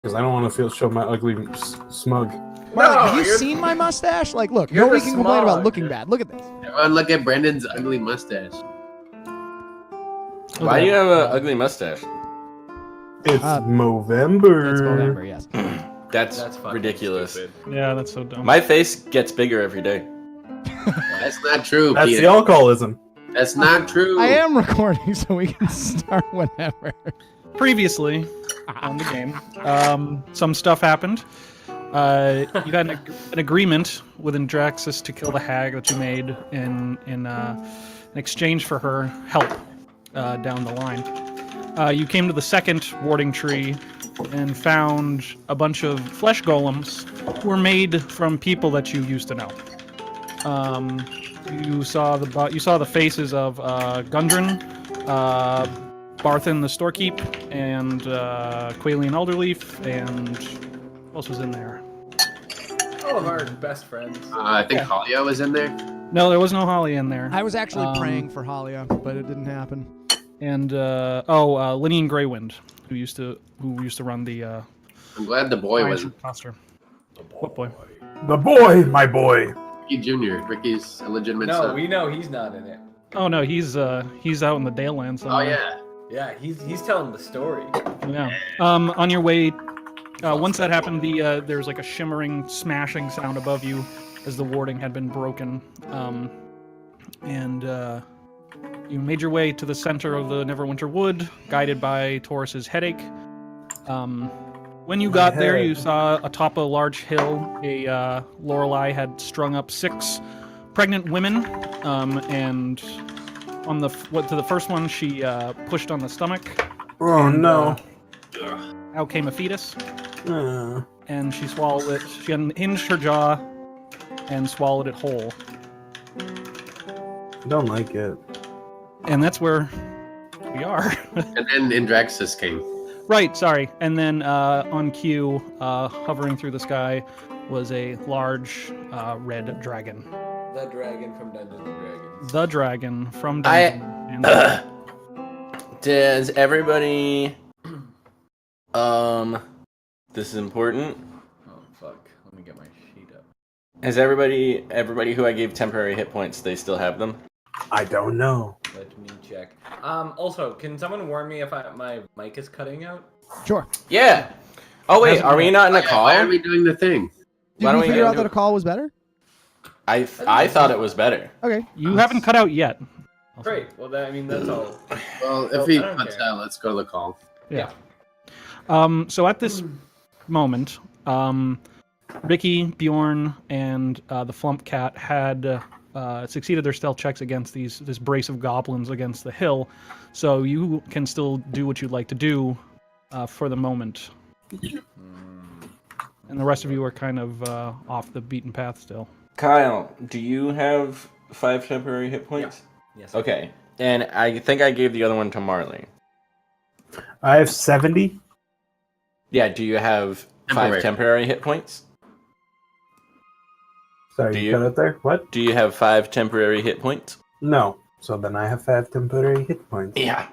because I don't want to show my ugly smug. Marley, No, have you you're- seen my mustache? Like, look, you're nobody the can complain about smog. looking bad. Look at this. Everyone look at Brendan's ugly mustache. Why do you have an ugly mustache? It's Uh, Movember. It's November, yes. That's fucking ridiculous. stupid. Yeah, that's so dumb. My face gets bigger every day. That's not true, That's Peter. the alcoholism. That's not true. I am recording, so we can start whenever. Previously on the game, some stuff happened. You got an agreement with Andraxis to kill the hag that you made in exchange for her help down the line. You came to the second warding tree and found a bunch of flesh golems who were made from people that you used to know. You saw the faces of Gundren, Barthen the Storekeep, and Quailian Alderleaf, and what else was in there? All of our best friends. I think Halia was in there. No, there was no Holly in there. I was actually praying for Halia, but it didn't happen. And Linian Greywind, who used to run the I'm glad the boy wasn't. Foster. What boy? The boy, my boy. Ricky Jr. Ricky's illegitimate No, son. we know he's not in it. Oh no, he's out in the Dale Land Oh somewhere. yeah. Yeah, he's telling the story. Yeah. On your way, once that happened, there's like a shimmering, smashing sound above you as the warding had been broken, and you made your way to the center of the Neverwinter Wood, guided by Taurus's headache. When you got there, you saw atop a large hill, a Lorelei had strung up 6 pregnant women, and to the first one, she pushed on the stomach. Oh no. Out came a fetus, Uh, and she swallowed it. She unhinged her jaw and swallowed it whole. don't like it. And that's where we are. And then Indraxis came. Right, sorry. And then on cue, hovering through the sky, was a large red dragon. The dragon from Dungeons and Dragons. The dragon from Dungeons and Does everybody... This is important. Oh fuck! Let me get my sheet up. Has everybody who I gave temporary hit points, they still have them? I don't know. Let me check. Also, can someone warn me if my mic is cutting out? Sure. Yeah. Oh wait, are we not in a call? Why are we doing the thing? Did Why you don't we figure get out into that a it? call was better? I thought it was better. Okay. You haven't cut out yet. Great. Well, that's all. Well, if Oh, he I don't cuts care. out, let's go to the call. Yeah. So at this moment, Ricky, Bjorn, and the Flump Cat had succeeded their stealth checks against this brace of goblins against the hill. So you can still do what you'd like to do for the moment. And the rest of you are kind of off the beaten path still. Kyle, do you have 5 temporary hit points? Yes. Okay. And I think I gave the other one to Marley. I have 70. Yeah, do you have 5 Temporary. temporary hit points? Sorry, Do you you? cut it there? What? Do you have 5 temporary hit points? No. So then I have 5 temporary hit points. Yeah.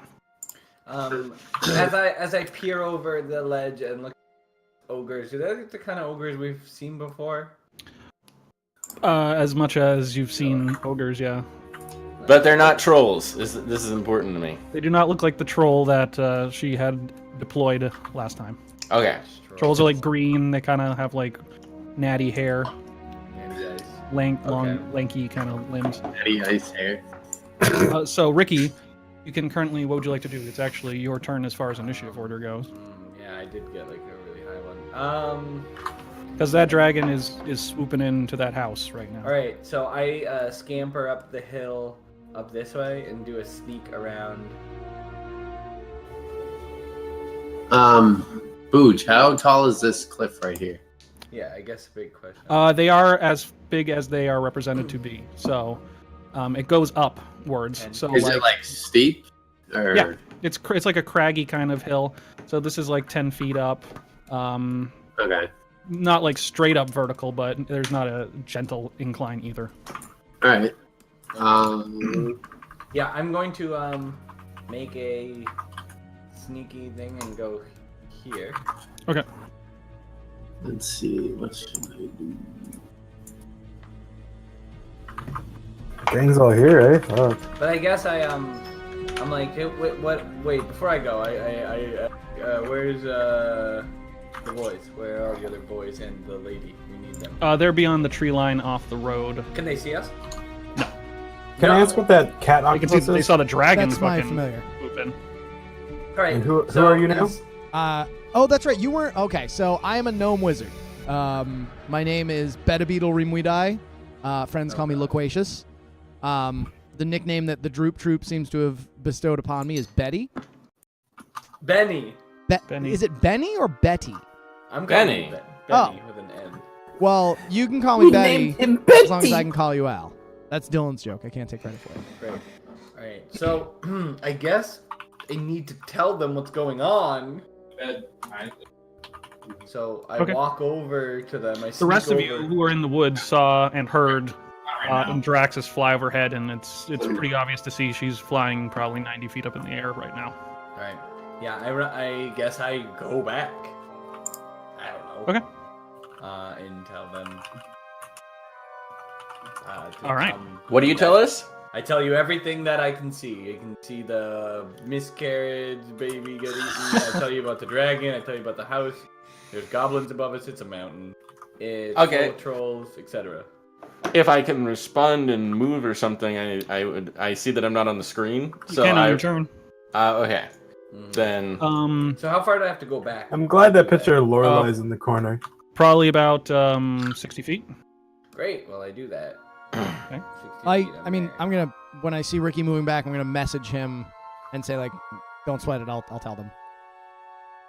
As I peer over the ledge and look at ogres, do they look the kind of ogres we've seen before? As much as you've seen ogres, yeah. But they're not trolls. This is important to me. They do not look like the troll that she had deployed last time. Okay. Trolls are like green. They kind of have like natty hair, long, lanky kind of limbs. Natty ice hair. So Ricky, you can currently. What would you like to do? It's actually your turn as far as initiative order goes, Yeah, I did get like a really high one. because that dragon is swooping into that house right now. All right, so I scamper up the hill up this way and do a sneak around. Booch, how tall is this cliff right here? Yeah, I guess a big question. They are as big as they are represented to be. So it goes upwards. And So Is it like steep? Or... Yeah, it's like a craggy kind of hill. So this is like 10 feet up. Okay. Not like straight up vertical, but there's not a gentle incline either. All right. Yeah, I'm going to make a sneaky thing and go here. Okay. Let's see. What should I do? Gang's all here, eh? Fuck. But I guess I'm like, hey, wait, before I go, where's the boys? Where are the other boys and the lady? We need them. They're beyond the tree line off the road. Can they see us? Can I ask what that cat They can see. octopus They is? saw the dragon That's my fucking familiar. moving. All right. And who are you now? Oh, that's right. You weren't. Okay, so I am a gnome wizard. My name is Betabeetle Rimwidai. Friends call me Loquacious. The nickname that the Droop Troop seems to have bestowed upon me is Betty. Benny. Benny. Is it Benny or Betty? I'm Benny. calling you Benny with an N. Well, you can call me Betty as long as I can call you Al. That's Dylan's joke. I can't take credit for it. Great. All right. So I guess I need to tell them what's going on. So I Okay. walk over to them. I The rest of you over. who are in the woods saw and heard Draxus fly overhead, and it's pretty obvious to see she's flying probably 90 feet up in the air right now. All right. Yeah. I guess I go back. I don't know. Okay. And tell them. All right. What do you tell us? I tell you everything that I can see. I can see the miscarriage, baby get eaten. I tell you about the dragon. I tell you about the house. There's goblins above us. It's a mountain. It's Okay. full of trolls, etc. If I can respond and move or something, I see that I'm not on the screen. You So can on I your turn. okay. Then So how far do I have to go back? I'm glad that picture of Lorelai's in the corner. Probably about 60 feet. Great. Well, I do that. Okay. 60 feet, I mean, there. I'm gonna when I see Ricky moving back, I'm gonna message him and say like, "Don't sweat it. I'll tell them."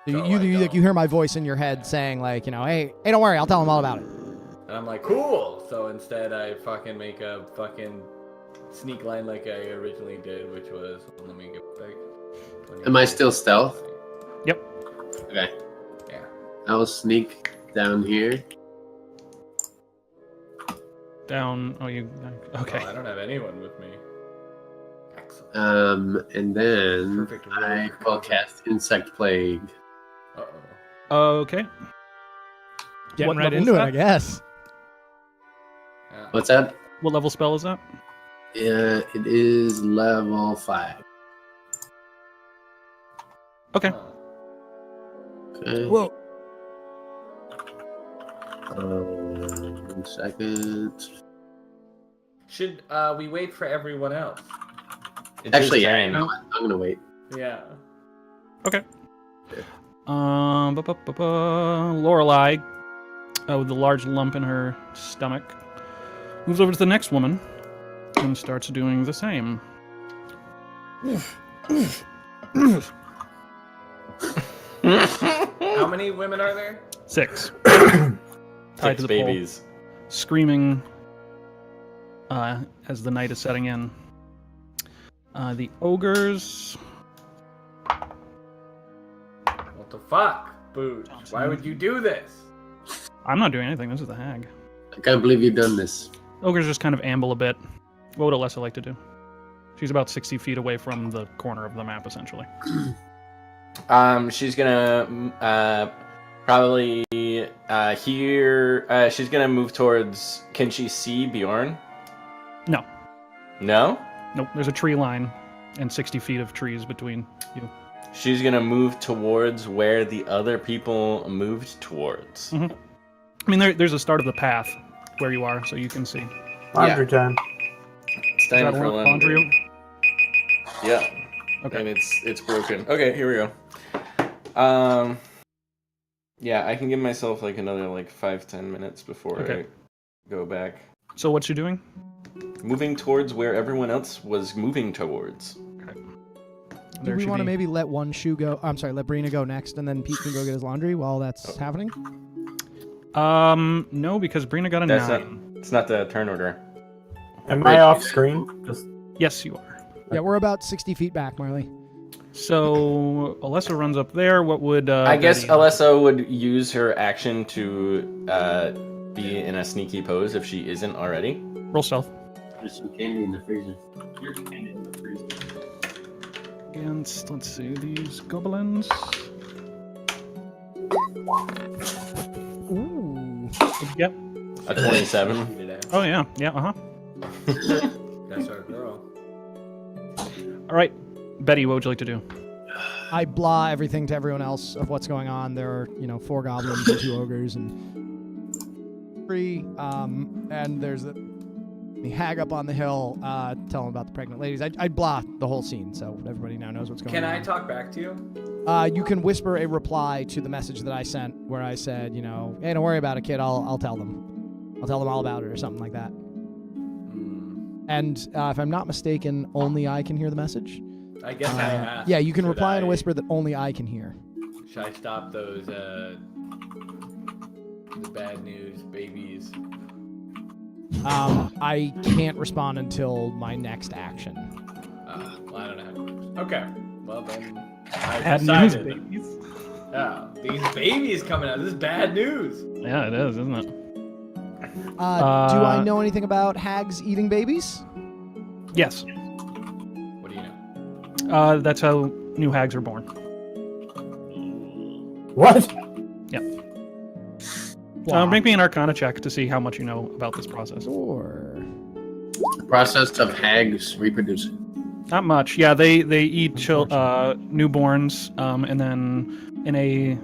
No, You I you don't. hear my voice in your head saying like, you know, hey, don't worry, I'll tell them all about it. And I'm like, cool. So instead, I fucking make a fucking sneak line like I originally did, which was, let me get back. Am I still stealth? Yep. Okay. Yeah. I'll sneak down here. Down. Oh, you. Okay. Oh, I don't have anyone with me. Excellent. And then Perfect rogue I will cover. cast Insect Plague. Uh-oh. Okay. Getting What right level into is it, that? I guess. Yeah. What's that? What level spell is that? It is level 5. Okay. Okay. Whoa. 1 second. Should we wait for everyone else? it's Actually, his yeah, turn. you know what? I'm gonna wait. Yeah. Okay. Lorelai, with the large lump in her stomach, moves over to the next woman and starts doing the same. How many women are there? 6. Tied to Six the pole, babies. screaming as the night is setting in. The ogres. What the fuck, Boots? Why would you do this? I'm not doing anything. This is the hag. I can't believe you've done this. Ogres just kind of amble a bit. What would Alessa like to do? She's about 60 feet away from the corner of the map, essentially. She's gonna probably here. She's gonna move towards. Can she see Bjorn? No. No. Nope. There's a tree line and 60 feet of trees between you. She's gonna move towards where the other people moved towards. I mean, there's a start of the path where you are, so you can see. Laundry time. It's Is time that for laundry? laundry. Yeah. Okay. And it's broken. Okay, here we go. Yeah, I can give myself like another 5-10 minutes before Okay. I go back. So what's she doing? Moving towards where everyone else was moving towards. Do we want to maybe let one shoe go? I'm sorry, let Brina go next, and then Pete can go get his laundry while that's happening? No, because Brina got a That's 9. It's not the turn order. Am I off screen? Just Yes, you are. Yeah, we're about 60 feet back, Marley. So Alessa runs up there. What would I guess Betty- Alessa would use her action to be in a sneaky pose if she isn't already. roll stealth There's some candy in the freezer. Here's candy in the freezer. against? Let's see these goblins. Ooh. Yep. A 27. Oh yeah. Yeah. That's our girl. All right, Betty. What would you like to do? I blah everything to everyone else of what's going on. There are, 4 goblins and 2 ogres and 3. And there's the hag up on the hill telling about the pregnant ladies. I'd blah the whole scene so everybody now knows what's going on. Can I talk back to you? You can whisper a reply to the message that I sent where I said, hey, don't worry about it, kid. I'll tell them. I'll tell them all about it or something like that. And if I'm not mistaken, only I can hear the message. I guess I asked. Yeah, you can should reply in a I- whisper that only I can hear. Should I stop those the bad news babies? I can't respond until my next action. Well, I don't know how it works. Okay. Well then, I Bad news, decided. babies. Yeah, these babies coming out. This is bad news. Yeah, it is, isn't it? Do I know anything about hags eating babies? Yes. What do you know? That's how new hags are born. What? Make me an Arcana check to see how much you know about this process. Sure. The process of hags reproducing. Not much. Yeah, they eat newborns, and then in a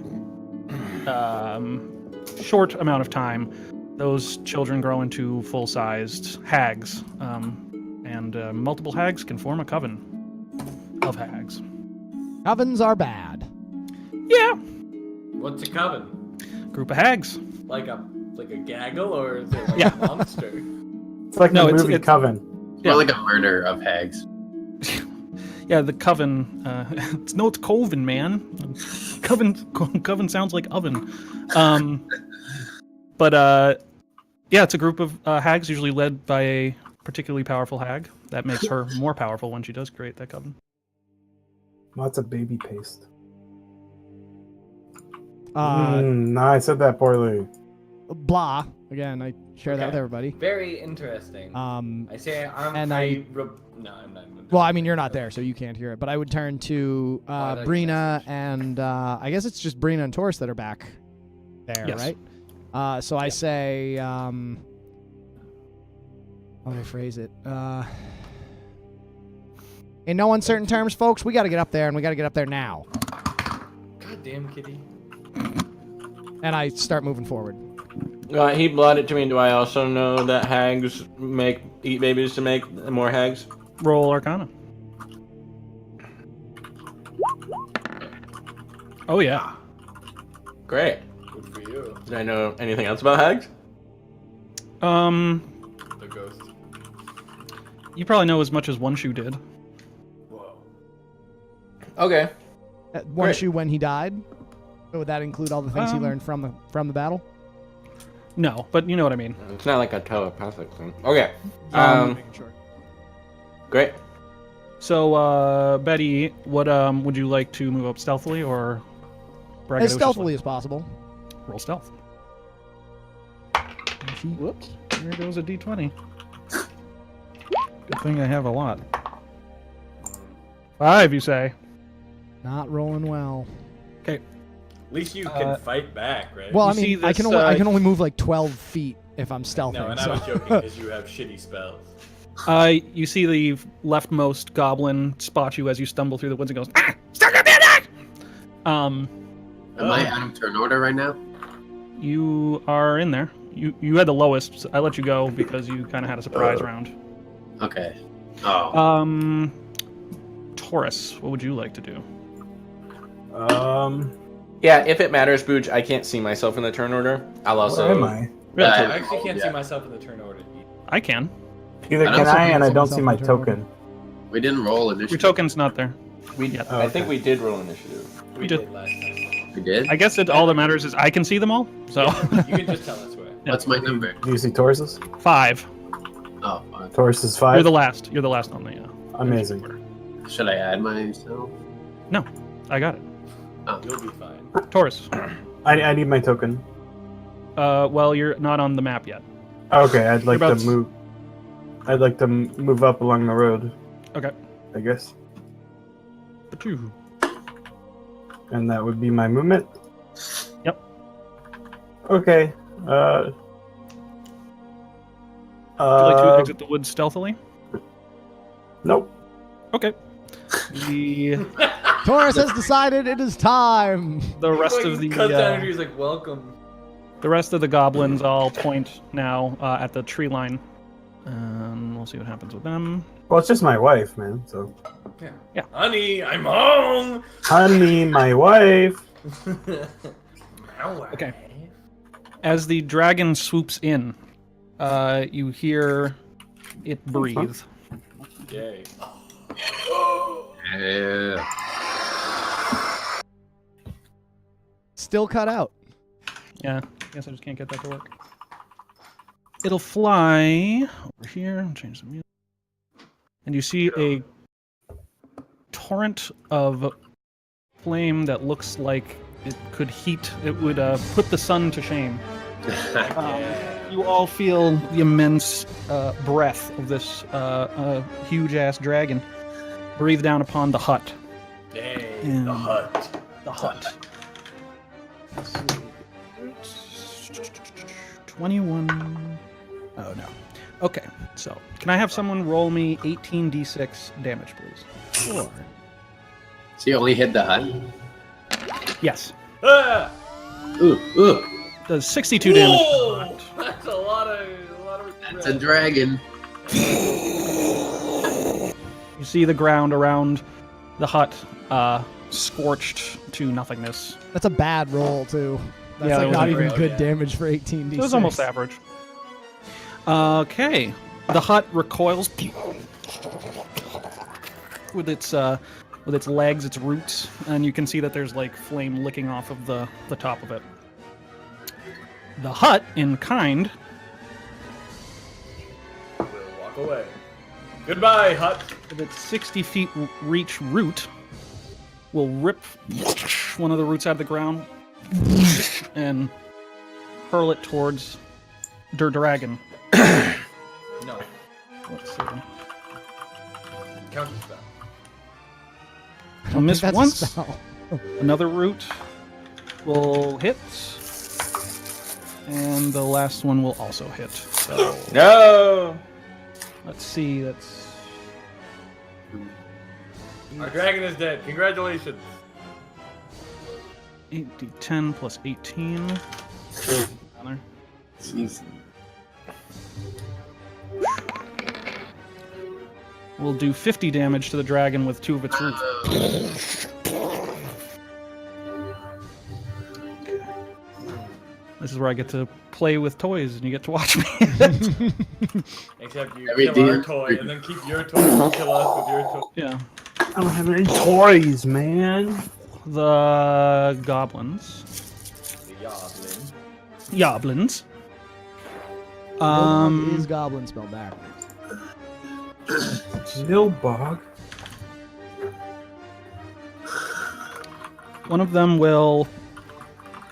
short amount of time, those children grow into full-sized hags, and multiple hags can form a coven of hags. Covens are bad. Yeah, What's a coven? group of hags. Like a gaggle or is it like Yeah. a monster? It's like No, the it's- movie it's- Coven. More like a murder of hags. Yeah, the coven. It's coven, man. Coven sounds like oven. But yeah, it's a group of hags, usually led by a particularly powerful hag. That makes her more powerful when she does create that coven. Lots of baby paste. Uh, No, I said that poorly. Blah. Again, I share that with Okay. everybody. Very interesting. I say I'm. and no, I'm not. Well, I mean, you're not there, so you can't hear it. But I would turn to that Brina message. and I guess it's just Brina and Taurus that are back there, Yes. right? So I say, how do I phrase it? In no uncertain terms, folks, we got to get up there, and we got to get up there now. God damn, kitty. And I start moving forward. He blotted it to me. Do I also know that hags eat babies to make more hags? Roll Arcana. Oh yeah. Great. Good for you. Did I know anything else about hags? The ghost. You probably know as much as One Shoe did. Whoa. Okay. One Great. shoe when he died. So would that include all the things he Um, learned from the battle? No, but you know what I mean. It's not like a telepathic thing. Okay. Making sure. Great. So, Betty, what would you like to move up stealthily or As stealthily as possible. Roll stealth. Whoops. Here goes a d20. Good thing I have a lot. 5, you say? Not rolling well. Okay. At least you can fight back, right? Well, You I mean, see I this, can only move like 12 feet if I'm stealthing. no, and so. I was joking because you have shitty spells. You see the leftmost goblin spot you as you stumble through the woods and goes, "Ah! Stop your attack!" Am I out of turn order right now? You are in there. You had the lowest. So I let you go because you kind of had a surprise round. Okay. Oh. Taurus, what would you like to do? Yeah, if it matters, Booch, I can't see myself in the turn order. I'll also. Where am I? Really? I actually can't see Yeah. myself in the turn order. I can. Either I can don't I, see and I don't myself see my in turn order. token. We didn't roll Your initiative. token's not there. I okay. think we did roll initiative. We just- did last time. We did? I guess all that matters is I can see them all. So You can just tell us where. What's my number? Do you see Taurus's? 5. Oh, fine. Taurus is You're 5. the last. You're the last on the. Amazing. Should I add myself? No, I got it. You'll be fine. Taurus. I need my token. Well, you're not on the map yet. Okay, I'd like You're to about- move. I'd like to move up along the road. Okay. I guess, The 2. and that would be my movement. Yep. Okay. Would you like to exit the woods stealthily? Nope. Okay. The Taurus has decided it is time. rest of the cut down and he's like, "Welcome." the rest of the goblins all point now at the tree line, and we'll see what happens with them. Well, it's just my wife, man. So. Yeah. Honey, I'm home. Honey, my wife. Okay. As the dragon swoops in, you hear it breathe. Yay. Yeah. Still cut out. Yeah, I guess I just can't get that to work. It'll fly over here and change the music. And you see a torrent of flame that looks like it could heat, it would put the sun to shame. You all feel the immense breath of this huge-ass dragon breathe down upon the hut. Dang, the hut. The hut. 21. Oh, no. Okay, so can I have someone roll me 18d6 damage, please? Sure. So you only hit the hut? Yes. Ah! Ooh. Does 62 damage. Whoa! That's a lot of. That's a dragon. You see the ground around the hut scorched to nothingness. That's a bad roll, too. That's Yeah, like that not wasn't even great. good Yeah. damage for 18d6. It was almost average. Okay. The hut recoils with its legs, its roots, and you can see that there's like flame licking off of the top of it. The hut, in kind, We'll walk away. Goodbye, hut. with its 60 feet reach root, will rip one of the roots out of the ground and hurl it towards Der Dragon. No. Let's see. Counter spell. I'll miss That's a once. spell. Another root will hit. And the last one will also hit. So No. let's see, that's Our dragon is dead. Congratulations. 8d10 plus 18. Another. Jeez. We'll do 50 damage to the dragon with 2 of its roots. This is where I get to play with toys and you get to watch me. Except you Every kill our demon- toy and then keep your toy and kill us with your toy. Yeah. I don't have any toys, man. The goblins. The Yoblin. Yoblins. Is goblin spelled backwards. Nilbog. One of them will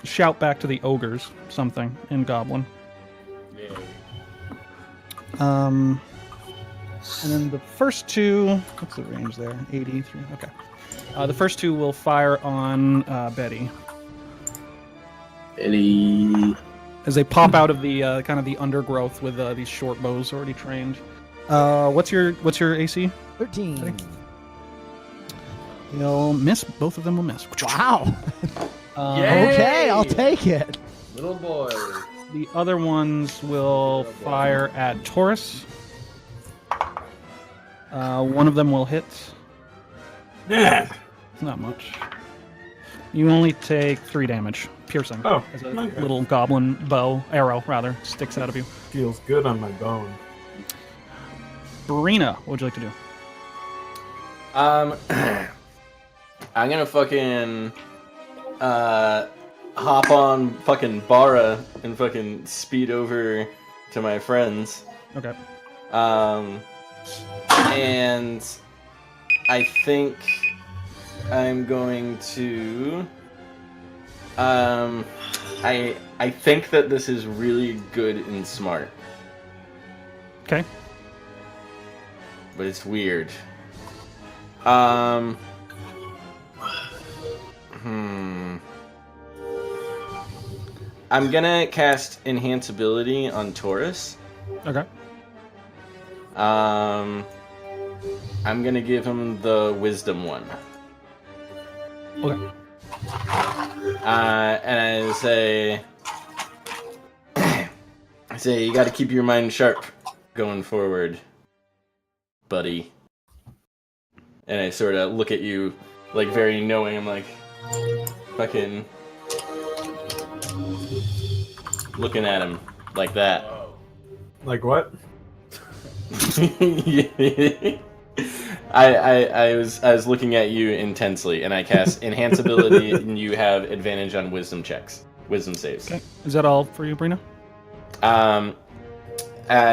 shout back to the ogres something in goblin. Yay. And then the first two, what's the range there? 83. Okay. The first two will fire on Betty Any... as they pop out of the kind of the undergrowth with these short bows already trained. What's your AC? 13. They'll miss. Both of them will miss. Wow. Yay! Okay, I'll take it. Little boy. The other ones will fire at Taurus. One of them will hit. Yeah. Not much. You only take 3 damage, piercing. Oh, As a okay. little goblin arrow, rather, sticks out of you. Feels good on my bone. Brina, what would you like to do? I'm gonna fucking hop on fucking Bara and fucking speed over to my friends. Okay. And I think I'm going to I think that this is really good and smart, Okay. but it's weird. I'm gonna cast Enhance Ability on Taurus. Okay. I'm gonna give him the wisdom one. Okay. And I say you got to keep your mind sharp going forward, buddy. And I sort of look at you, like very knowing. I'm like, fucking looking at him like that. Whoa. Like what? I was looking at you intensely, and I cast enhance ability, and you have advantage on wisdom checks, wisdom saves. Okay. Is that all for you, Brina?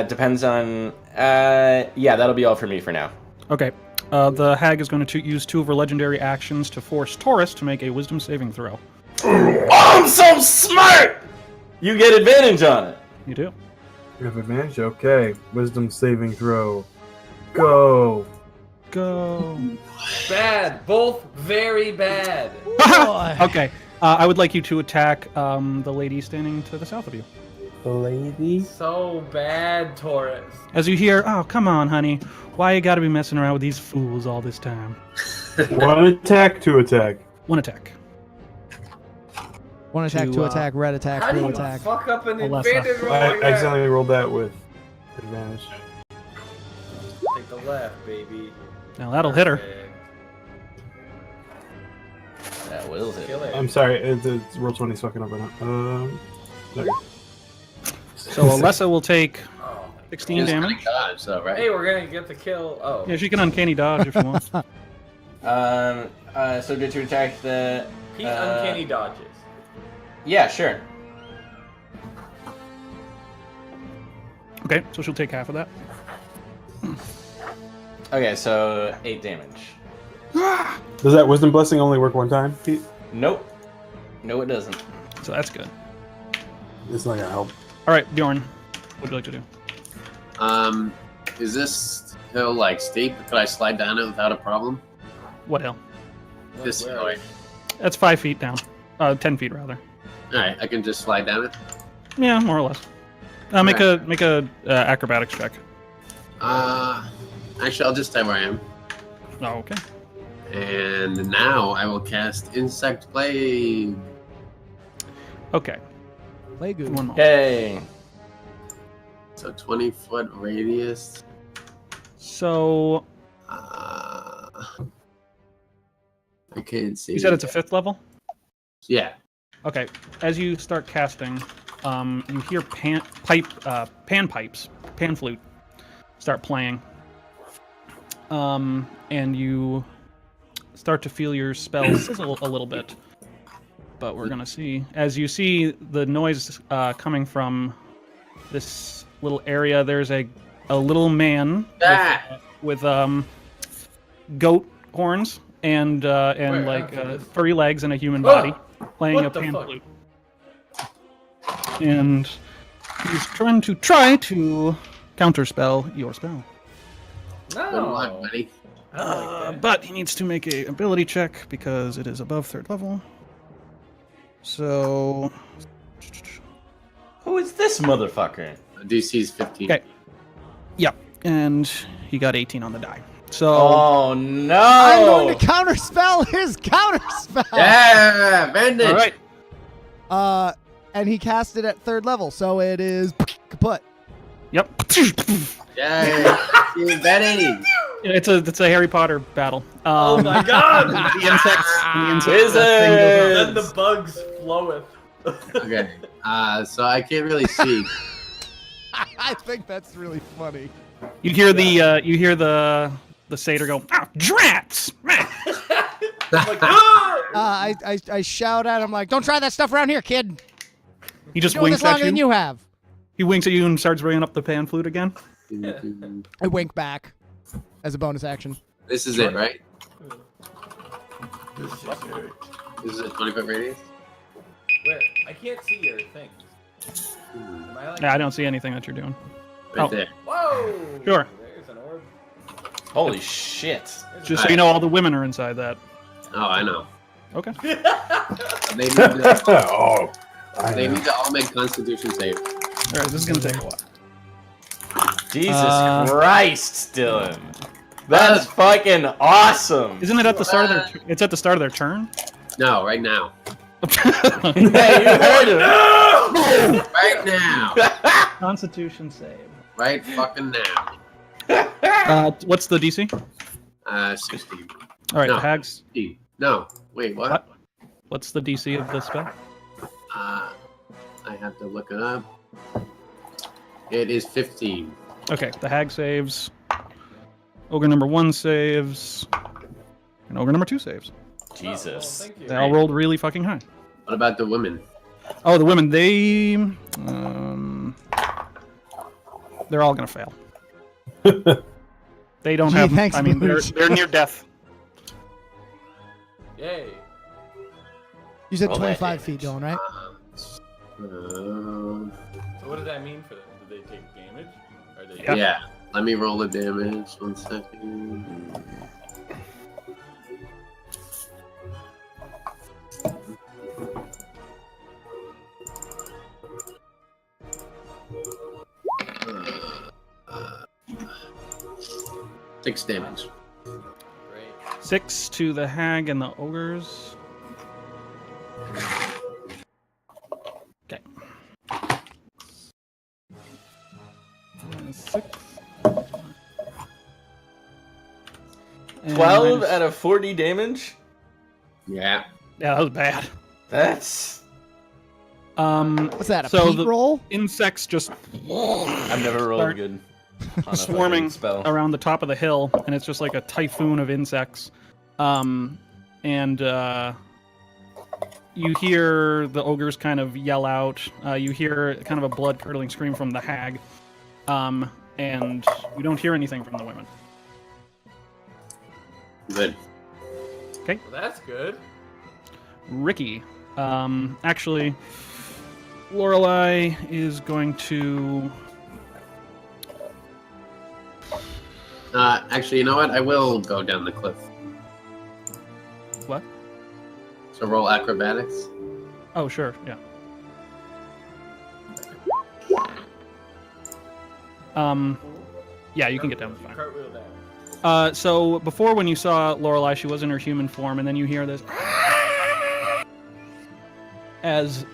Depends on. Yeah, that'll be all for me for now. Okay. The hag is going to use 2 of her legendary actions to force Taurus to make a wisdom saving throw. Oh, I'm so smart! You get advantage on it. You do. You have advantage? Okay. Wisdom saving throw. Go. Go. Bad. Both very bad. Okay. I would like you to attack the lady standing to the south of you. The lady? So bad, Taurus. As you hear, oh, come on, honey. Why you gotta be messing around with these fools all this time? 1 attack, 2 attack. 1 attack. 1 attack, To, 2 attack, red attack, How do blue you attack. fuck up an Alessa. advantage roll? I like that? accidentally rolled that with advantage. Take the left, baby. Now that'll hit her. Perfect. That will hit. Kill it. I'm sorry, it's roll 20's fucking up right now. There. So Alessa will take Oh. 16 Just damage. kinda dodge, so, right? Hey, we're gonna get the kill. Oh. Yeah, she can uncanny dodge if she wants. So good to attack the. He uncanny dodges. Yeah, sure. Okay, so she'll take half of that. Okay, so 8 damage. Does that wisdom blessing only work 1 time, Pete? Nope. No, it doesn't. So that's good. It's not gonna help. All right, Bjorn, what would you like to do? Is this hill like steep? Could I slide down it without a problem? What hill? This Where? hill. Right? That's 5 feet down. 10 feet rather. Alright, I can just slide down it. Yeah, more or less. Make a acrobatics check. Actually, I'll just stay where I am. Oh, okay. And now I will cast Insect Plague. Okay. Play good. 1 moment. Okay. So 20-foot radius. So I can't see. you said it's a 5th level? Yeah. Okay. As you start casting, you hear pan flute start playing. And you start to feel your spell sizzle a little bit. But we're gonna see. As you see the noise coming from this little area, there's a little man with goat horns and Wait, like after this. furry legs and a human body, playing What a the pan fuck? flute. And he's trying to counterspell your spell. Good No. luck, buddy. I don't like that. But he needs to make a ability check because it is above 3rd level. So Who is this motherfucker? DC's 15. okay, yep, and he got 18 on the die. So Oh no! I'm going to counterspell his counterspell. Yeah, bandage. all right, And he cast it at 3rd level, so it is kaput. yep. Yeah, Betty. It's a Harry Potter battle. Oh my god! The insects. Wizards! Then the bugs floweth. Okay. So I can't really see. I think that's really funny. You hear the satyr go, "Ah, drats!" Like, ah! I shout at him like, "Don't try that stuff around here, kid. He just Doing winks this longer at than you. you have." He winks at you and starts bringing up the pan flute again. I wink back as a bonus action. This is it, right? This is a 20-foot radius? Where? I can't see your things. Am I like... Yeah, I don't see anything that you're doing. Right Oh. there. Whoa! Sure. There's an orb. Holy shit! Just so you know, all the women are inside that. Oh, I know. Okay. They need to, Oh. I they know. need to all make Constitution save. All right, this is gonna take a while. Jesus Christ, Dylan. That's fucking awesome. Isn't it at the start of their? It's at the start of their turn. No, right now. Hey, you heard him. Right now. Constitution save. Right fucking now. What's the DC? 16. All right, No. the hags. 15. No, wait, what? What's the DC of the spell? I have to look it up. It is 15. Okay, the hag saves. Ogre number 1 saves. And ogre number 2 saves. Jesus. Thank you. They all rolled really fucking high. What about the women? Oh, the women, they're all gonna fail. They don't Gee, have. thanks, I mean, Booch. they're near death. Yay. You said Roll that 25 feet, Dylan, right? So what does that mean for them? Do they take damage? Or they Yeah. Yeah. Let me roll the damage. 1 second. Uh, 6 damage. Great. 6 to the hag and the ogres. Okay. 6. And 12 out of 40 damage? Yeah. Yeah, that was bad. That's... What's that, a so peat the- roll? Insects just I've never rolled Start good on a swarming fucking spell. around the top of the hill, and it's just like a typhoon of insects. You hear the ogres kind of yell out. You hear kind of a blood-curdling scream from the hag, and you don't hear anything from the women. Good. Well, that's good. Ricky, actually, Lorelei is going to. Actually, you know what? I will go down the cliff. What? So roll acrobatics. Oh, sure, yeah. Yeah, you can get down. Fine. Cartwheel down. So before, when you saw Lorelei, she was in her human form, and then you hear this as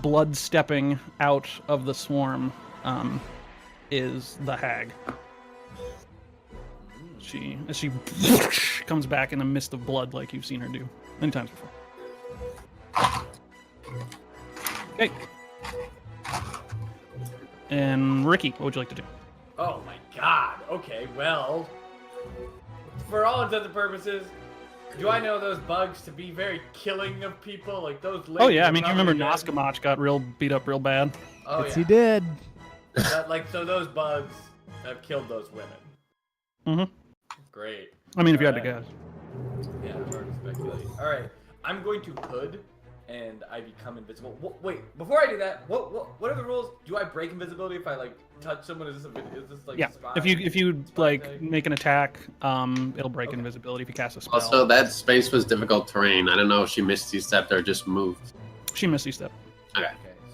blood stepping out of the swarm is the hag. As she comes back in a mist of blood, like you've seen her do many times before. Okay. And Ricky, what would you like to do? Oh my god. Okay, well. For all intents and purposes, do I know those bugs to be very killing of people? Like those Oh yeah, I mean, you remember Nas? Naskamach got real beat up real bad. Oh Yes, yeah. he did. So those bugs have killed those women. Mm-hmm. Great. I mean, if you had to Alright. guess. Yeah, I'm already speculating. Alright, I'm going to hood and I become invisible. Wait, before I do that, what are the rules? Do I break invisibility if I like touch someone? Is this like Yeah, spy? if you spy like tag? make an attack, it'll break Okay. invisibility if you cast a spell. Also, that space was difficult terrain. I don't know if she misty stepped or just moved. She misty step. Okay,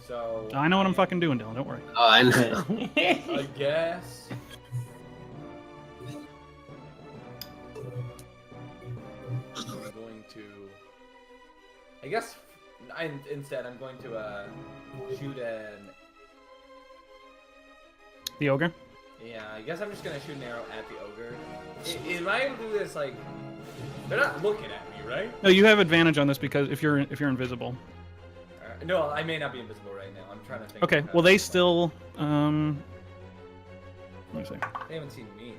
so I know what I'm fucking doing, Dylan. Don't worry. Oh, I know. I guess. I'm going to. I guess. Instead, I'm going to shoot an. The ogre. Yeah, I guess I'm just gonna shoot an arrow at the ogre. Am I able to do this like? They're not looking at me, right? No, you have advantage on this because if you're invisible. No, I may not be invisible right now. I'm trying to think. Okay. of how Well, to- they still. Let me see. They haven't seen me.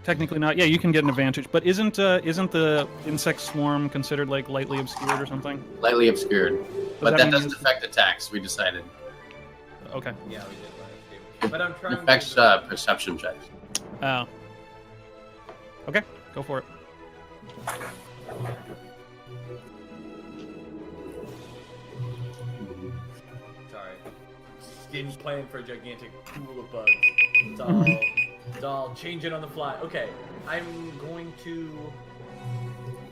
Technically not. Yeah, you can get an advantage, but isn't the insect swarm considered like lightly obscured or something? Lightly obscured. But that that mean doesn't it's- affect attacks, we decided. Okay. Yeah, we did. But I'm It trying. affects to... perception checks. Oh. Okay. Go for it. Sorry. Just didn't plan for a gigantic pool of bugs. It's all changing on the fly. Okay, I'm going to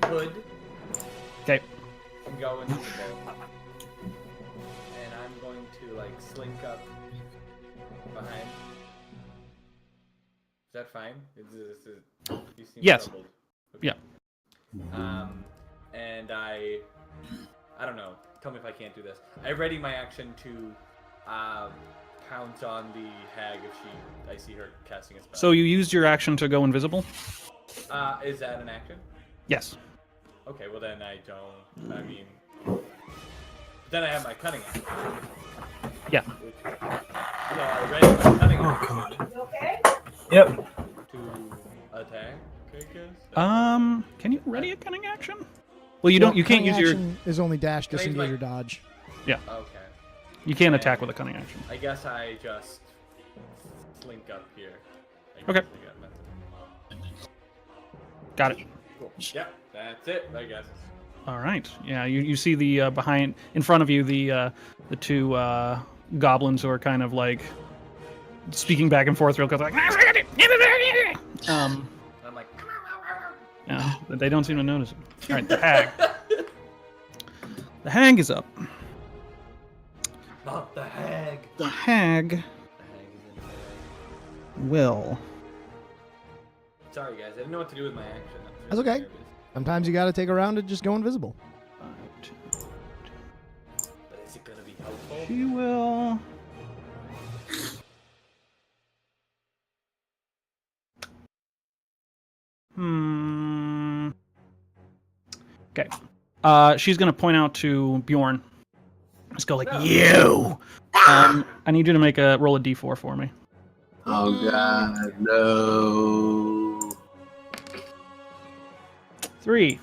hood Okay. and go invisible. And I'm going to like slink up behind. that fine? You seem Yes. troubled. Yeah. And I don't know. Tell me if I can't do this. I ready my action to pounce on the hag if I see her casting a spell. So you used your action to go invisible? Is that an action? Yes. Okay, well then I don't. I mean, then I have my cunning action. Yeah. So I ready my cunning action Yep. to attack. I guess. Can you ready a cunning action? Well, you don't. You can't use your. Action is only dash, Can I use disengage, my- or dodge. Yeah. Okay. You can't attack with a cunning action. I guess I just slink up here. Okay. Got it. Cool. Yep, that's it, I guess. All right. Yeah. You see the in front of you the two goblins who are kind of like speaking back and forth real quick, like. And I'm like, Yeah, but they don't seem to notice it. All right, the hag. The hag is up. not the hag. The hag The hag is in the will. Sorry, guys, I didn't know what to do with my action. I'm That's really okay. nervous. Sometimes you got to take a round to just go invisible. 5, 2. But is it gonna be helpful? She will. Okay. She's gonna point out to Bjorn. Just go like, No. you. I need you to make a roll a d4 for me. Oh god, no. 3.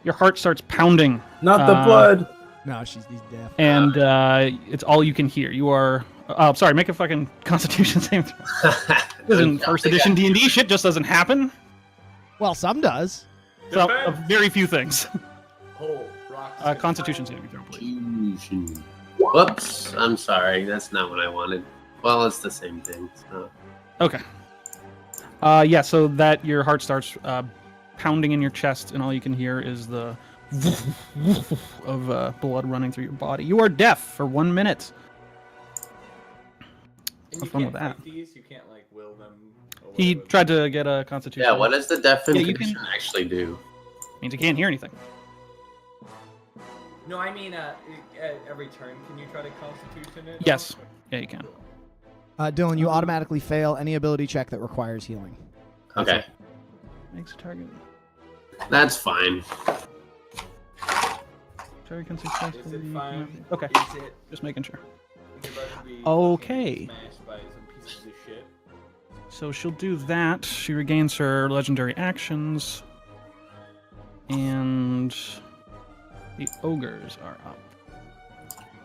Your heart starts pounding, Not the blood. No, he's deaf. and it's all you can hear. You are. Sorry, make a fucking Constitution saving throw. This isn't first edition D&D shit. Just doesn't happen. Well, some does. So, Defense. very few things. Hole, rocks. Constitution saving throw, please. Whoops, I'm sorry. That's not what I wanted. Well, it's the same thing. So. Okay. Yeah, so that your heart starts pounding in your chest, and all you can hear is the of blood running through your body. You are deaf for 1 minute. And Have you fun can't with that. fight these. You can't like will them. Or He whatever. tried to get a Constitution. Yeah, what does the deaf Yeah, you condition can- actually do? Means he can't hear anything. No, I mean, at every turn, can you try to Constitution it? Yes. Yeah, you can. Dylan, you automatically fail any ability check that requires healing. Okay, Makes a target. that's fine. Target can Is successfully. it fine? Okay, Is it? just making sure. Is it about to be Okay. Smashed by some pieces of shit. So she'll do that. She regains her legendary actions. And the ogres are up.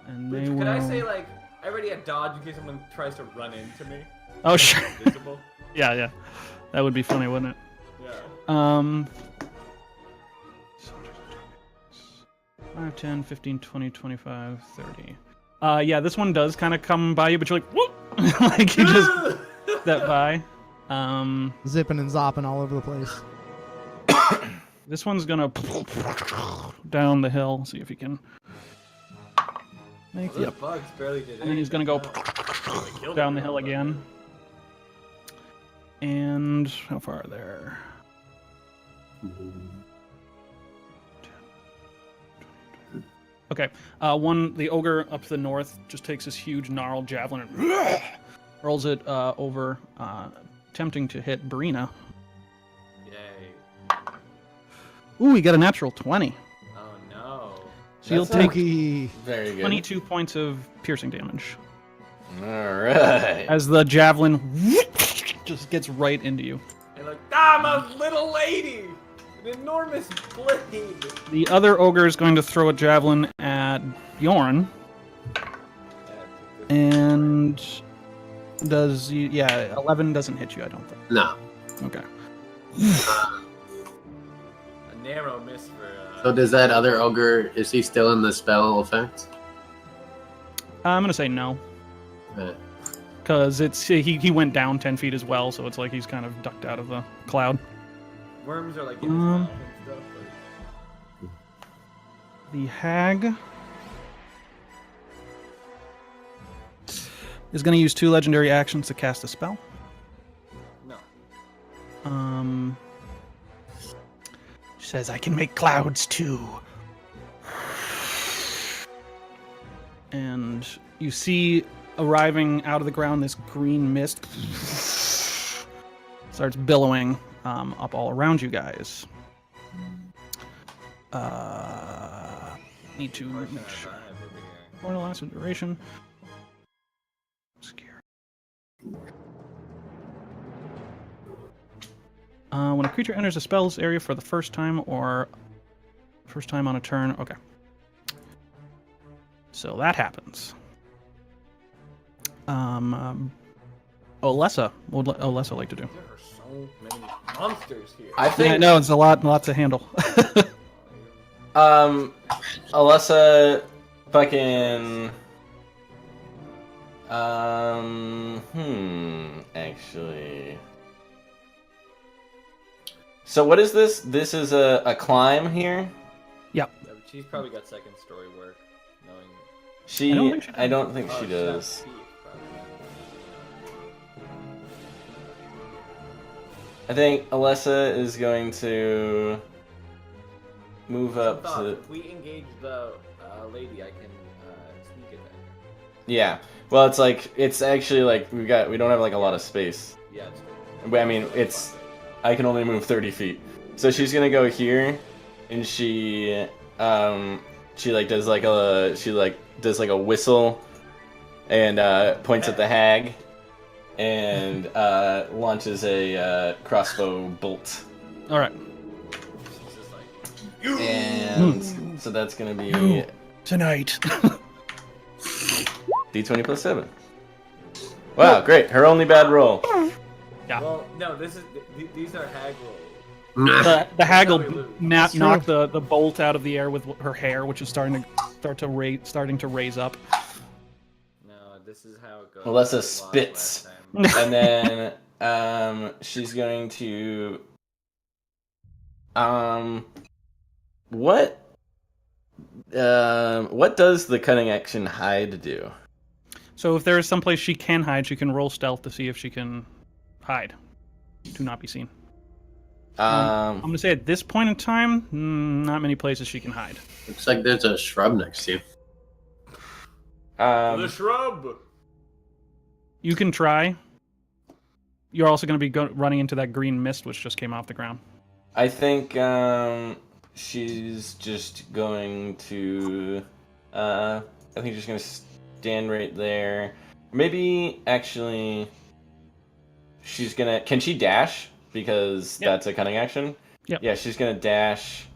And they Which, will. could I say like I already had dodge in case someone tries to run into me? Oh, sure. Invisible. Yeah, yeah. That would be funny, wouldn't it? Yeah. 5, 10, 15, 20, 25, 30. Yeah, this one does kind of come by you, but you're like, whoop! Like you just step by. Zipping and zopping all over the place. This one's gonna down the hill. See if you can make Those it. bugs barely did And then he's gonna go down the hill again. And how far there? Okay. The ogre up to the north just takes this huge gnarled javelin and rolls it over, attempting to hit Brina. Yay. Ooh, he got a natural 20. Oh no. So you'll That's take Spooky. Very good. 22 points of piercing damage All right. as the javelin just gets right into you. And like, I'm a little lady! An enormous blade! The other ogre is going to throw a javelin at Bjorn, and does 11 doesn't hit you, I don't think. No. Okay. A narrow miss for So does that other ogre, is he still in the spell effect? I'm gonna say no, Uh, because he went down 10 feet as well, so it's like he's kind of ducked out of the cloud. worms are like in his mouth and stuff. Like, The hag is going to use 2 legendary actions to cast a spell. no. She says, "I can make clouds too." And you see arriving out of the ground this green mist starts billowing up all around you guys. Need to make sure. For the last duration. Scare. When a creature enters a spell's area for the first time or first time on a turn. Okay. So that happens. Olessa, what would Olessa like to do? There are so many monsters here. I think Yeah, no, it's a lot to handle. Alessa fucking actually. So what is this? This is a climb here? Yeah, but she's probably got second story work, knowing. I don't think she does. I think Alessa is going to move up to. If we engage the lady, I can sneak it there. Yeah. Well, it's actually like we don't have like a lot of space. Yeah, it's true. But I mean, I can only move 30 feet. So she's gonna go here, and she does like a whistle, and points at the hag, and launches a crossbow bolt. All right. She's just like, And so that's gonna be Tonight. D20 plus 7. Wow, great! Her only bad roll. Yeah. well, no, these are hag rolls. The hag will That's how we lose. knock the bolt out of the air with her hair, which is starting to raise up. No, this is how it goes. Alessa We lost spits. last time. And then she's going to what does the cunning action hide do? So if there is someplace she can hide, she can roll stealth to see if she can hide to not be seen. I'm gonna say at this point in time, not many places she can hide. Looks like there's a shrub next to you. The shrub. You can try. You're also going to be running into that green mist which just came off the ground. I think she's just going to I think she's going to stand right there. Maybe actually she's going to can she dash because that's a cunning action? Yep. Yeah, she's going to dash.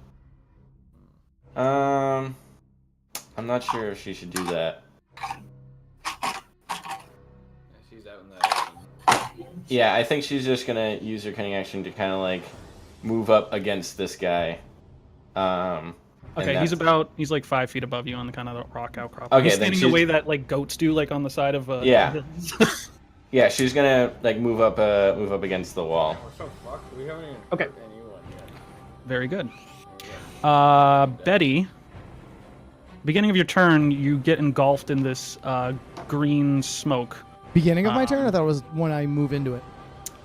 I'm not sure if she should do that. She's out in the. Yeah, I think she's just gonna use her cunning action to kind of like move up against this guy. Okay, he's like 5 feet above you on the kind of the rock outcrop. Okay, he's then standing the way that like goats do, like on the side of Yeah. Yeah, she's gonna like move up against the wall. We're so fucked. We haven't even Okay. hurt anyone yet. Very good. Betty, beginning of your turn, you get engulfed in this green smoke. Beginning of my turn? I thought it was when I move into it.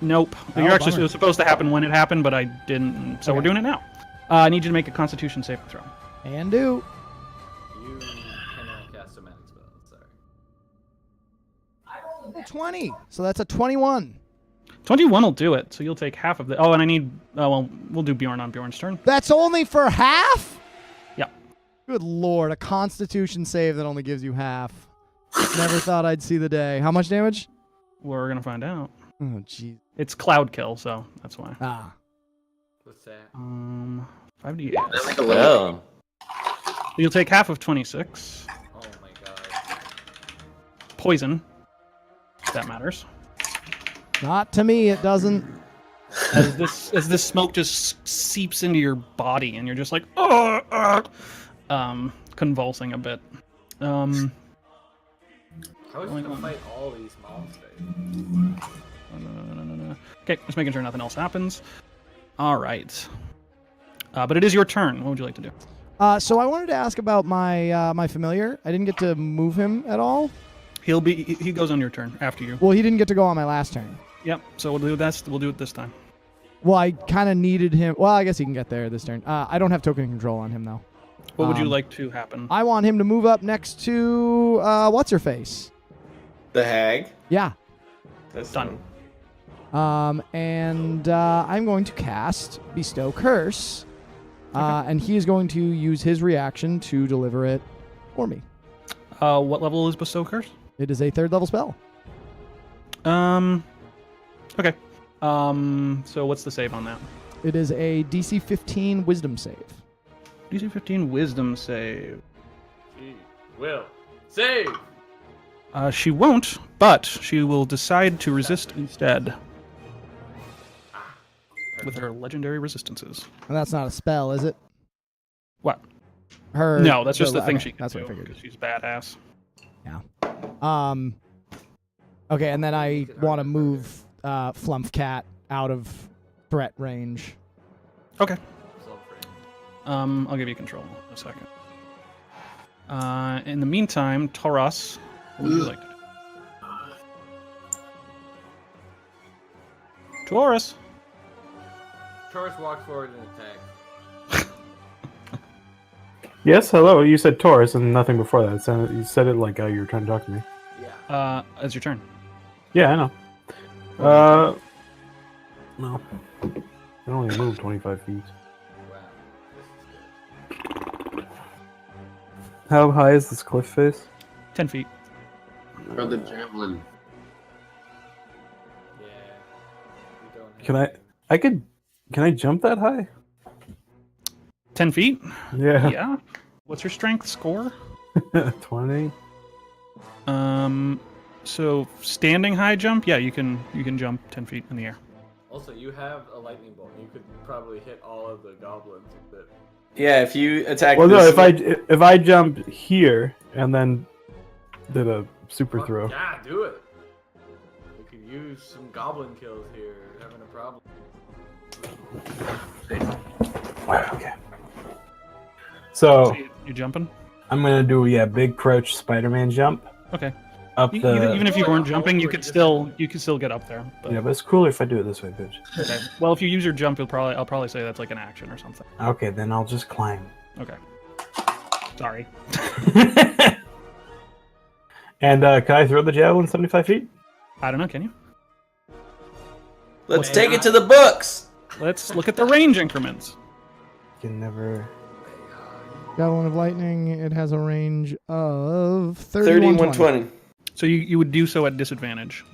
Nope. Oh, You're actually bummer. it was supposed to happen when it happened, but I didn't. So we're Okay. doing it now. I need you to make a Constitution saving throw. And do. You cannot cast a magic spell. Sorry. 20. So that's a 21. 21 will do it. So you'll take half of the. Oh, and I need. Well, we'll do Bjorn on Bjorn's turn. That's only for half? Yeah. Good lord, a constitution save that only gives you half. Never thought I'd see the day. How much damage? We're gonna find out. Oh, jeez. It's cloud kill, so that's why. Ah. What's that? 5d8. I like a little. Well, You'll take half of 26. Oh my god. Poison. If that matters. Not to me, it doesn't. As this smoke just seeps into your body, and you're just like, convulsing a bit. How is he gonna fight all these monsters? Okay, just making sure nothing else happens. All right. But it is your turn. What would you like to do? So I wanted to ask about my my familiar. I didn't get to move him at all. He goes on your turn after you. Well, he didn't get to go on my last turn. Yep. So we'll do that. We'll do it this time. Well, I kind of needed him. Well, I guess he can get there this turn. I don't have token control on him, though. What would you like to happen? I want him to move up next to what's-her-face. The hag. Yeah. That's Done. And I'm going to cast Bestow Curse. And he is going to use his reaction to deliver it for me. What level is Bestow Curse? It is a 3rd level spell. Okay. So what's the save on that? It is a DC 15 Wisdom save. DC 15 Wisdom save. She will save. She won't, but she will decide to resist instead. With her legendary resistances. And that's not a spell, is it? What? Her. No, that's just the thing okay, she can that's do. what I figured. 'Cause she's badass. Okay, and then I want to move Flumpcat out of threat range. Okay. I'll give you control in a second. In the meantime, Taurus, what would you like to do? Taurus. Taurus walks forward and attacks. Yes, hello. You said Taurus and nothing before that. You said it like you were trying to talk to me. Yeah. It's your turn. Yeah, I know. No. I only moved 25 feet. Wow. This is good. How high is this cliff face? 10 feet. Throw the javelin. Yeah. We don't have Can I jump that high? 10 feet? Yeah. Yeah. What's your strength score? 20. So standing high jump, yeah, you can jump 10 feet in the air. Also, you have a lightning bolt. You could probably hit all of the goblins with it. Yeah, if you attack. Well, no, this if I jump here and then did a super Fuck throw. yeah, do it. We could use some goblin kills here. We're having a problem. Wow, okay. So So you jumping? I'm gonna do big crouch Spider-Man jump Okay. up Even if you weren't jumping, you could still get up there. But, Yeah, but it's cooler if I do it this way, bitch. okay. Well, if you use your jump, I'll probably say that's like an action or something. Okay, then I'll just climb. Okay. Sorry. And can I throw the javelin 75 feet? I don't know. Can you? Let's take it to the books. Let's look at the range increments. Can never. Javelin of Lightning, it has a range of 3120. So you would do so at disadvantage.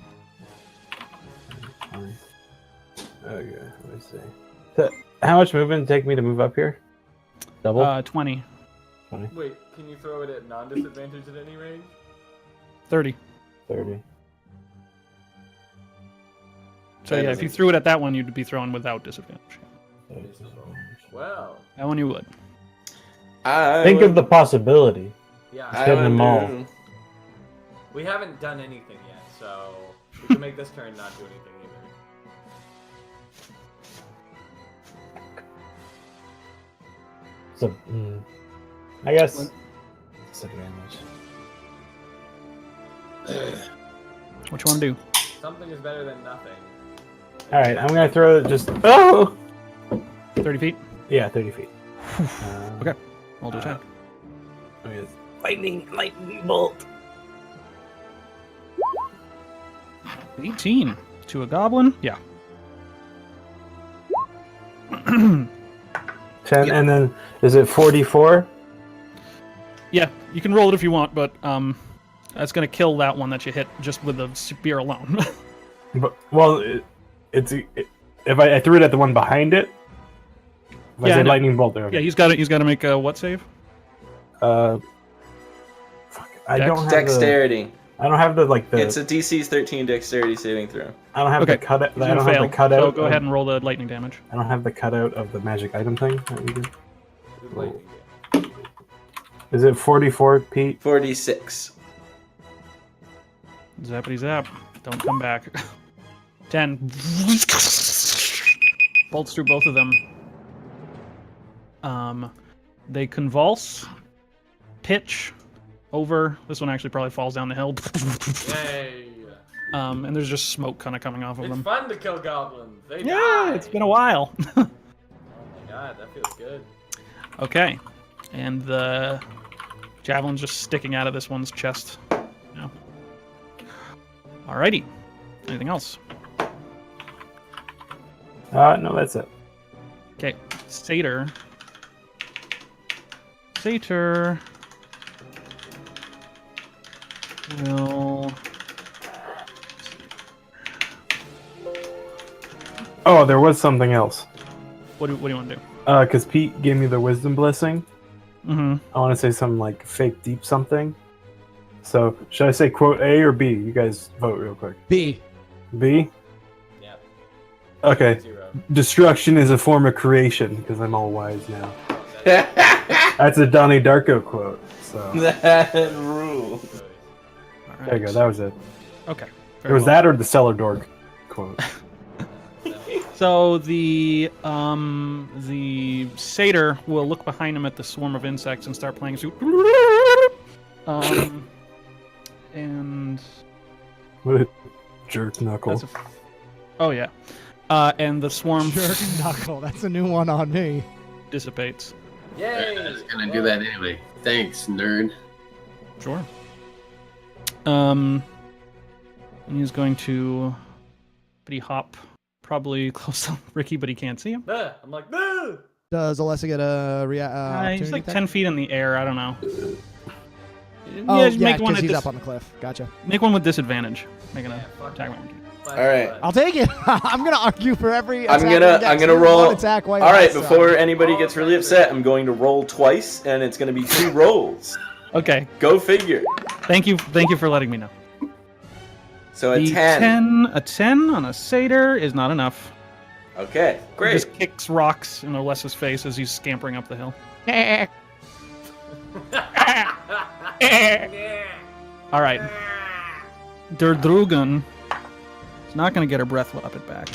Okay, let me see. So, how much movement take me to move up here? Double? 20. Wait, can you throw it at non-disadvantage at any range? 30. 30. So yeah, if you threw it at that one, you'd be thrown without disadvantage. Well, That one you would. Think of the possibility. yeah. Hit them all. We haven't done anything yet, so we can make this turn not do anything either. So, I guess. Disadvantage. What you want to do? Something is better than nothing. Alright, I'm gonna throw it just. Oh! 30 feet? Yeah, 30 feet. Okay. Roll to attack. Lightning bolt. 18 to a goblin. Yeah. 10, and then is it 44? Yeah, you can roll it if you want, but that's gonna kill that one that you hit just with the spear alone. Well, if I threw it at the one behind it. If I Yeah, I say know. lightning bolt there. Yeah, he's got to make a what save? Fuck. I Dex? don't have Dexterity. I don't have the It's a DC's 13 dexterity saving throw. I don't have Okay. the cutout. He's I gonna don't have fail. the cutout. So go ahead and roll the lightning damage. I don't have the cutout of the magic item thing. That we do. Good lightning game. Is it 44, Pete? 46. Zappity zap. Don't come back. 10. Bolts through both of them. They convulse, pitch over. This one actually probably falls down the hill. Yay! And there's just smoke kind of coming off of It's them. fun to kill goblins. They Yeah, die. it's been a while. Oh my god, that feels good. Okay, and the javelin's just sticking out of this one's chest. Yeah. Alrighty. Anything else? No, that's it. Okay, Satyr. Satyr will. Oh, there was something else. What do you want to do? Because Pete gave me the wisdom blessing. Mm-hmm. I want to say something like fake deep something. So, should I say quote A or B? You guys vote real quick. B. B? Yeah. Okay. 0. Destruction is a form of creation, because I'm all wise now. That's a Donnie Darko quote. So That rule. All there you go. That was it. Okay. It was that or the Cellar Dork quote. So the satyr will look behind him at the swarm of insects and start playing his and What a jerk knuckle. that's oh yeah, and the swarm Jerk knuckle. That's a new one on me. dissipates. Yay! I was gonna do that anyway. Thanks, nerd. Sure. And he's going to, but he hop probably close to Ricky, but he can't see him. I'm like, no! Does Alessa get a He's opportunity like attack? 10 feet in the air. I don't know. Oh, yeah, just yeah, make one because at he's up on the cliff. Gotcha. make one with disadvantage. Making Yeah, a fuck attack that. roll. Flash All right. flood. I'll take it. I'm gonna argue for every. I'm attack gonna he gets. roll. One attack while All right, he's before outside. anybody gets really upset, I'm going to roll twice, and it's going to be 2 rolls. Okay. Go figure. Thank you for letting me know. So a The 10. A 10 on a satyr is not enough. Okay, He great. just kicks rocks in Alessa's face as he's scampering up the hill. All right. Derdrugan is not going to get her breath weapon back.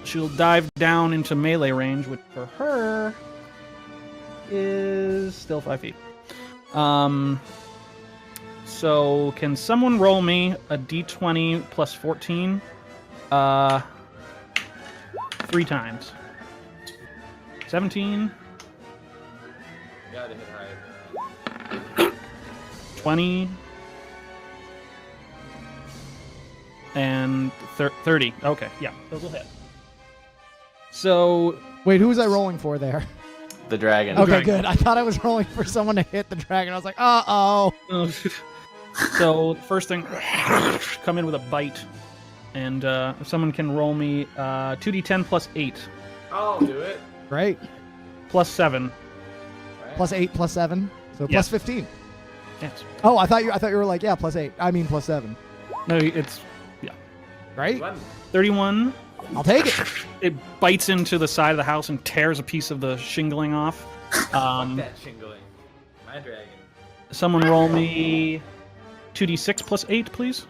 She'll dive down into melee range, which for her is still 5 feet. So can someone roll me a d20 plus 14? 3 times. 17, Gotta hit higher. 20, and 30. Okay, yeah, those will hit. So, Wait, who was I rolling for there? The dragon. Okay, dragon. good. I thought I was rolling for someone to hit the dragon. I was like, uh-oh. so first thing, come in with a bite, and if someone can roll me 2d10 plus 8, I'll do it. Great. plus 7. Right? Plus 8, plus 7. So Yeah. plus 15. Yes. Oh, I thought you were like, yeah, plus 8. I mean plus 7. No, it's Right? 31. I'll take it. It bites into the side of the house and tears a piece of the shingling off. Fuck that shingling. My dragon. Someone roll me 2d6 plus 8, please.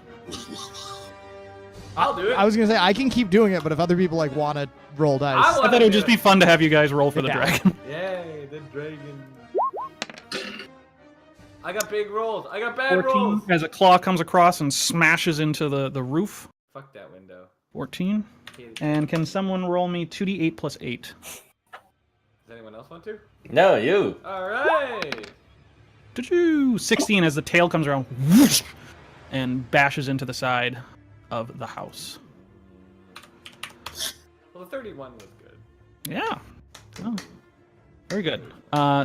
I'll do it. I was going to say, I can keep doing it, but if other people like want to roll dice. I I thought it would just be fun to have you guys roll for the Yeah. dragon. Yay, the dragon. I got big rolls. I got bad 14 rolls. as a claw comes across and smashes into the roof. Fuck that window. 14. Okay, And can someone roll me 2d8 plus 8? Does anyone else want to? No, you. All right. 16 as the tail comes around whoosh, and bashes into the side of the house. Well, the 31 was good. Yeah. Oh, very good.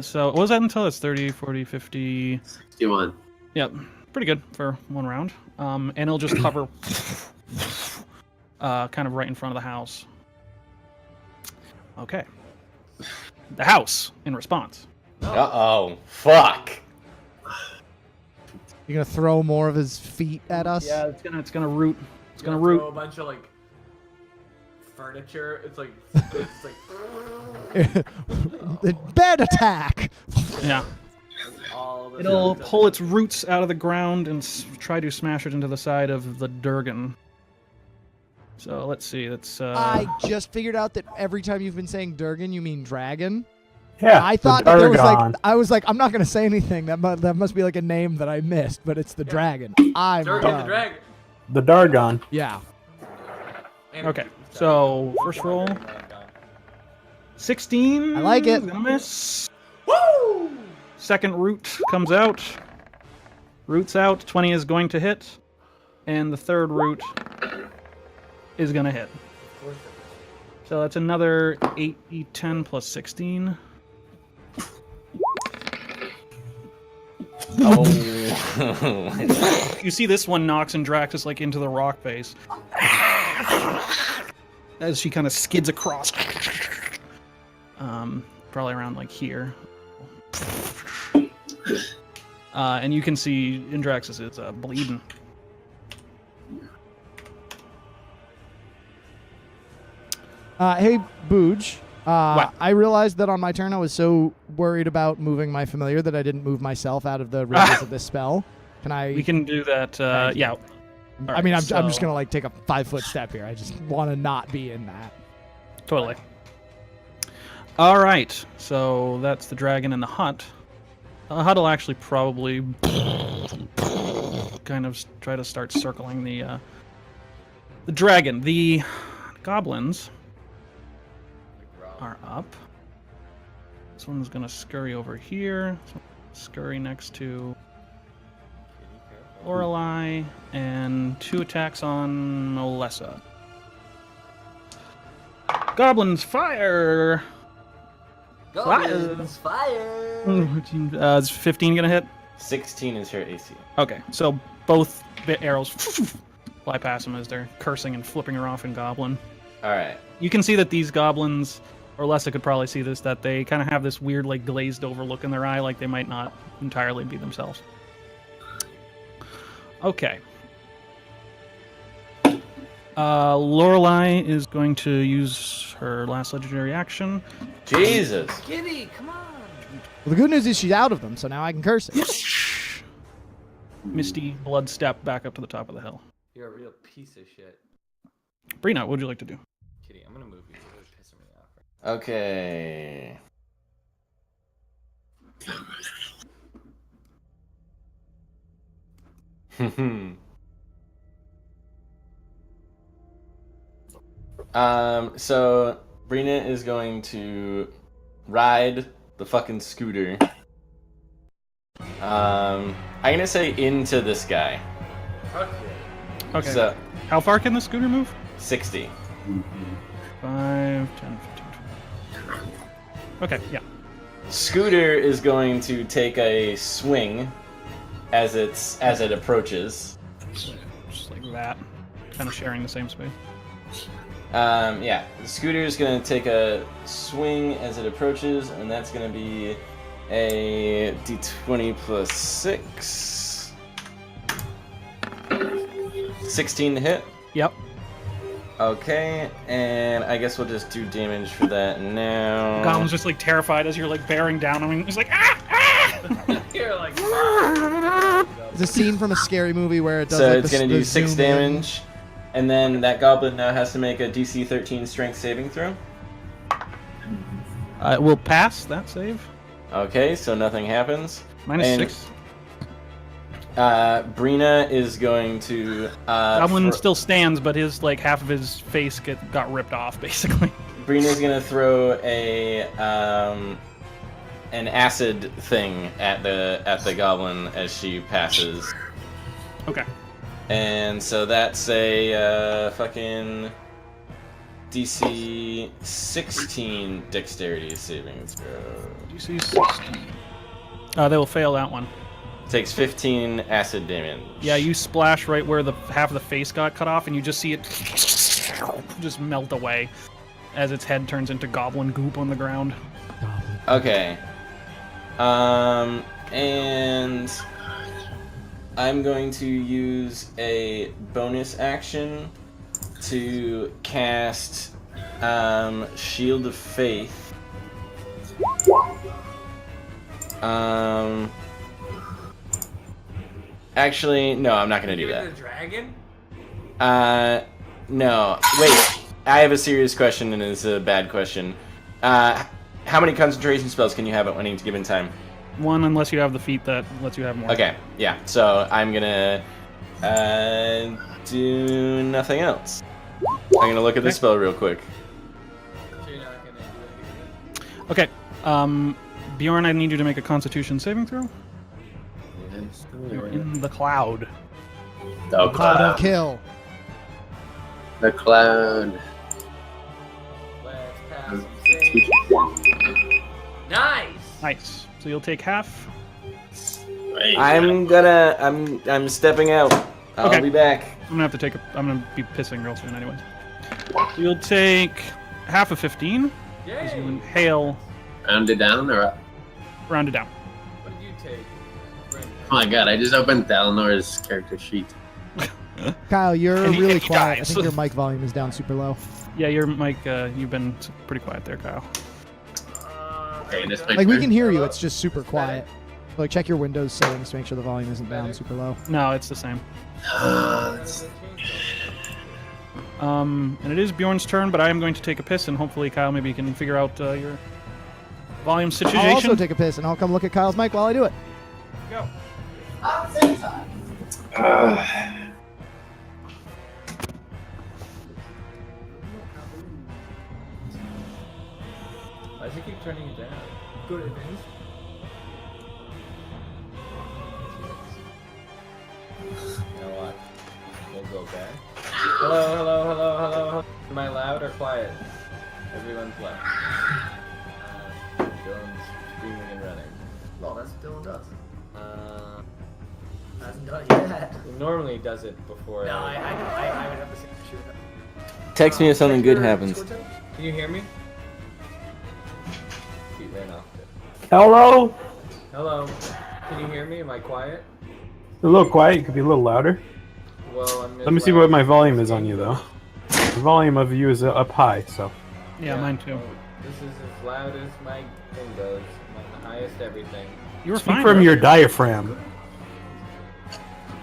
So what was that until? It's 30, 40, 50. 61. Yep. Pretty good for one round. And it'll just hover kind of right in front of the house. Okay. The house in response. Uh-oh. Fuck. You're going to throw more of his feet at us? Yeah, it's gonna root. It's gonna Throw root. a bunch of like furniture. It's like The bed attack! Yeah. all the It'll pull its roots out of the ground and try to smash it into the side of the Durgan. So let's see. That's I just figured out that every time you've been saying Durgan, you mean dragon. Yeah, I thought that there was Dargon. I was like, I'm not gonna say anything. That must be like a name that I missed, but it's the dragon. I'm Durgan done. the dragon. The Dargon. Yeah. And Okay, so first roll. 16. I like it. Gonna miss. Woo! Second root comes out. Root's out. 20 is going to hit. And the third root is going to hit. So that's another 8d10 plus 16. Oh. You see this one knocks Andraxis like into the rock face. As she kind of skids across. Probably around like here. And you can see Andraxis is bleeding. Hey, Booj. What? I realized that on my turn I was so worried about moving my familiar that I didn't move myself out of the radius of this spell. Can I? We can do that. Yeah. I mean, I'm just so- gonna like take a 5-foot step here. I just want to not be in that. Totally. All right, so that's the dragon in the hut. The hut will actually probably kind of try to start circling the dragon. The goblins are up. This one's gonna scurry over here. This one's gonna scurry next to Lorelei, and 2 attacks on Olessa. Goblins fire! Goblins fire! Is 15 gonna hit? 16 is her AC. Okay, so both arrows fly past him as they're cursing and flipping her off in goblin. Alright. You can see that these goblins, or Lessa could probably see this, that they kind of have this weird, like, glazed over look in their eye, like they might not entirely be themselves. Okay. Lorelei is going to use her last legendary action. Jesus. Giddy, come on! Well, the good news is she's out of them, so now I can curse it. Misty blood step back up to the top of the hill. You're a real piece of shit. Brina, what would you like to do? Kitty, I'm gonna move you. You're really pissing me off. Okay. So Brina is going to ride the fucking scooter. I'm gonna say into this guy. Okay. So How far can the scooter move? 60. 5, 10, 15, 20. Okay, yeah. Scooter is going to take a swing as it approaches. Just like that. Kind of sharing the same space. Yeah, the scooter is going to take a swing as it approaches, and that's going to be a d20 plus 6. 16 to hit. Yep. Okay, and I guess we'll just do damage for that now. Goblin's just like terrified as you're like bearing down on him. He's like, ah! You're like, It's a scene from a scary movie where it does. So like, it's the- going to the do 6 zoom in. damage, and then that goblin now has to make a DC 13 strength saving throw. We'll pass that save. Okay, so nothing happens. Minus And- 6. Brina is going to. Goblin still stands, but his like half of his face got ripped off, basically. Brina's gonna throw a an acid thing at the goblin as she passes, Okay. and so that's a fucking DC 16 dexterity saving throw. DC 16. They will fail that one. Takes 15 acid damage. Yeah, you splash right where the half of the face got cut off, and you just see it just melt away as its head turns into goblin goop on the ground. Okay. And I'm going to use a bonus action to cast Shield of Faith. Actually, no, I'm not gonna do you're that. the dragon? No. Wait, I have a serious question and it's a bad question. How many concentration spells can you have at any given time? 1 unless you have the feat that lets you have more. Okay, yeah. So I'm gonna do nothing else. I'm gonna look at the spell real quick. You're not gonna do anything. Okay. Bjorn, I need you to make a Constitution saving throw. Yes, You're in the cloud. The Cloud of cloud. kill. The cloud. Let's pass some save. Nice. Nice. So you'll take half. I'm stepping out. I'll Okay. be back. I'm gonna be pissing real soon, anyways. So you'll take half of 15 as you Yay. inhale, Rounded down or up? rounded down. What did you take? Brent? Oh my god, I just opened Dalinor's character sheet. Kyle, you're And he- really and he quiet. I dies. think your mic volume is down super low. Yeah, your mic. You've been pretty quiet there, Kyle. Okay, this my Like we turn. can hear you, it's just super quiet. Like check your Windows settings to make sure the volume isn't down super low. No, it's the same. Let's- And it is Bjorn's turn, but I am going to take a piss, and hopefully, Kyle, maybe you can figure out your volume situation. I'll also take a piss and I'll come look at Kyle's mic while I do it. Go. Why does he keep turning it down? Go to advanced. You know what? We'll go back. Hello, hello, hello, hello, hello. Am I loud or quiet? Everyone's loud. Dylan's screaming and running. Well, that's what Dylan does. Hasn't done it yet. He normally does it before. No, I would have the same issue with that. Text me if something Check good your happens. Discord channel. Can you hear me? He ran off it. Hello? Hello. Can you hear me? Am I quiet? A little quiet. You could be a little louder. Well, I'm. Let me see what my volume is on you, though. The volume of you is up high, so. Yeah, mine too. This is as loud as my thing goes. I'm the highest everything. You were Speak fine. from right? your diaphragm.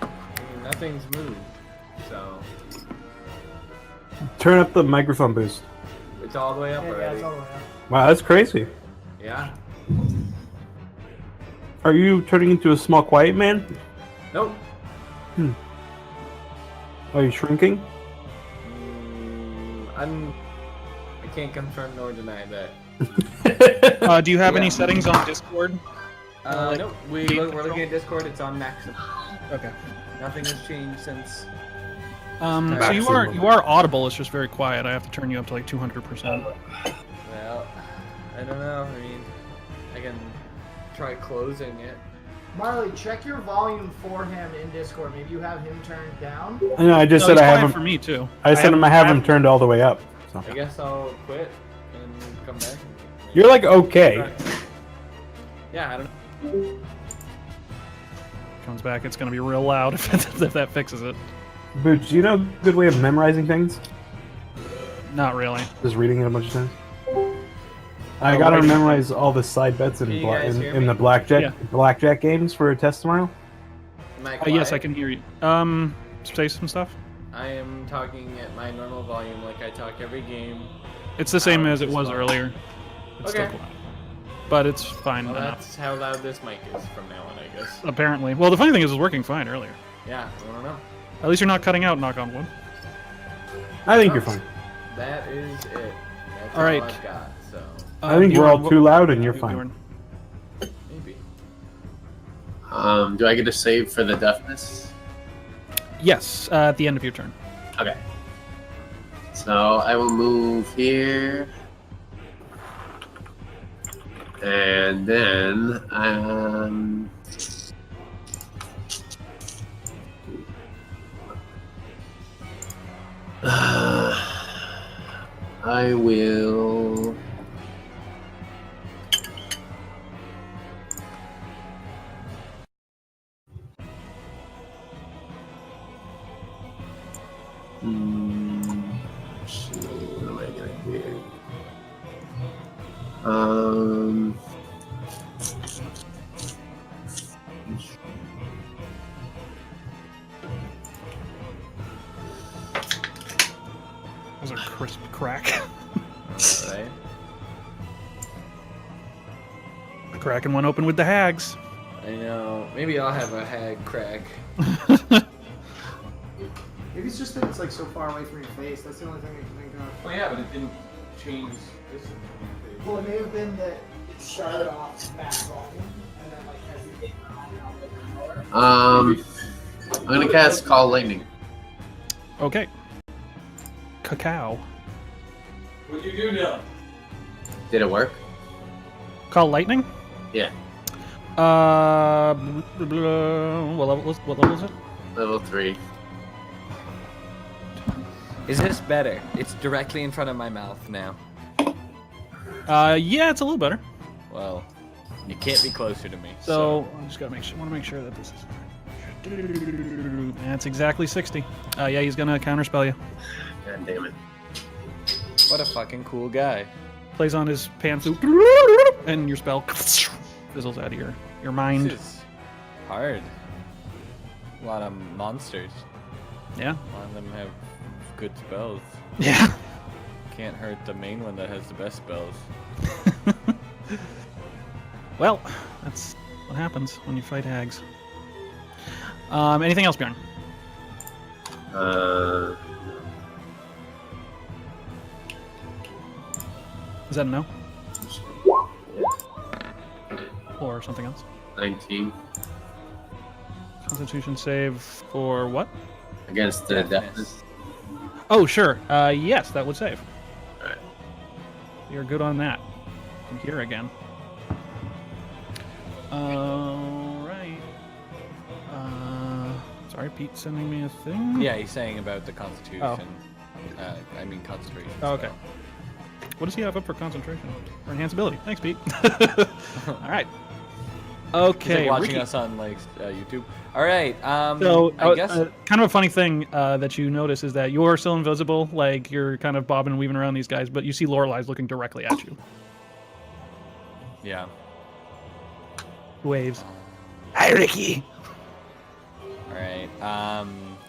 I mean, nothing's moved, so Turn up the microphone boost. it's all the way up Yeah, already. it's all the way up. Wow, that's crazy. Yeah. Are you turning into a small quiet man? Nope. Are you shrinking? I can't confirm nor deny that. Do you have Yeah. any settings on Discord? Nope. We're looking at Discord. It's on maximum. Okay. Nothing has changed since. So you are audible. It's just very quiet. I have to turn you up to like 200%. Well, I don't know. I mean, I can try closing it. Marley, check your volume for him in Discord. Maybe you have him turned down. No, I just No, said he's I have quiet him. for me too. I said I have him turned all the way up. So. I guess I'll quit and come back. You're like okay. Yeah, I don't know. Comes back, it's gonna be real loud if that fixes it. Boots, do you know a good way of memorizing things? Not really. Just reading it a bunch of times. I gotta writing it. memorize all the side bets Can you guys hear in me? the blackjack games for a test tomorrow. Am I Yes, quiet? I can hear you. Say some stuff. I am talking at my normal volume like I talk every game. It's the same Oh, as it it's was loud. earlier. It's Okay. still loud. But it's fine Well, enough. that's how loud this mic is from now on, I guess. Apparently. Well, the funny thing is, it was working fine earlier. Yeah, I don't know. At least you're not cutting out, knock on wood. I think you're fine. That is it. That's All right. I've got, so I think we're all too loud and you're fine. Bjorn. maybe. Do I get a save for the deafness? Yes, at the end of your turn. Okay. So I will move here. And then I will let's see, what am I gonna do? That was a crisp crack. Alright. cracking one open with the hags. I know. Maybe I'll have a hag crack. Maybe it's just that it's like so far away from your face. That's the only thing I can think of. Oh yeah, but it didn't change this. Well, it may have been that it started off max volume, and then like as you get I'm gonna cast Call Lightning. Okay. Cacao. What'd you do, Dylan? Did it work? Call lightning? Yeah. What level is it? Level 3. Is this better? It's directly in front of my mouth now. Yeah, it's a little better. Well, you can't be closer to me. So I just gotta want to make sure that this is. That's exactly 60. Yeah, he's gonna counterspell you. God damn it. What a fucking cool guy. Plays on his pan flute, and your spell fizzles out of your mind. This is hard. A lot of monsters. Yeah. A lot of them have good spells. Yeah. Can't hurt the main one that has the best spells. Well, that's what happens when you fight hags. Anything else, Bjorn? Is that a no? Or something else? 19. Constitution save for what? Against the deafness. Oh, sure. Yes, that would save. Alright. You're good on that. I'm here again. Alright. Sorry, Pete's sending me a thing? Yeah, he's saying about the Constitution. Oh. I mean concentration. Oh, okay. What does he have up for concentration? For enhanceability. Thanks, Pete. Alright. Okay, He's like watching Ricky. us on like YouTube. All right. So, I guess kind of a funny thing that you notice is that you're still invisible, like you're kind of bobbing and weaving around these guys, but you see Lorelai's looking directly at you. yeah. Waves. Hi, Ricky. All right.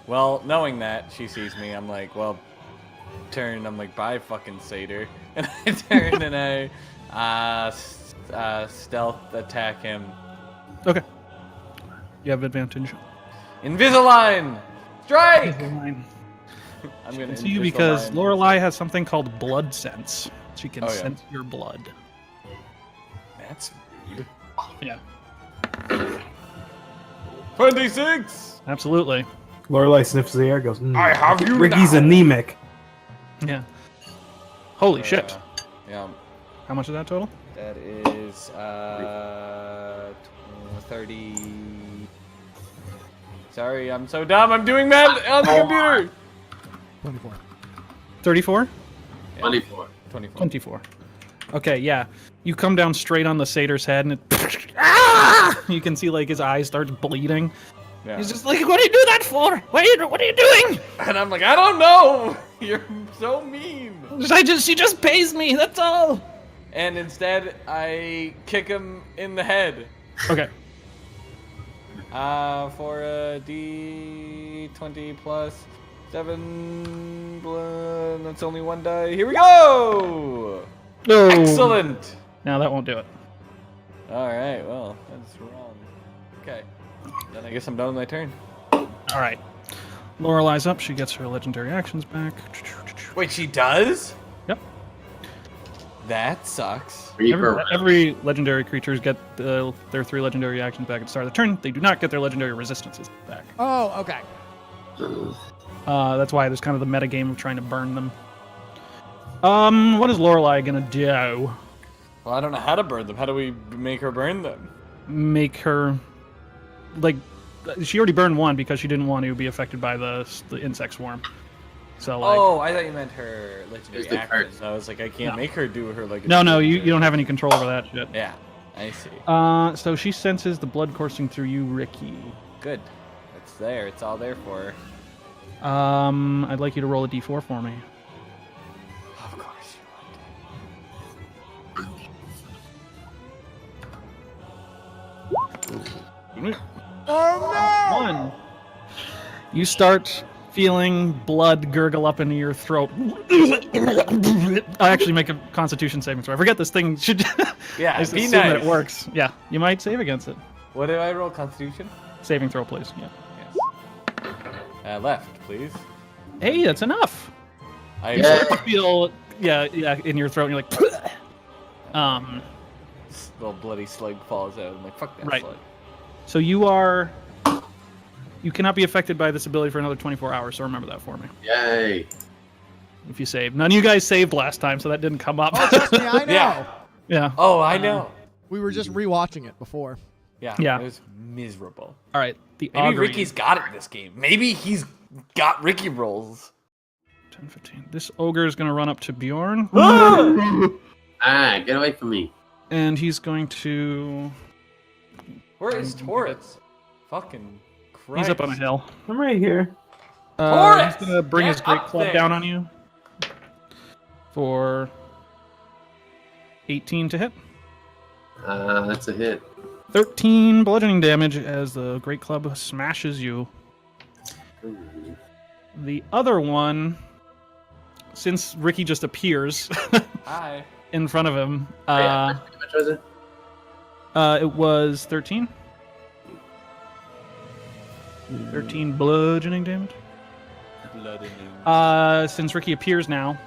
Well, knowing that she sees me, I'm like, well, turn. I'm like, bye, fucking satyr, and I turn and I stealth attack him. Okay. You have advantage. Invisalign! Strike! Invisalign. I'm gonna See you because Invisalign. Lorelai has something called blood sense. She can Oh, yeah. sense your blood. That's weird. Yeah. 26. Absolutely. Lorelai sniffs the air, goes, I have you Ricky's now." anemic. Yeah. Holy shit. Yeah. How much is that total? That is 30. Sorry, I'm so dumb. I'm doing math on the computer. 24. 34? 24. 24. 24. Okay, yeah. You come down straight on the satyr's head, and it. Ah! You can see like his eyes starts bleeding. Yeah. He's just like, "What do you do that for? What are you doing?" And I'm like, I don't know. You're so mean. She just pays me. That's all. And instead, I kick him in the head. Okay. For a D20 plus 7. That's only 1 die. Here we go. No. Excellent. Now that won't do it. All right. Well, that's wrong. Okay. Then I guess I'm done with my turn. All right. Lorelai's up. She gets her legendary actions back. Wait, she does? Yep. That sucks. Reaper. Every legendary creatures get their 3 legendary actions back at the start of the turn. They do not get their legendary resistances back. Oh, okay. That's why there's kind of the meta game of trying to burn them. What is Lorelai gonna do? Well, I don't know how to burn them. How do we make her burn them? Make her, like, she already burned one because she didn't want to be affected by the insect swarm. So like, Oh, I thought you meant her legendary There's the actions. I was like, I can't No. make her do her like. no, you don't have any control over that shit. Yeah, I see. So she senses the blood coursing through you, Ricky. Good. It's there. It's all there for her. I'd like you to roll a d4 for me. Of course Oh no! 1. You start feeling blood gurgle up into your throat. I actually make a Constitution saving throw. I forget this thing should. Yeah, I just be assume that nice. it works. Yeah, you might save against it. What did I roll? Constitution? Saving throw, please. Yeah. Yes. Left, please. Hey, that's enough. I You start to feel, yeah, in your throat, and you're like, little bloody slug falls out. I'm like, fuck that Right. slug. So you cannot be affected by this ability for another 24 hours. So remember that for me. Yay. If you save, none of you guys saved last time, so that didn't come up. Oh, trust me, I know. Yeah. Yeah. Oh, I know. We were just rewatching it before. Yeah. Yeah. It was miserable. All right. The Maybe augury. Ricky's got it this game. Maybe he's got Ricky rolls. 10, 15. This ogre is going to run up to Bjorn, Ah, get away from me. and he's going to. Where is Taurus? Fucking Christ. He's up on a hill. I'm right here. He's going to bring Get his great up club there. down on you for 18 to hit. That's a hit. 13 bludgeoning damage as the great club smashes you. The other one, since Ricky just appears Hi. in front of him, How much was it? it was 13. 13 bludgeoning damage. Blood in Since Ricky appears now,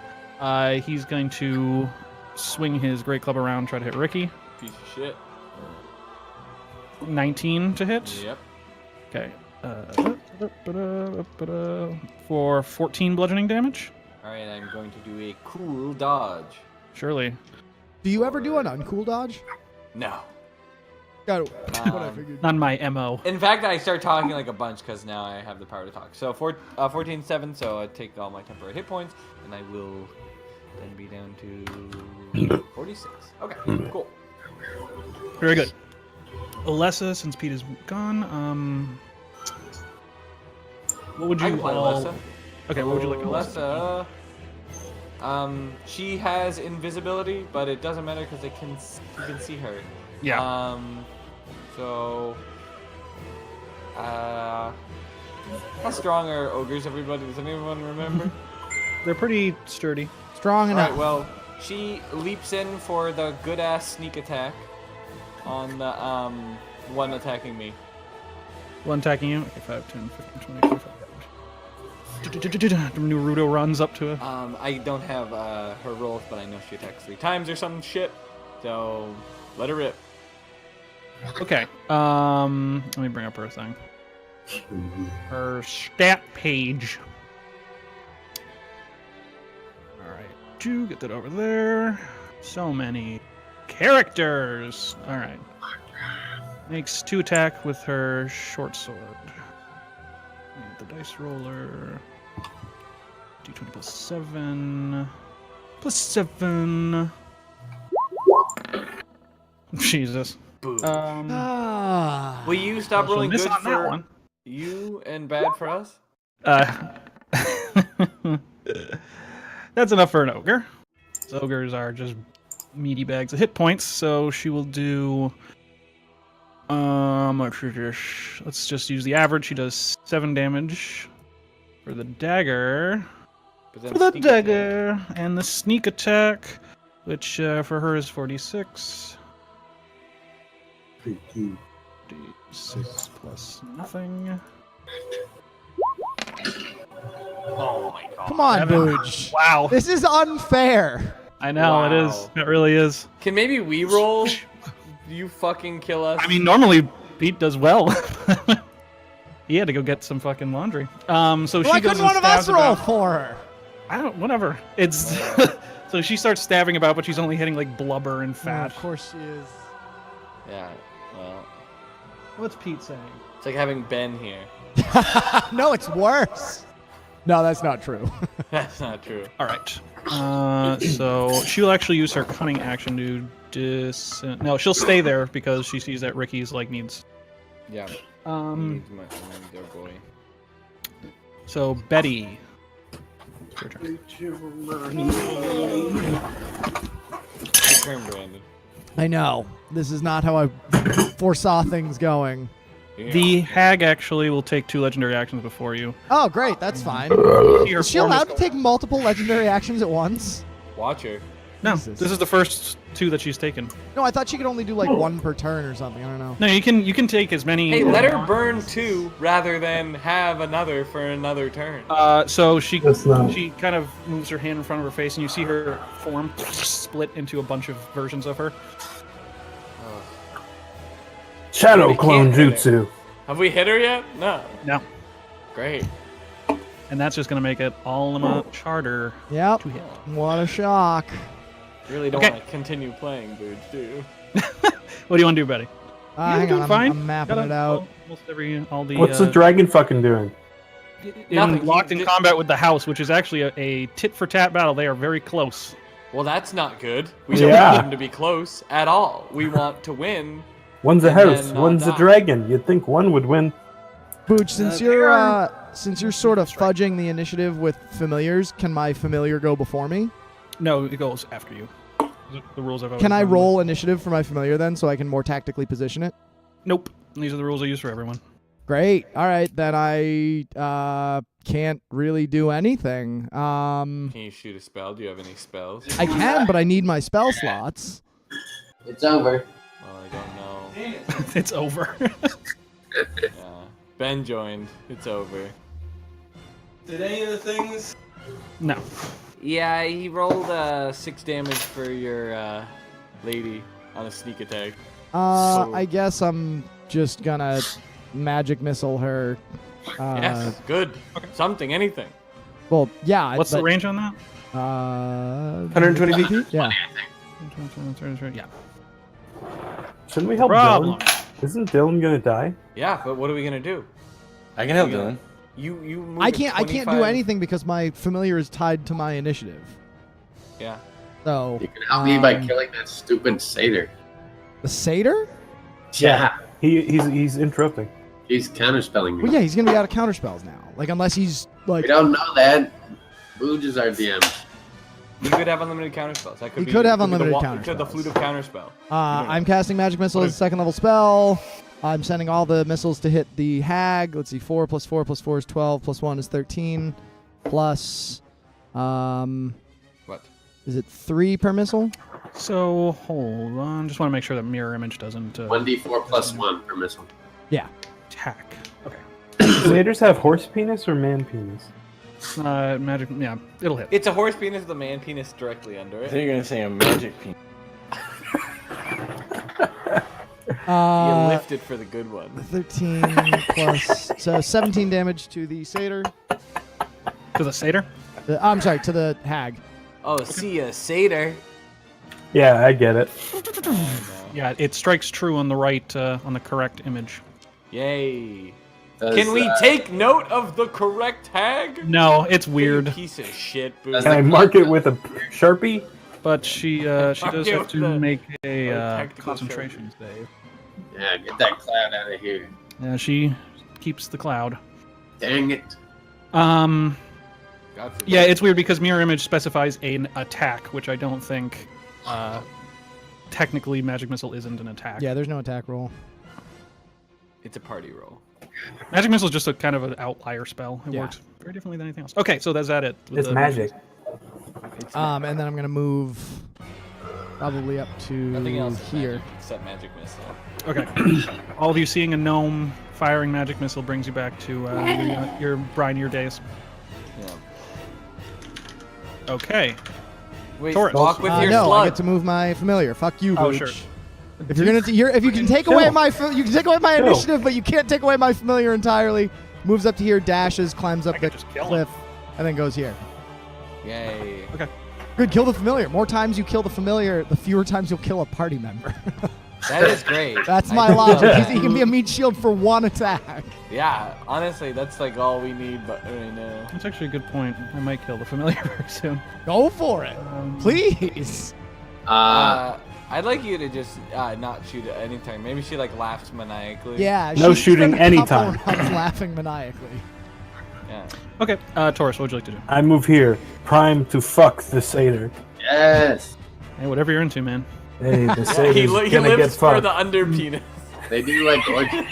he's going to swing his great club around, try to hit Ricky. Piece of shit. 19 to hit. Yep. Okay. For 14 bludgeoning damage. Alright, I'm going to do a cool dodge. Surely. Do you ever do an uncool dodge? No. Got it. What I figured. Not my MO. In fact, I start talking like a bunch because now I have the power to talk. So 14-7, so I take all my temporary hit points, and I will then be down to 46. Okay, cool. Very good. Alessa, since Pete is gone, what would I you can play all... Alessa. Okay, what would you like Alessa? Alessa, she has invisibility, but it doesn't matter because you can see her. Yeah. So, how strong are ogres, everybody? Does anyone remember? They're pretty sturdy. Strong enough. Alright, well, she leaps in for the good-ass sneak attack on the, one attacking me. One attacking you. Okay, 5, 10, 15, 20, 25. Naruto runs up to her. I don't have, her rolls, but I know she attacks 3 times or some shit. So, let her rip. Okay. Let me bring up her thing. Her stat page. Alright. Get that over there. So many characters. Alright. Makes 2 attack with her short sword. Need the dice roller. D20 plus 7. Plus 7. Jesus. Ah. Will you stop she'll rolling miss good on that for one. you and bad for us? That's enough for an ogre. Ogres are just meaty bags of hit points, so she will do. Let's just use the average. She does 7 damage for the dagger. But then For the sneak attack. dagger and the sneak attack, which for her is 46. D6 plus nothing. Oh my god. Come on, 7. Booge. Wow. This is unfair. I know, it is. Wow. It really is. Can maybe we roll? You fucking kill us. I mean, normally Pete does well. He had to go get some fucking laundry. So Why she goes couldn't and one of us stabs roll about. for her? I don't. Whatever. It's. So she starts stabbing about, but she's only hitting like blubber and Oh, fat. of course she is. Yeah, well, What's Pete saying? it's like having Ben here. No, it's worse. No, that's not true. That's not true. All right. So she'll actually use her cunning action to No, she'll stay there because she sees that Ricky's like needs. Yeah. Um. Needs my dear boy. So Betty. It's your turn. Good turn, Brandon. I know. This is not how I foresaw things going. The hag actually will take 2 legendary actions before you. Oh, great. That's fine. Your Is she form allowed to is- take multiple legendary actions at once? Watch her. No, Jesus. this is the first 2 that she's taken. No, I thought she could only do like 1 per turn or something. I don't know. No, you can take as many. Hey, let her burn 2 rather than have another for another turn. So she That's not- she kind of moves her hand in front of her face, and you see her form split into a bunch of versions of her. Shadow We clone can't hit jutsu. Have we hit her yet? No. No, Great. and that's just gonna make it all much harder Yep. to hit. What a shock. Really don't Okay. want to continue playing, dude. Do you? What do you want to do, Betty? You're Hang doing on, fine. I'm mapping Got it out. Almost all the. What's the dragon fucking doing? Nothing. Locked in He- combat with the house, which is actually a tit-for-tat battle. They are very close. Well, that's not good. We don't Yeah. want them to be close at all. We want to win. One's a And house, then not one's a die. dragon. You'd think one would win. Booch, since you're sort of fudging the initiative with familiars, can my familiar go before me? No, it goes after you. The rules I've always Can I done. roll initiative for my familiar then, so I can more tactically position it? Nope. These are the rules I use for everyone. Great. All right, then I can't really do anything. Can you shoot a spell? Do you have any spells? I can, but I need my spell slots. It's over. Well, I don't know. It's over. Yeah. Ben joined. It's over. Did any of the things? No. Yeah, he rolled 6 damage for your lady on a sneak attack. I guess I'm just gonna magic missile her. Yes, good. Something, anything. Well, yeah. What's the but, range on that? 120 feet? Yeah. Yeah. Shouldn't we help Problem. Dylan? Isn't Dylan gonna die? Yeah, but what are we gonna do? I can help Dylan. You move I it can't do 25 anything because my familiar is tied to my initiative. Yeah. So You can help me by um, killing that stupid satyr. the satyr? Yeah. He's interrupting. He's counterspelling me. Well, yeah, he's gonna be out of counterspells now. Like unless he's like We don't know that. Booge is our DM. You could have unlimited counterspells. That could He be, could have be the unlimited It could the counterspells. flute of counterspell. I'm casting magic missile as a 2nd level spell. I'm sending all the missiles to hit the hag. Let's see, 4 plus 4 plus 4 is 12, plus 1 is 13, plus What? is it 3 per missile? So hold on. Just want to make sure that mirror image doesn't 1d4 plus 1 per missile. Yeah. attack. Okay. Satyrs have horse penis or man penis? Magic. Yeah, it'll hit. It's a horse penis with a man penis directly under I it. thought you were gonna say a magic penis. You lift it for the good one. 13 plus so 17 damage to the satyr. To the satyr. I'm sorry, to the hag. Oh, see ya, satyr. Yeah, I get it. Yeah, it strikes true on the right, on the correct image. Yay. Does, Can we take note of the correct hag? No, it's You weird, piece of shit, Boo. Does Can I mark it with a Sharpie? but she does have to make a tactical concentration save. Yeah, get that cloud out of here. Yeah, she keeps the cloud. Dang it. God forbid. Yeah, it's weird because mirror image specifies an attack, which I don't think technically magic missile isn't an attack. Yeah, there's no attack roll. It's a party roll. Magic missile is just a kind of an outlier spell. It Yeah. works very differently than anything else. Okay, so that's that it. with It's the magic. And then I'm gonna move probably up to Nothing else is here. magic except magic missile. Okay. All of you seeing a gnome firing magic missile brings you back to your brinier days. Yeah. Okay. Wait, Taurus. walk with your No, I slug. get to move my familiar. Fuck you, Oh, Booch. sure. If you're gonna, if you can take away my, you can take away my Chill. initiative, but you can't take away my familiar entirely. Moves up to here, dashes, climbs up I the could just kill him. cliff, and then goes here. Yay. Good, kill the familiar. More times you kill the familiar, the fewer times you'll kill a party member. That is great. That's I my love logic. that. He can be a meat shield for 1 attack. Yeah, honestly, that's like all we need but right now. That's actually a good point. I might kill the familiar very soon. Go for it, please. I'd like you to just not shoot at any time. Maybe she like laughs maniacally. Yeah. No she shooting spent a anytime. couple rounds laughing maniacally. Yeah. Okay, Taurus, what would you like to do? I move here, prime to fuck the satyr. Yes. Hey, whatever you're into, man. Hey, the He, satyr's he gonna get lives for fucked. the under penis. They do like orgies.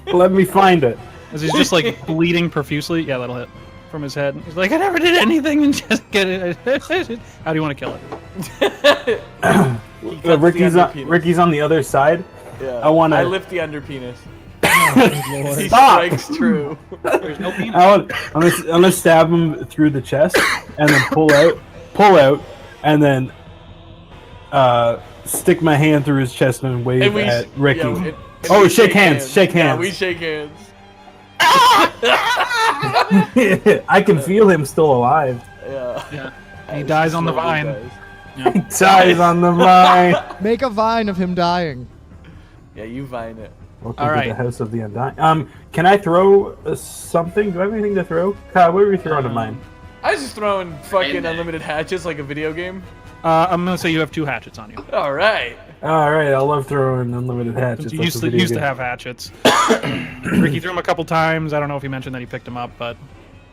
Let me find it. As he's just like bleeding profusely. Yeah, that'll hit from his head. He's like, I never did anything and just get it. How do you want to kill it? Ricky's on the other side. Yeah. I lift the under penis. Oh, He Stop! strikes true. There's no penis. I'm gonna stab him through the chest and then pull out, and then stick my hand through his chest and wave at Ricky. We shake hands. Yeah, we shake hands. I can feel him still alive. Yeah. He dies on the Slowly vine. dies. He dies on the vine. Make a vine of him dying. Yeah, you vine it. Welcome All to right. the House of the Undying. Can I throw something? Do I have anything to throw? Kyle, what are we throwing to mine? I was just throwing fucking unlimited hatches like a video game. I'm gonna say you have 2 hatchets on you. All right. All right, I love throwing unlimited hatchets. You That's used a to, video used to game. have hatchets. Ricky threw him a couple times. I don't know if he mentioned that he picked him up, but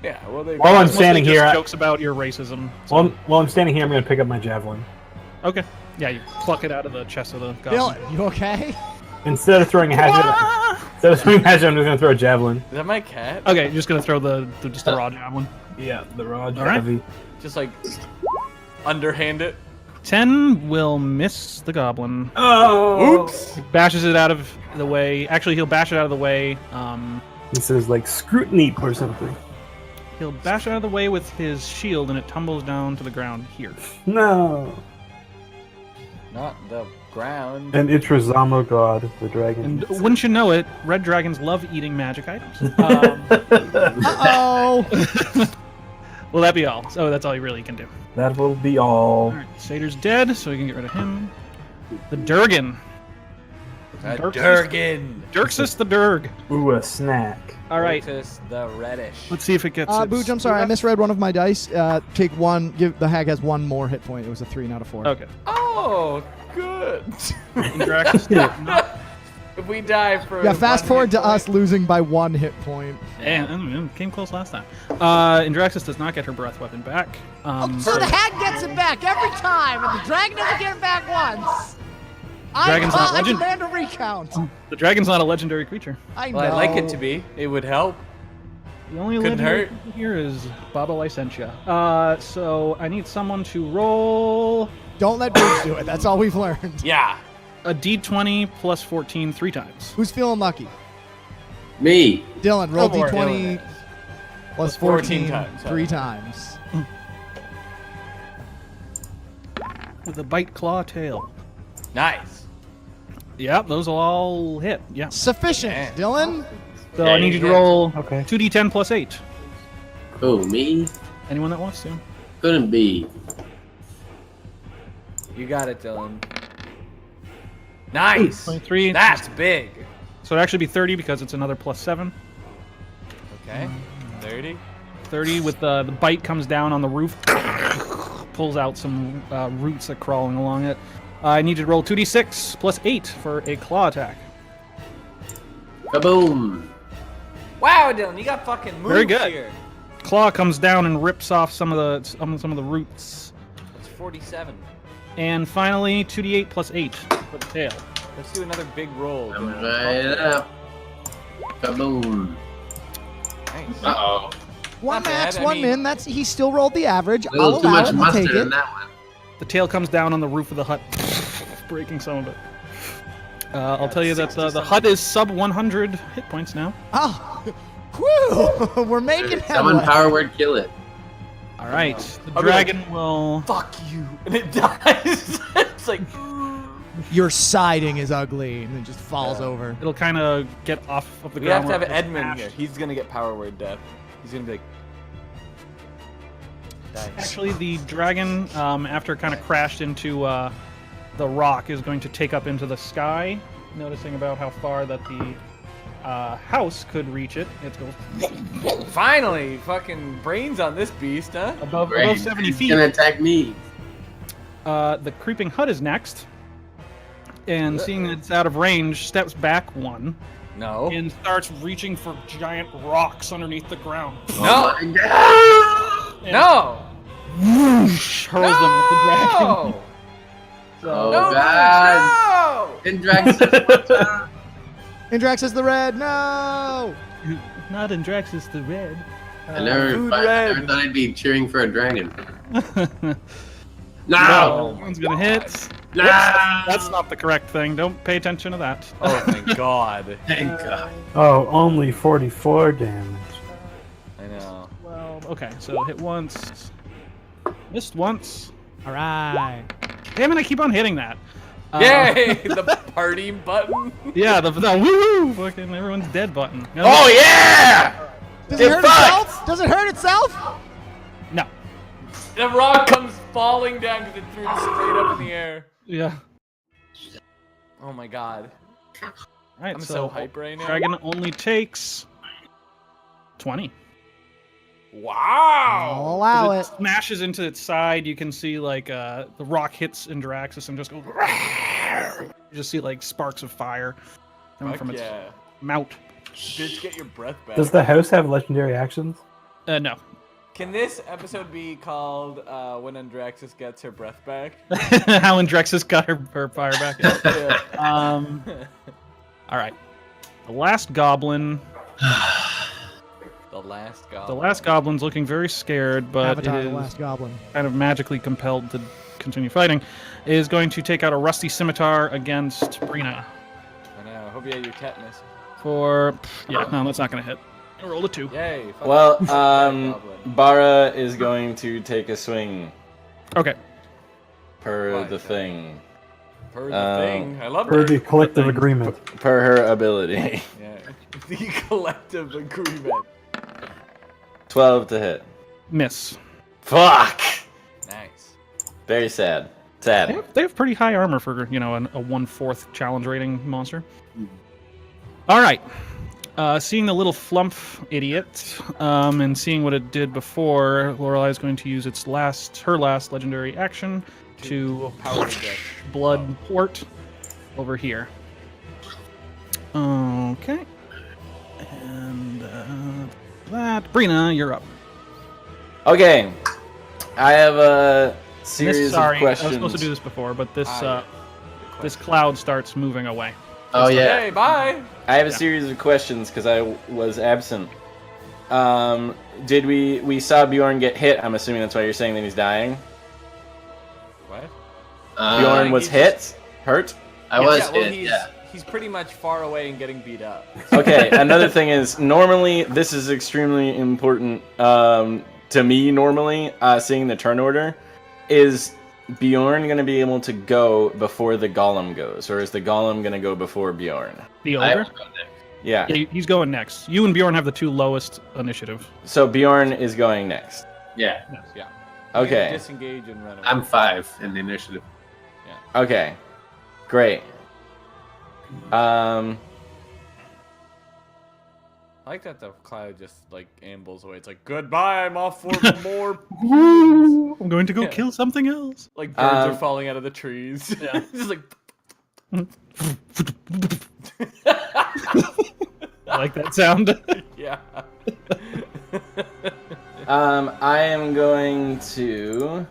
Yeah, well, they. While I'm mostly standing just here, jokes about your racism. So. while I'm standing here, I'm gonna pick up my javelin. Okay. Yeah, you pluck it out of the chest of the goblin. Dylan, you okay? Instead of throwing a hatchet, I'm just gonna throw a javelin. Is that my cat? Okay, you're just gonna throw the raw javelin. Yeah, the raw All right. heavy. Just like underhand it. 10 will miss the goblin. Oh! Oops. Bashes it out of the way. Actually, he'll bash it out of the way. This is like scrutiny or something. He'll bash it out of the way with his shield, and it tumbles down to the ground here. No. Not the ground. And Itrazamo God, the dragon. And wouldn't you know it, red dragons love eating magic items. Uh-oh. Will that be all? So that's all you really can do. That will be all. All right, Satyr's dead, so we can get rid of him. The Durgan. Durgan. Dirksus the Durg. Ooh, a snack. All right, Notice the reddish. let's see if it gets. Booch, I'm sorry, I misread one of my dice. Take one. The hag has one more hit point. It was a 3, not a 4. Okay. Oh, good. Drax did not- If we die for Yeah, fast one forward hit to us losing by 1 hit point. and came close last time. Indraxis does not get her breath weapon back. So the hag gets it back every time, and the dragon doesn't get it back once. Dragon's not I legend- demand a recount. The dragon's not a legendary creature. I know. Well, I'd like it to be. It would help. The only Couldn't legendary hurt. creature here is Baba Licentia. So I need someone to roll Don't let Booch do it. That's all we've learned. Yeah. a d20 plus 14 3 times. Who's feeling lucky? Me. Dylan, roll Go for it. d20 plus 14 14 times. 3 times. With a bite, claw, tail. Nice. Yep, those will all hit. Yeah. Sufficient, Yeah. Dylan. So I need you to roll Okay. 2d10 plus 8. Oh, me? Anyone that wants to. Couldn't be. You got it, Dylan. Nice. 23. That's big. So it'd actually be 30 because it's another plus 7. Okay. 30. 30 with the bite comes down on the roof. Pulls out some roots that are crawling along it. I need you to roll 2d6 plus 8 for a claw attack. Kaboom. Wow, Dylan, you got fucking moves Very good. here. Claw comes down and rips off some of the roots. That's 47. And finally, 2d8 plus 8 for the tail. Let's do another big roll. Coming Dylan. right up. Kaboom. Nice. Uh-oh. One Not bad, max, I one mean- min. That's he still rolled the average. A I'll little too allow much it. I'll take mustard it. in that one. The tail comes down on the roof of the hut, breaking some of it. I'll tell you that the hut is sub 100 hit points now. Oh, whew! We're making Someone headway. power word kill it. All right, the I'll be like, dragon will. Fuck you. And it dies. It's like. Your siding is ugly, and it just falls over. It'll kind of get off of the We have ground. to have where it's Edmund smashed. here. He's gonna get power word death. He's gonna be like. Dice. Actually, the dragon, after kind of crashed into the rock, is going to take up into the sky, noticing about how far that the house could reach it. It goes Finally, fucking brains on this beast, huh? above Great. 70 He's feet. gonna attack me. The creeping hut is next, and seeing that it's out of range, steps back one No. and starts reaching for giant rocks underneath the ground. No. Oh my God. And No. whoosh, hurls them at the dragon. No. So, Oh No. God. No. And drag such one time. Indraxis the red. No. Not in Draxus the red. I never Food thought red. I'd be cheering for a dragon. No, No! one's gonna hit. No! That's not the correct thing. Don't pay attention to that. Oh my god. Thank God. Oh, only 44 damage. I know. Well, okay, so hit once. Missed once. All right. Damn it, I keep on hitting that. Yay! The party button. Yeah, the woo fucking everyone's dead button. No, Oh yeah! Does it hurt itself? Does it hurt itself? No. The rock comes falling down because it threw it straight up in the air. Yeah. Oh my god. Alright, I'm so hype right now. Dragon only takes 20. Wow! I'll allow it. Smashes into its side. You can see like the rock hits Indraxis and just goes. You just see like sparks of fire coming Fuck from its yeah. mouth. Bitch, get your breath back. Does the house have legendary actions? No. Can this episode be called When Andraxis Gets Her Breath Back? How Indraxis got her fire back. Yeah. All right. The last goblin. The last goblin. The last goblin's looking very scared, but Avatar, it the is last goblin. kind of magically compelled to continue fighting. Is going to take out a rusty scimitar against Brina. I know. I hope you had your tetanus. For yeah, no, that's not gonna hit. I rolled a 2. Yay. fuck Well, that goblin. Bara is going to take a swing Okay. per Why? the thing. Per the thing. I love Per it. the collective agreement. Per her ability. Yeah. The collective agreement. 12 to hit. Miss. Fuck! Nice. Very sad. They Sad. have pretty high armor for, you know, a 1/4 challenge rating monster. All right. Seeing the little flump idiot, and seeing what it did before, Lorelei is going to use her last legendary action to Power deck. blood port over here. Okay. And that Brina, you're up. Okay. I have a series Sorry, of questions. I was supposed to do this before, but this yeah. this cloud starts moving away. Oh, yeah. Hey, bye. I have a Yeah. series of questions because I was absent. Did we saw Bjorn get hit? I'm assuming that's why you're saying that he's dying. What? Bjorn was he's hit, hurt. I was yeah, well, hit, yeah. He's pretty much far away and getting beat up. Okay. Another thing is normally this is extremely important to me. Normally, seeing the turn order is Bjorn going to be able to go before the golem goes, or is the golem going to go before Bjorn? The I ogre? will go next. Yeah. Yeah, he's going next. You and Bjorn have the 2 lowest initiative. So Bjorn is going next. Yeah. Yeah. Okay. Disengage and run away. I'm 5 in the initiative. Okay. Great. I like that the cloud just like ambles away. It's like goodbye. I'm off for more. Woo! I'm going to go Yeah. kill something else. Like birds are falling out of the trees. Yeah. Just like. I like that sound. Yeah. I am going to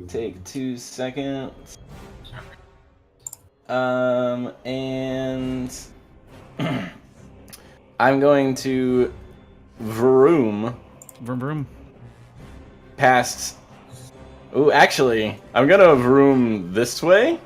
take 2 seconds. And I'm going to vroom Vroom vroom. past. Ooh, actually, I'm gonna vroom this way,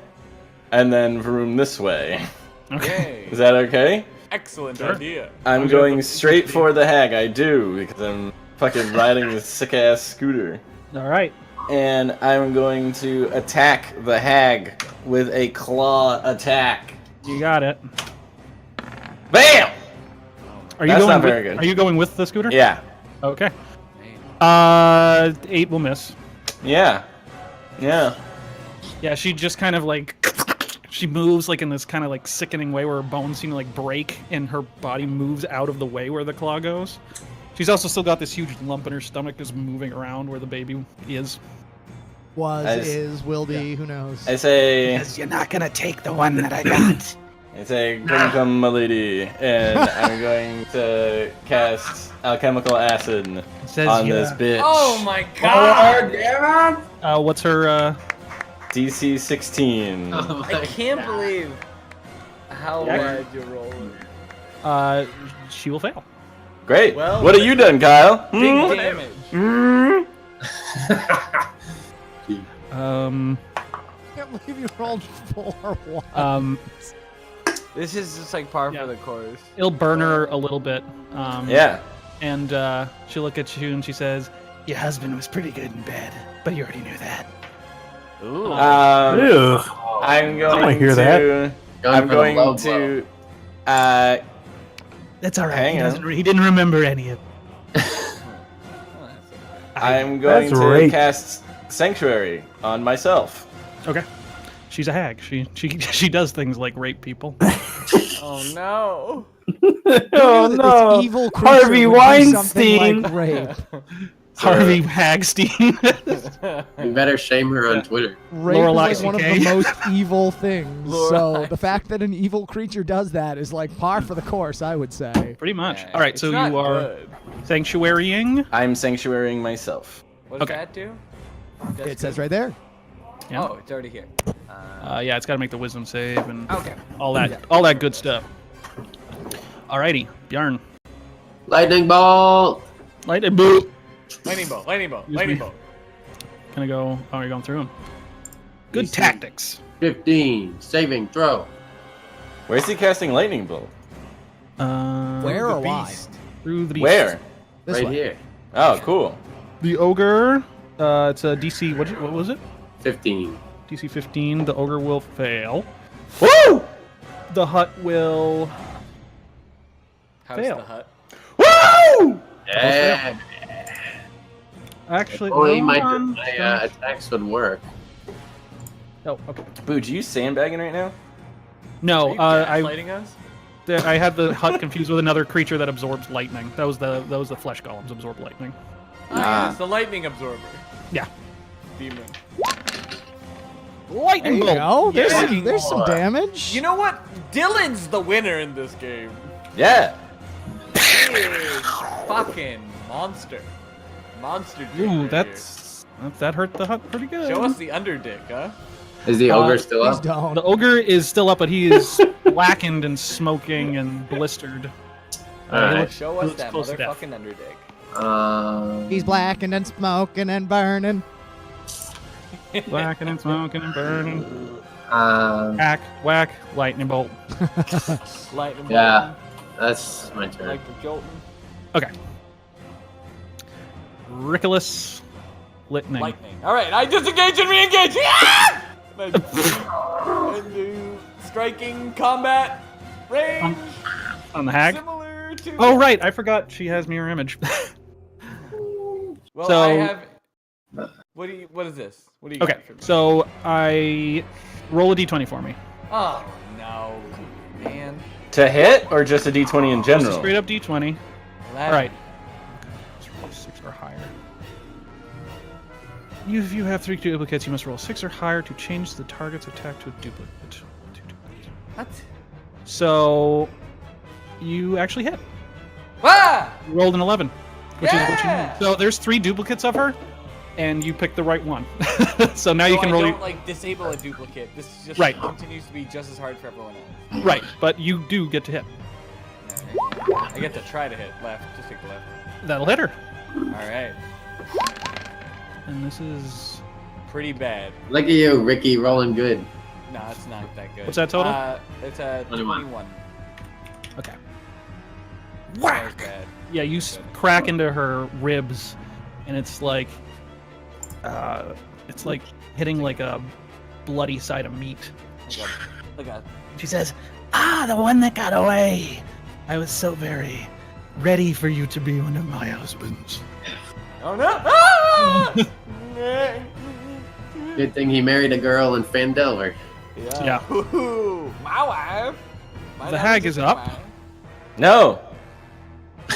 and then vroom this way. Okay. Yay. Is that okay? Excellent Sure. idea. I'm I'm going gonna- straight for the hag. I do because I'm fucking riding this sick ass scooter, All right. and I'm going to attack the hag with a claw attack. You got it. Bam! Are you That's going not very with, good. Are you going with the scooter? Yeah, Okay. Man. 8 will miss. yeah, yeah. Yeah, she just kind of like she moves like in this kind of like sickening way where her bones seem to like break and her body moves out of the way where the claw goes. She's also still got this huge lump in her stomach just moving around where the baby is. Was, As- is, will be, who knows? I say, You're not gonna take the one that I got. I say, come, my lady, and I'm going to cast alchemical acid Says on you- this bitch. Oh my god! What's her DC 16. Oh I can't believe how Yeah. bad you're rolling. She will fail. Great. Well, What have you done, Kyle? Big damage. I can't believe you rolled 4-1. This is just like par Yeah. for the course. It'll burn her a little bit. Yeah. And she'll look at you and she says, "Your husband was pretty good in bed, but you already knew that." Ooh. Ew. I'm going wanna hear to. that. I'm for the going low to. That's all right. Hang on. He didn't remember any of it. I'm going That's to rape. cast Sanctuary on myself. Okay. She's a hag. She does things like rape people. Oh no. Oh This no! evil creature Harvey would do something Weinstein. like rape. Harvey Hagstein. You better shame her on Twitter. Rape Lorelei is like one of CK. the most evil things. So Lorelei. the fact that an evil creature does that is like par for the course, I would say. Pretty much. Yeah, All right, it's so not you are good. sanctuarying. I'm sanctuarying myself. What does Okay. that do? It says right there. Yeah. Oh, it's already here. Yeah, it's got to make the wisdom save and Okay. all that good stuff. Alrighty, Bjarn. Lightning bolt. Lightning boot. Lightning bolt. Lightning bolt. Excuse Lightning me. bolt. Can I go? Oh, you're going through them. Good DC. tactics. 15. Saving throw. Where's he casting lightning bolt? Where or why? Through the beast. Where? This right way. here. Oh, cool. The ogre. It's a DC. What was it? 15. DC 15. The ogre will fail. Woo! The hut will. How's Fail. the hut? Woo! Yeah. Actually, Only no, my on. attacks would work. Oh, okay. Boo, are you sandbagging right now? No, Are you gaslighting us? I had the hut confused with another creature that absorbs lightning. That was the flesh golems absorb lightning. Ah, it's the lightning absorber. Yeah. Demon. Lightning There you bolt. go. There's, Yeah. some, there's some damage. You know what? Dylan's the winner in this game. Yeah. He is fucking monster. Monster dick Ooh, right that hurt the hut pretty good. here. Show us the underdick, huh? Is the ogre still Please up? don't. The ogre is still up, but he is blackened and smoking and blistered. Alright. He looks- Show he us looks that close to death. motherfucking underdick. He's blackened and smoking and burning. Blackened and smoking and burning. Um, Whack, lightning bolt. Lightning yeah, that's my turn. Like the Jolton. Okay. Ricolas Litning. Lightning. Alright, I disengage and re-engage! Yeah! And do striking combat range On the hag. similar to. Oh, right. I forgot she has mirror image. Well, So- I have. What is this? What do you Okay, got for me? so I roll a d20 for me. Oh no, man. To hit or just a d20 in Just a general? straight up d20. All right. Let's roll 6 or higher. If you have 3 duplicates, you must roll 6 or higher to change the target's attack to a duplicate. 2 duplicates. What? So you actually hit. Ah! You rolled an 11, which is what you Yeah! need. So there's 3 duplicates of her, and you picked the right one. So now you So can I roll. don't like disable a duplicate. This just Right. continues to be just as hard for everyone else. Right, but you do get to hit. Alright. I get to try to hit left. Just take the left. That'll hit her. All right. And this is Pretty bad. Look at you, Ricky, rolling good. No, it's not that good. What's that total? It's a 21. 21. okay. That was Whack. bad. Yeah, you crack into her ribs, and it's like hitting like a bloody side of meat. Like a She says, "Ah, the one that got away. I was so very ready for you to be one of my husbands." oh no! Ah! Good thing he married a girl in Fandelver. Yeah. Ooh, my wife. My The name hag is just up. mine. No.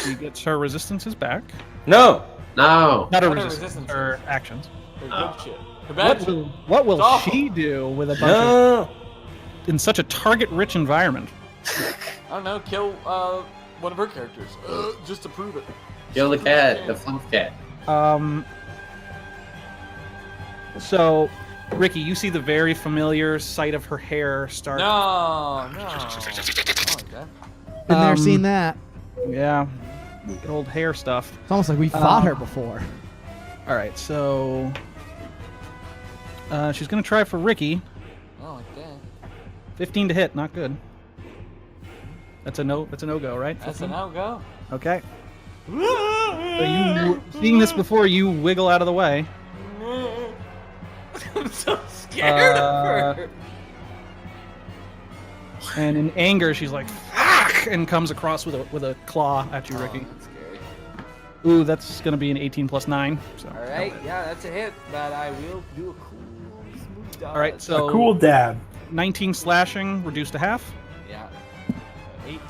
She gets her resistances back. No. No. Not her What are resistance, resistances? her actions. Her good shit. Her bad shit. What will It's awful. she do with a bunch No. of in such a target-rich environment? I don't know. Kill one of her characters just to prove it. Kill the cat, the flump cat. So, Ricky, you see the very familiar sight of her hair start. No, no. I don't like that. Been there, seen that. Yeah. Good old hair stuff. It's almost like we fought her before. All right, so she's gonna try for Ricky. Oh, like that. 15 to hit, not good. That's a no. That's a no-go, right? That's a 15? no-go. Okay. So you seeing this before, you wiggle out of the way. I'm so scared of her. And in anger, she's like, "Fuck!" and comes across with a claw at you, Ricky. That's scary. Ooh, that's gonna be an 18 plus 9. So. All right, yeah, that's a hit, but I will do a cool smooth dodge. All right, so A cool dab. 19 slashing, reduced to half. Yeah. 8.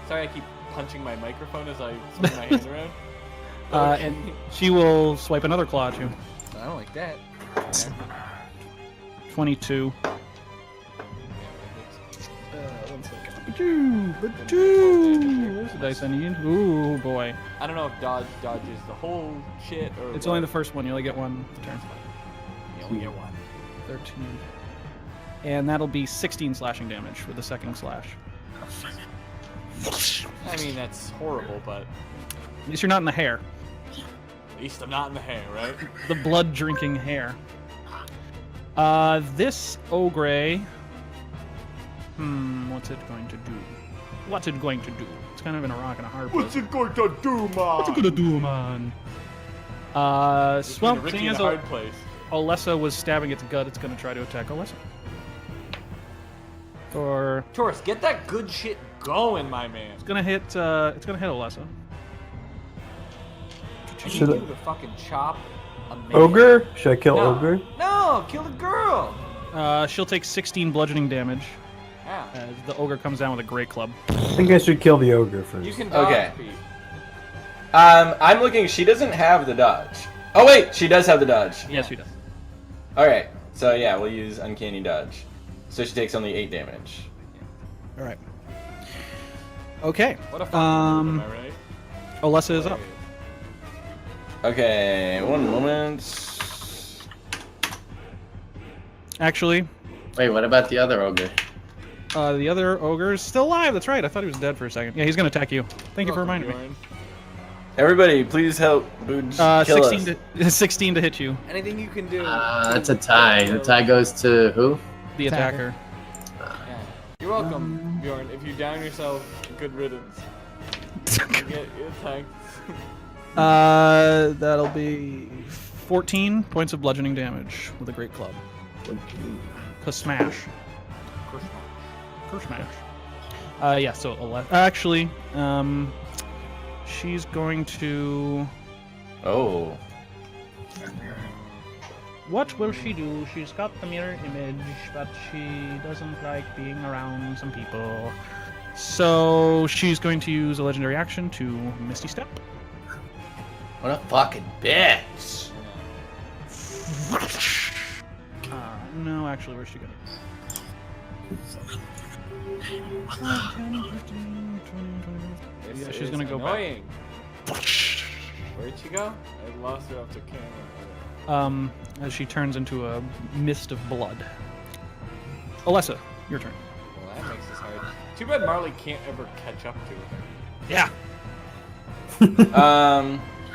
Sorry, I keep punching my microphone as I swing my hand around. And she will swipe another claw at you. I don't like that. Okay. 22. 1 second. Ba-doo. Where's the dice I need? Ooh, boy. I don't know if dodge dodges the whole shit or. It's what. only the first one. You only get one per turn. You only get one. 13. And that'll be 16 slashing damage with the second slash. I mean, that's horrible, but At least you're not in the hair. at least I'm not in the hair, right? The blood-drinking hair. This ogre... what's it going to do? What's it going to do? It's kind of in a rock and a hard place. What's it going to do, man? What's it gonna do, man? It's Well, Ricky seeing in as a hard place. Olessa was stabbing its gut, it's gonna try to attack Olessa. Or Taurus, get that good shit going, my man. it's gonna hit Olessa. I Should need I- you to fucking chop a man. Ogre? Should I kill No. Ogre? No, kill the girl. She'll take 16 bludgeoning damage Yeah. as the ogre comes down with a great club. I think I should kill the Ogre first. You can dodge, Okay. Pete. I'm looking. She doesn't have the dodge. Oh wait, she does have the dodge. Yes, she does. All right. So yeah, we'll use uncanny dodge. So she takes only 8 damage. All right. Okay. What a fucking move, am I right? Olessa is up. Okay, one moment. Actually, Wait, what about the other ogre? the other ogre is still alive. That's right. I thought he was dead for a second. Yeah, he's gonna attack you. Thank you for Welcome, reminding me. Bjorn. Everybody, please help Booj kill 16 us. 16 to hit you. Anything you can do. That's a tie. The tie goes to who? The Attacker. attacker. Yeah. You're welcome, Bjorn. If you down yourself, good riddance. You get attacked. That'll be 14 points of bludgeoning damage with a great club. Smash. Smash. Yeah, so actually, she's going to... Oh. What will she do? She's got the mirror image, but she doesn't like being around some people. So she's going to use a legendary action to Misty Step. What a fucking bitch. No, actually, where's she going? 10, 15, 20, 20. Yeah, she's gonna go back. annoying. Where'd she go? I lost her off the camera. As she turns into a mist of blood. Olessa, your turn. Well, that makes this hard. Too bad Marley can't ever catch up to her. Yeah.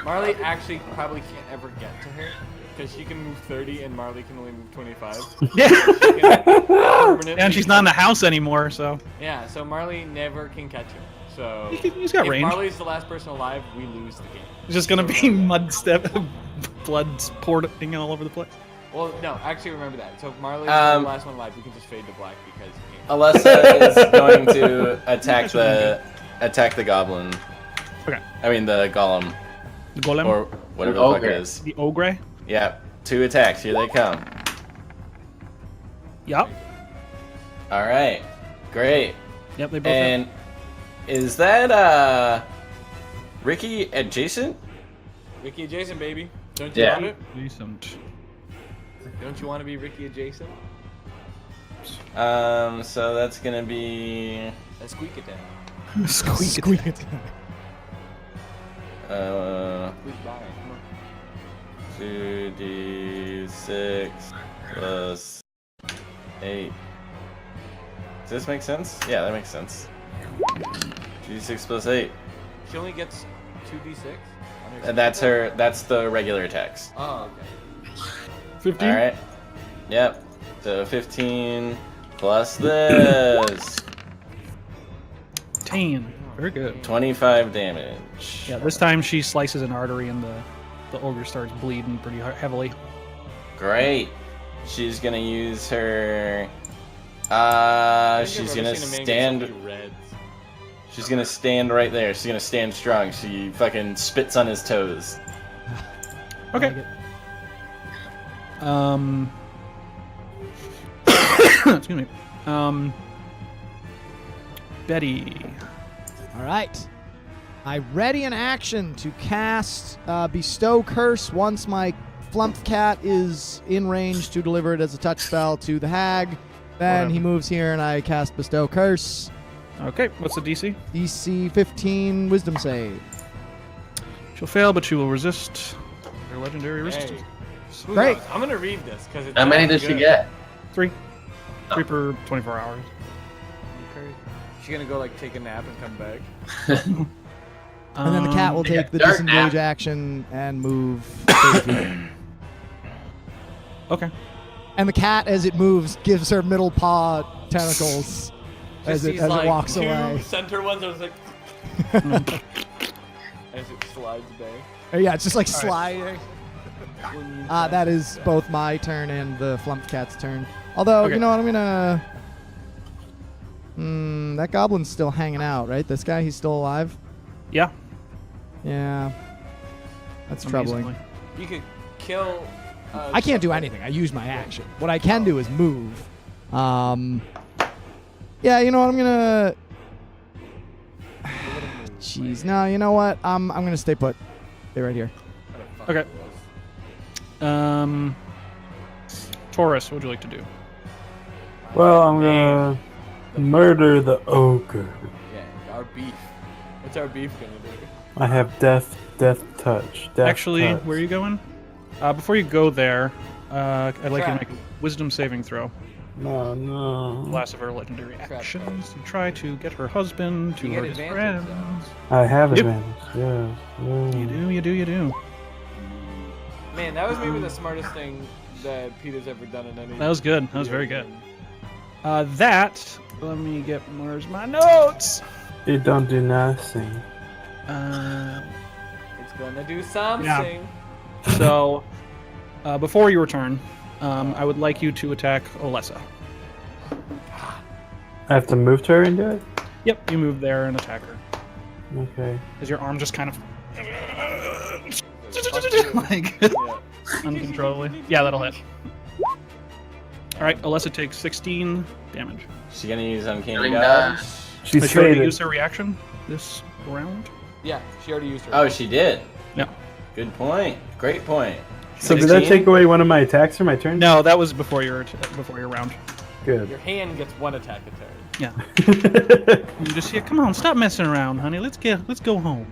Marley actually probably can't ever get to her because she can move 30 and Marley can only move 25. Yeah. Permanently- And she's not in the house anymore, so Yeah, so Marley never can catch her. So he's got if range. Marley's the last person alive, we lose the game. It's just gonna be mud step, blood pouring all over the place. Well, no, actually remember that. So if Marley's the last one alive, we can just fade to black because you can't. Alessa is going to attack the goblin. Okay. I mean the golem The golem, or whatever the fuck Ogre. it is. the ogre. Yeah, 2 attacks. Here they come. Yep. All right, great. Yep, they both. And is that Ricky adjacent? Ricky adjacent, baby. Don't you Yeah. want it? have decent. Don't you want to be Ricky adjacent? So that's gonna be A squeak attack. Squeak it. Squeak by. Come on. 2d6 plus 8. Does this make sense? Yeah, that makes sense. 2d6 plus 8. She only gets 2d6. And that's her. That's the regular attacks. Oh, okay. 15. All right. Yep. So 15 plus this. 10. Very good. 25 damage. Yeah, this time she slices an artery and the ogre starts bleeding pretty heavily. Great. She's gonna use her. She's gonna stand. She's gonna stand right there. She's gonna stand strong. She fucking spits on his toes. Okay. Excuse me. Betty. All right. I ready an action to cast Bestow Curse once my Flump Cat is in range to deliver it as a touch spell to the hag. Then he moves here and I cast Bestow Curse. Okay, what's the DC? DC 15 Wisdom save. She'll fail, but she will resist her legendary resistance. Who Great. knows? I'm gonna read this because it's. How many does she get? 3. 3 per 24 hours. She's gonna go like take a nap and come back. And then the cat will take the dark disengage nap. action and move 30 feet. Okay. And the cat, as it moves, gives her middle paw tentacles as it walks two away. center ones are like as it slides back. Yeah, it's just like sliding. That is both my turn and the Flump Cat's turn. Although, Okay. you know what, I'm gonna... that goblin's still hanging out, right? This guy, he's still alive? Yeah. Yeah. That's troubling. Amazingly. You could kill. I can't do anything. I use my action. What I can do is move. Yeah, you know what, I'm gonna... Jeez, no, you know what? I'm gonna stay put. Stay right here. Okay. Taurus, what would you like to do? Well, I'm gonna murder the ogre. Yeah, our beef. What's our beef gonna do? I have death touch. Death Actually, touch. where are you going? Before you go there, I'd like you to Trap. make a wisdom saving throw. No. Last of her legendary Trap. actions. You try to get her husband to You hurt get his advantage, friends. I have Yep. advantage. Yeah. You do. Man, that was maybe the smartest thing that Peter's ever done in any. That was good. That was very good. Let me get where's my notes? It don't do nothing. It's gonna do something. So, before your turn, I would like you to attack Olessa. I have to move to her and do it? Yep, you move there and attack her. Okay. As your arm just kind of Fuck like Yeah. uncontrollably. Yeah, that'll hit. Alright, Alessa takes 16 damage. She's gonna use Uncanny Doing Dodge. She's Has she already faded. used her reaction this round? Yeah, she already used her. Oh, she did. No. Good point. Great point. So did that 16? take away one of my attacks for my turn? No, that was before your round. Good. Your hand gets one attack a turn. Yeah. You just here. Come on, stop messing around, honey. Let's go home.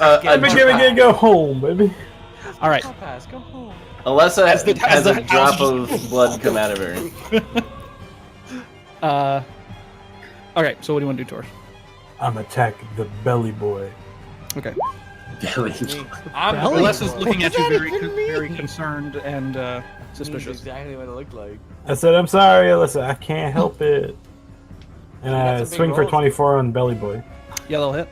I've been gonna go home, baby. All right. I'll pass. Go home. Alessa As the- has as a the drop house of blood come out of her. Okay. So what do you want to do, Tor? I'm attacking the belly boy. Okay. Belly. I'm Belly? Alessa's looking at you What does very, that even mean? very concerned and That's suspicious. exactly what it looked like. I said, I'm sorry, Alyssa, I can't help it. And I That's a big swing for roll. 24 on belly boy. Yeah, that'll hit.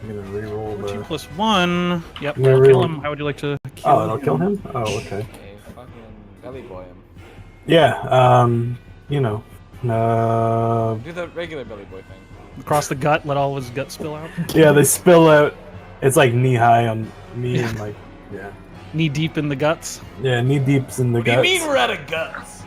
I'm gonna re-roll 2 the... plus 1. Yep, Yeah, that'll really. kill him. How would you like to kill Oh, it'll kill him? Oh, okay. Okay, fucking belly boy him. Yeah, you know. Do the regular belly boy thing. Across the gut, let all of his gut spill out. Yeah, they spill out. It's like knee high on me and like, yeah. Knee deep in the guts. Yeah, knee deeps in the What do you guts. mean we're out of guts?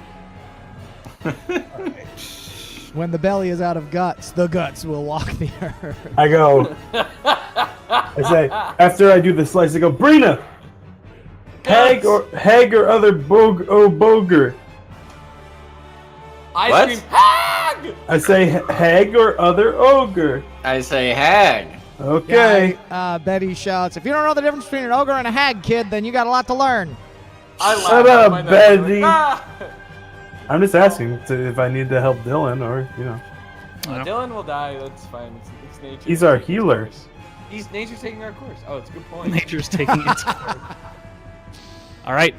When the belly is out of guts, the guts will walk the earth. I go. I say after I do the slice, I go, Brina, hag or other boger. I What? scream, hag! I say hag or other ogre. I say hag. Okay. Yeah, Betty shouts, if you don't know the difference between an ogre and a hag, kid, then you got a lot to learn. I laugh Shut out up, my nose. Betty. Ah! I'm just asking if I need to help Dylan or, you know. Dylan will die. That's fine. It's nature. He's our taking its healer. course. Nature's taking our course. Oh, it's a good point. Nature's taking its course. All right,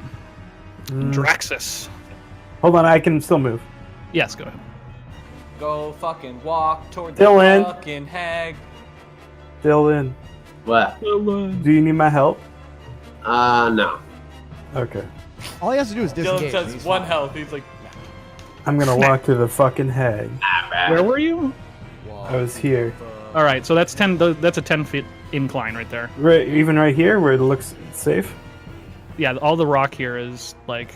Mm. Draxus. Hold on, I can still move. Yes, go ahead. Go fucking walk toward Dylan. the fucking hag. Dylan, What? do you need my help? No. Okay. All he has to do is Dylan disengage. says He's one fine. health. He's like, I'm gonna walk to the fucking hag. Where were you? I was here. All right, so that's 10. That's a 10-foot incline right there. Right, even right here where it looks safe. Yeah, all the rock here is like.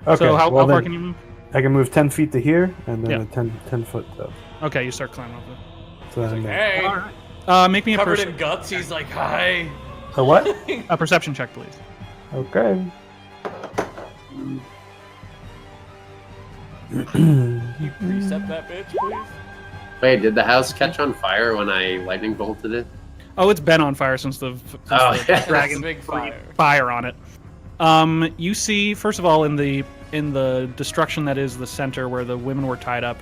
Okay. So how well far then, can you move? I can move 10 feet to here, and then Yeah. a 10 foot up. Okay, you start climbing up there. So then hey. All right. Make me a, Covered in guts. He's like, hi. a what? a perception check, please. Okay. Reset that bitch, please. Wait, did the house catch on fire when I lightning bolted it? Oh, it's been on fire since the Oh, the yeah. dragon Big fire. fire on it. You see, first of all, in the destruction that is the center where the women were tied up,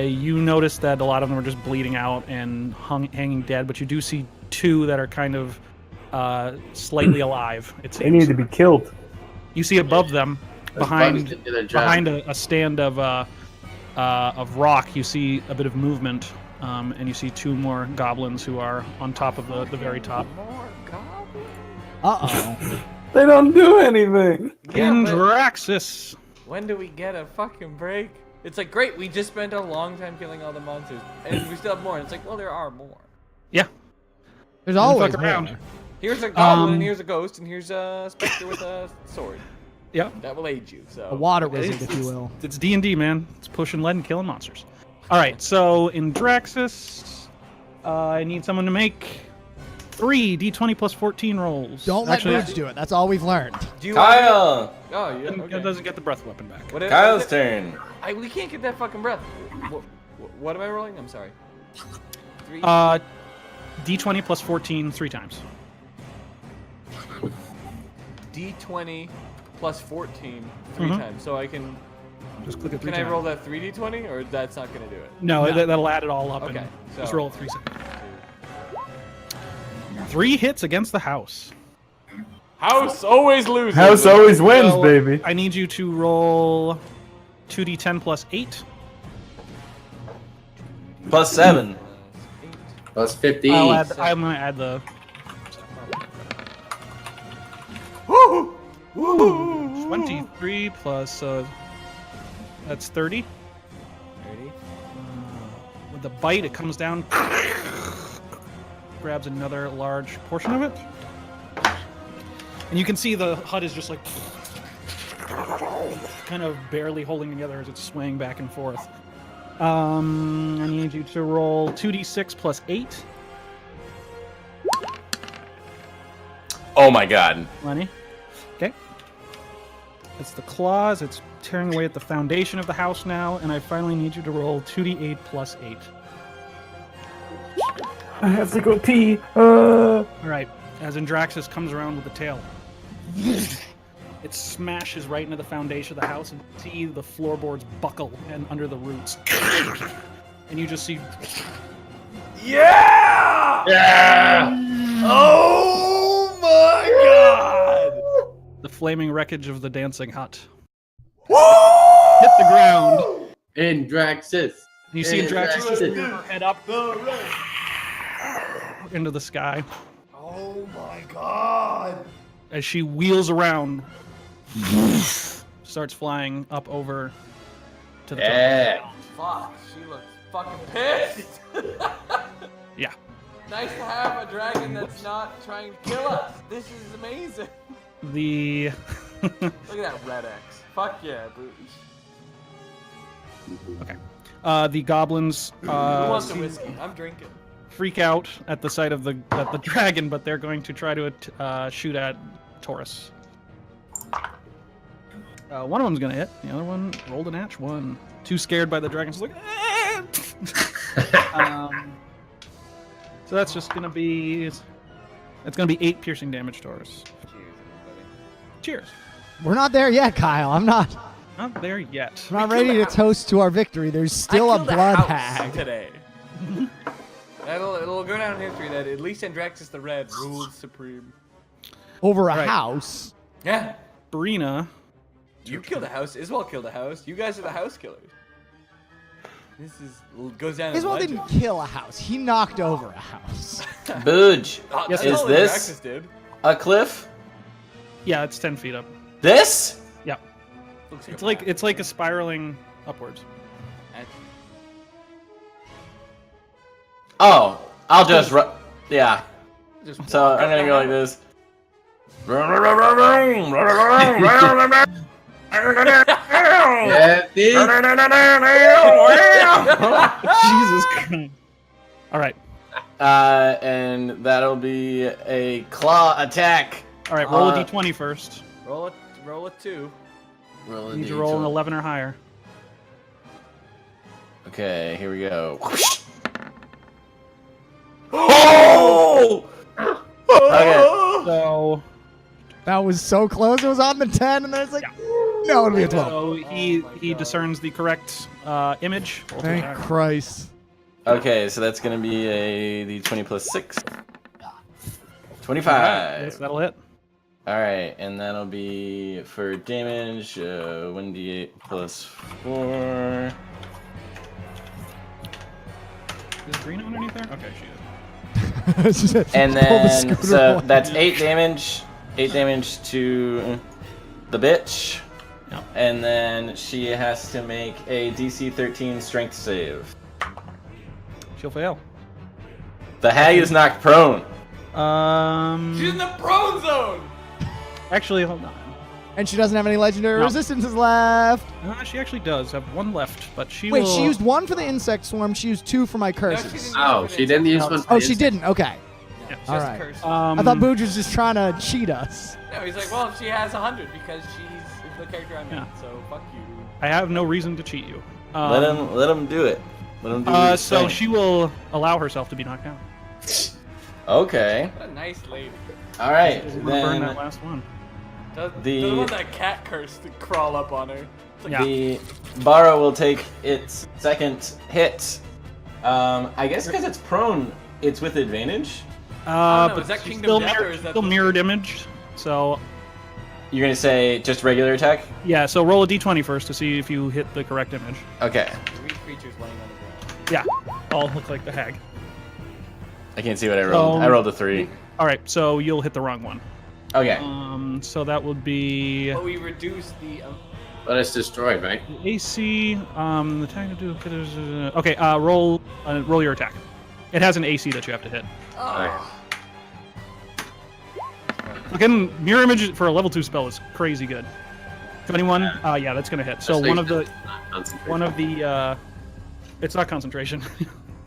you notice that a lot of them are just bleeding out and hanging dead. But you do see two that are kind of slightly alive. It They need seems. to be killed. You see above them, Those bugs behind didn't do their job. behind a stand of rock, you see a bit of movement, and you see two more goblins who are on top of the very top. More goblins? Uh-oh. They don't do anything. In but Draxus. when do we get a fucking break? It's like, great, we just spent a long time killing all the monsters, and we still have more. And it's like, well, there are more. Yeah. There's always fuck more. around. Here's a goblin, and Um, here's a ghost, and here's a specter with a sword. Yeah. That will aid you. So A water wizard, if you will. It's D&D, man. It's pushing lead and killing monsters. All right, so in Draxus, I need someone to make 3 D20 plus 14 rolls. Don't let Actually, Boots do it. That's all we've learned. Do you Kyle! Oh, yeah. It Okay. doesn't get the breath weapon back. What is- Kyle's what is it? turn. We can't get that fucking breath. What am I rolling? I'm sorry. 3. D20 plus 14 3 times. D20 plus 14 3 Mhm. times. So I can. Just click it 3 Can I times. roll that 3d20, or that's not gonna do it? No, No. that'll add it all up. Okay, And so- just roll it 3 seconds. 3 hits against the house. House always loses. House always wins, So, baby. I need you to roll 2d10 plus 8. Plus 7. Plus 50. I'm gonna add the. Woo! 23 plus that's 30. 30. With the bite, it comes down, grabs another large portion of it, and you can see the hut is just like kind of barely holding together as it's swaying back and forth. I need you to roll 2d6 plus 8. Oh my god. Lenny. Okay. It's the claws. It's tearing away at the foundation of the house now, and I finally need you to roll 2d8 plus 8. I have to go pee. All right. As Andraxis comes around with the tail, it smashes right into the foundation of the house, and you see the floorboards buckle and under the roots. And you just see Yeah! Oh my god! the flaming wreckage of the dancing hut hit the ground. In Draxus. And you see Hey, Andraxis just Draxus. rear her head up into the sky Oh my god! as she wheels around, starts flying up over to the top. Yeah. Fuck, she looks fucking pissed. Yeah. Nice to have a dragon that's not trying to kill us. This is amazing. The Look at that red X. Fuck yeah, Boots. the goblins Who wants the whiskey? I'm drinking. freak out at the sight of the dragon, but they're going to try to shoot at Taurus. One of them's gonna hit. The other one rolled a natch 1. Too scared by the dragon, so like. So that's just gonna be. It's gonna be 8 piercing damage, Taurus. Cheers, everybody. Cheers. We're not there yet, Kyle. I'm not. Not there yet. I'm not ready to toast to our victory. There's still I a killed blood house hag. today. It'll go down in history that at least Andraxis the Red ruled supreme. Over a Right. house. Yeah. Brina. You killed a house. Iswell killed a house. You guys are the house killers. This goes down as Iswell legend. didn't kill a house. He knocked over a house. Booge. Yes, Is all this Andraxis did. a cliff? Yeah, it's 10 feet up. This? Yeah. Looks It's like a spiraling upwards. Oh, I'll just yeah. Just So walk I'm up gonna the go like hill. this. Yeah, Jesus Christ. All right. And that'll be a claw attack. All right, roll a d20 first. Roll a 2. You need to roll an 11 or higher. Okay, here we go. Oh! Okay. So, That was so close. It was on the 10, and then it's like, no, it'll be a 12. so he discerns the correct image. Roll to Thank attack. Christ. Okay, so that's gonna be a d20 plus 6. All right, 25. yes, that'll hit. Alright, and that'll be for damage, 1d8 plus 4. Is Brina underneath there? Okay, she is. She said, And pull the then, scooter so away. that's 8 damage. 8 damage to the bitch. Yep. And then she has to make a DC 13 strength save. She'll fail. The hag is knocked prone. She's in the prone zone. Actually, hold on. And she doesn't have any legendary No. resistances left. She actually does have one left, but she Wait, will. she used 1 for the insect swarm. She used 2 for my curses. Oh, she didn't use one. Oh, she didn't. Okay. Yeah. Just Alright. curse. I thought Booge was just trying to cheat us. No, he's like, well, she has 100 because she's the character I'm in, Yeah. so fuck you. I have no reason to cheat you. Let him do it. Let him do his So thing. she will allow herself to be knocked down. Okay. What a nice lady. All right. She's gonna burn that Then last one. Doesn't want that cat curse to crawl up on her. It's like, Yeah. the Barrow will take its second hit. I guess because it's prone, it's with advantage. know, But is that she's Kingdom still, Death, or is that still the- mirrored image. So You're gonna say just regular attack? yeah, so roll a d20 first to see if you hit the correct image. Okay. Three creatures laying on the ground. Yeah, all look like the hag. I can't see what I rolled. I rolled a 3. All right, so you'll hit the wrong one. Okay. So that would be But we reduced the. But it's destroyed, right? AC. The time to do. Okay, roll your attack. It has an AC that you have to hit. Oh. Again, mirror image for a level 2 spell is crazy good. 21. Yeah, that's gonna hit. So Especially one of the if it's not concentration. one of the. It's not concentration.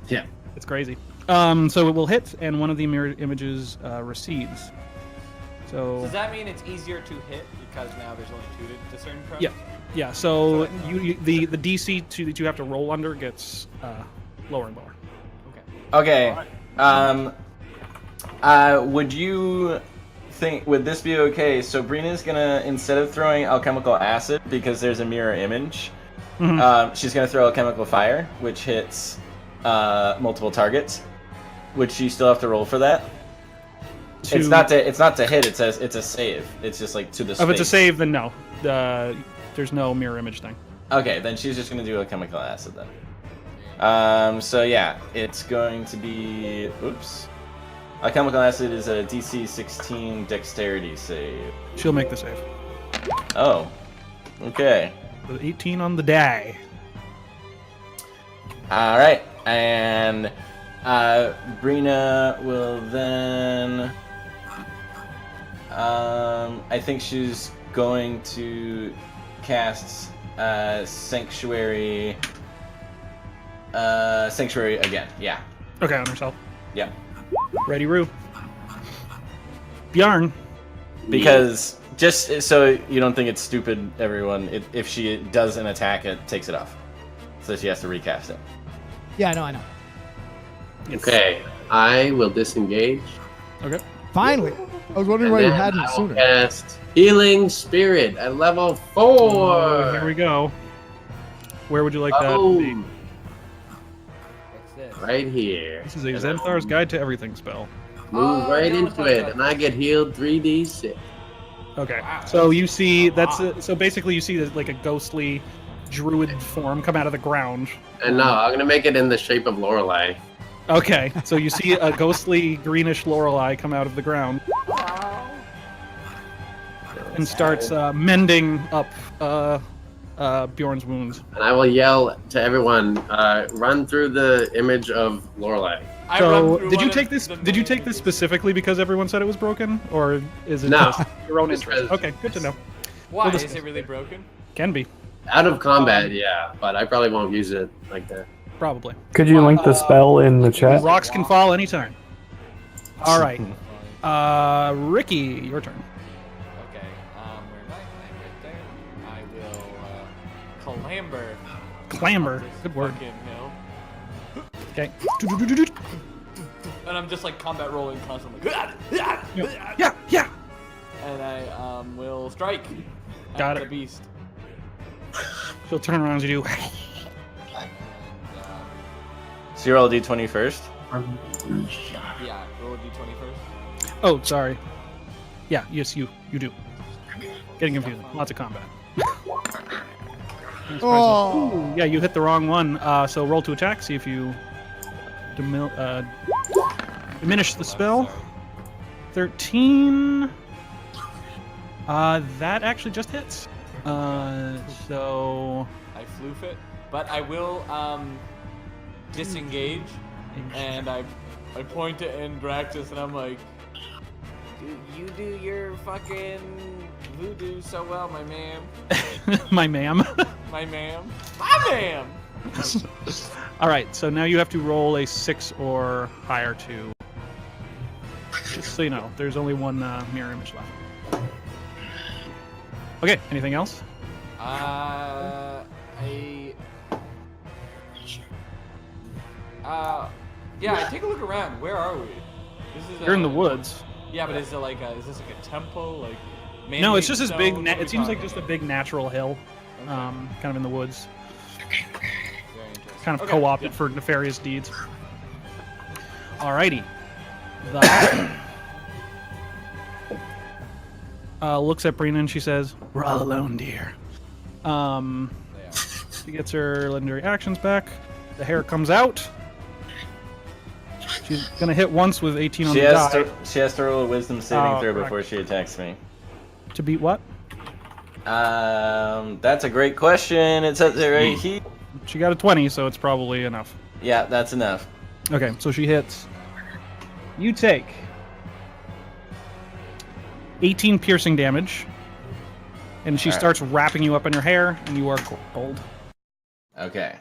Yeah. It's crazy. So it will hit, and one of the mirrored images recedes. So Does that mean it's easier to hit because now there's only 2 to discern from? yeah, yeah. So the DC that you have to roll under gets lower and lower. Okay. Okay. Would you think would this be okay? So Brina's gonna, instead of throwing alchemical acid because there's a mirror image, she's gonna throw alchemical fire, which hits multiple targets. Would she still have to roll for that? It's not to hit. It says it's a save. It's just like to the. If it's a space. save, then no. There's no mirror image thing. Okay, then she's just gonna do a chemical acid then. So yeah, it's going to be. Oops. A chemical acid is a DC 16 dexterity save. She'll make the save. Oh. Okay. With 18 on the die. All right, and Brina will then. I think she's going to cast Sanctuary. Sanctuary again. Yeah. Okay, on herself. Yeah. Ready, Roo. Bjarn. Because just so you don't think it's stupid, everyone, if she does an attack, it takes it off. So she has to recast it. Yeah, I know. Yes. Okay, I will disengage. Okay. Finally. I was wondering And why you then hadn't I will sooner. cast Healing Spirit at level 4. Here we go. Where would you like that to be? Boom. Right here. This is a Xanthar's Guide to Everything spell. Move right don't into touch it, that. and I get healed 3d6. Okay. Wow, So that's you see a lot. so basically you see like a ghostly druid form come out of the ground. And no, I'm gonna make it in the shape of Lorelei. Okay. So you see a ghostly greenish Lorelei come out of the ground and starts mending up Bjorn's wounds. And I will yell to everyone, run through the image of Lorelei. I run So through did you one take of this? the Did you take main- this specifically because everyone said it was broken, or is it No. just your own Just interest? because- Okay, good to know. Why? We'll Is discuss it really broken? Can be, Out of combat, yeah, but I probably won't use it like that. probably. Could you link the spell in the chat? Rocks can fall anytime. All right, Ricky, your turn. Okay. Where am I? I'm right there. I will clamber. Clamber, up this good word. fucking hill. Okay. And I'm just like combat rolling constantly. Yeah, yeah. And I will strike. Got at it. The beast. She'll turn around as you do. So you roll a d20 first? Yeah, roll a d20 first. Oh, sorry. Yeah, yes, you do. Getting confusing. Lots of combat. Oh. Ooh, yeah, you hit the wrong one. So roll to attack. See if you diminish the spell. 13. That actually just hits. So I floof it, but I will disengage, and I point to Andraxis, and I'm like, you do your fucking voodoo so well, my ma'am. my ma'am. My ma'am. My ma'am! All right, so now you have to roll a 6 or higher to. Just so you know, there's only one mirror image left. Okay, anything else? Yeah, I take a look around. Where are we? This is You're in the woods. Yeah, but is it like is this like a temple? Like No, it's just this big. man-made stone? What are we It seems like talking just a about? big natural hill, Okay. kind of in the woods, Very interesting. kind of Okay, co-opted yeah. for nefarious deeds. Alrighty. The looks at Brina and she says, "We're all alone, dear." They are. She gets her legendary actions back. The hair comes out. She's gonna hit once with 18 on She the has die. she has to roll a wisdom saving Oh, throw correct. before she attacks me. To beat what? That's a great question. It says it right here. She got a 20, so it's probably enough. Yeah, that's enough. Okay, so she hits. You take 18 piercing damage, and she Alright. starts wrapping you up in her hair, and you are cold. Okay.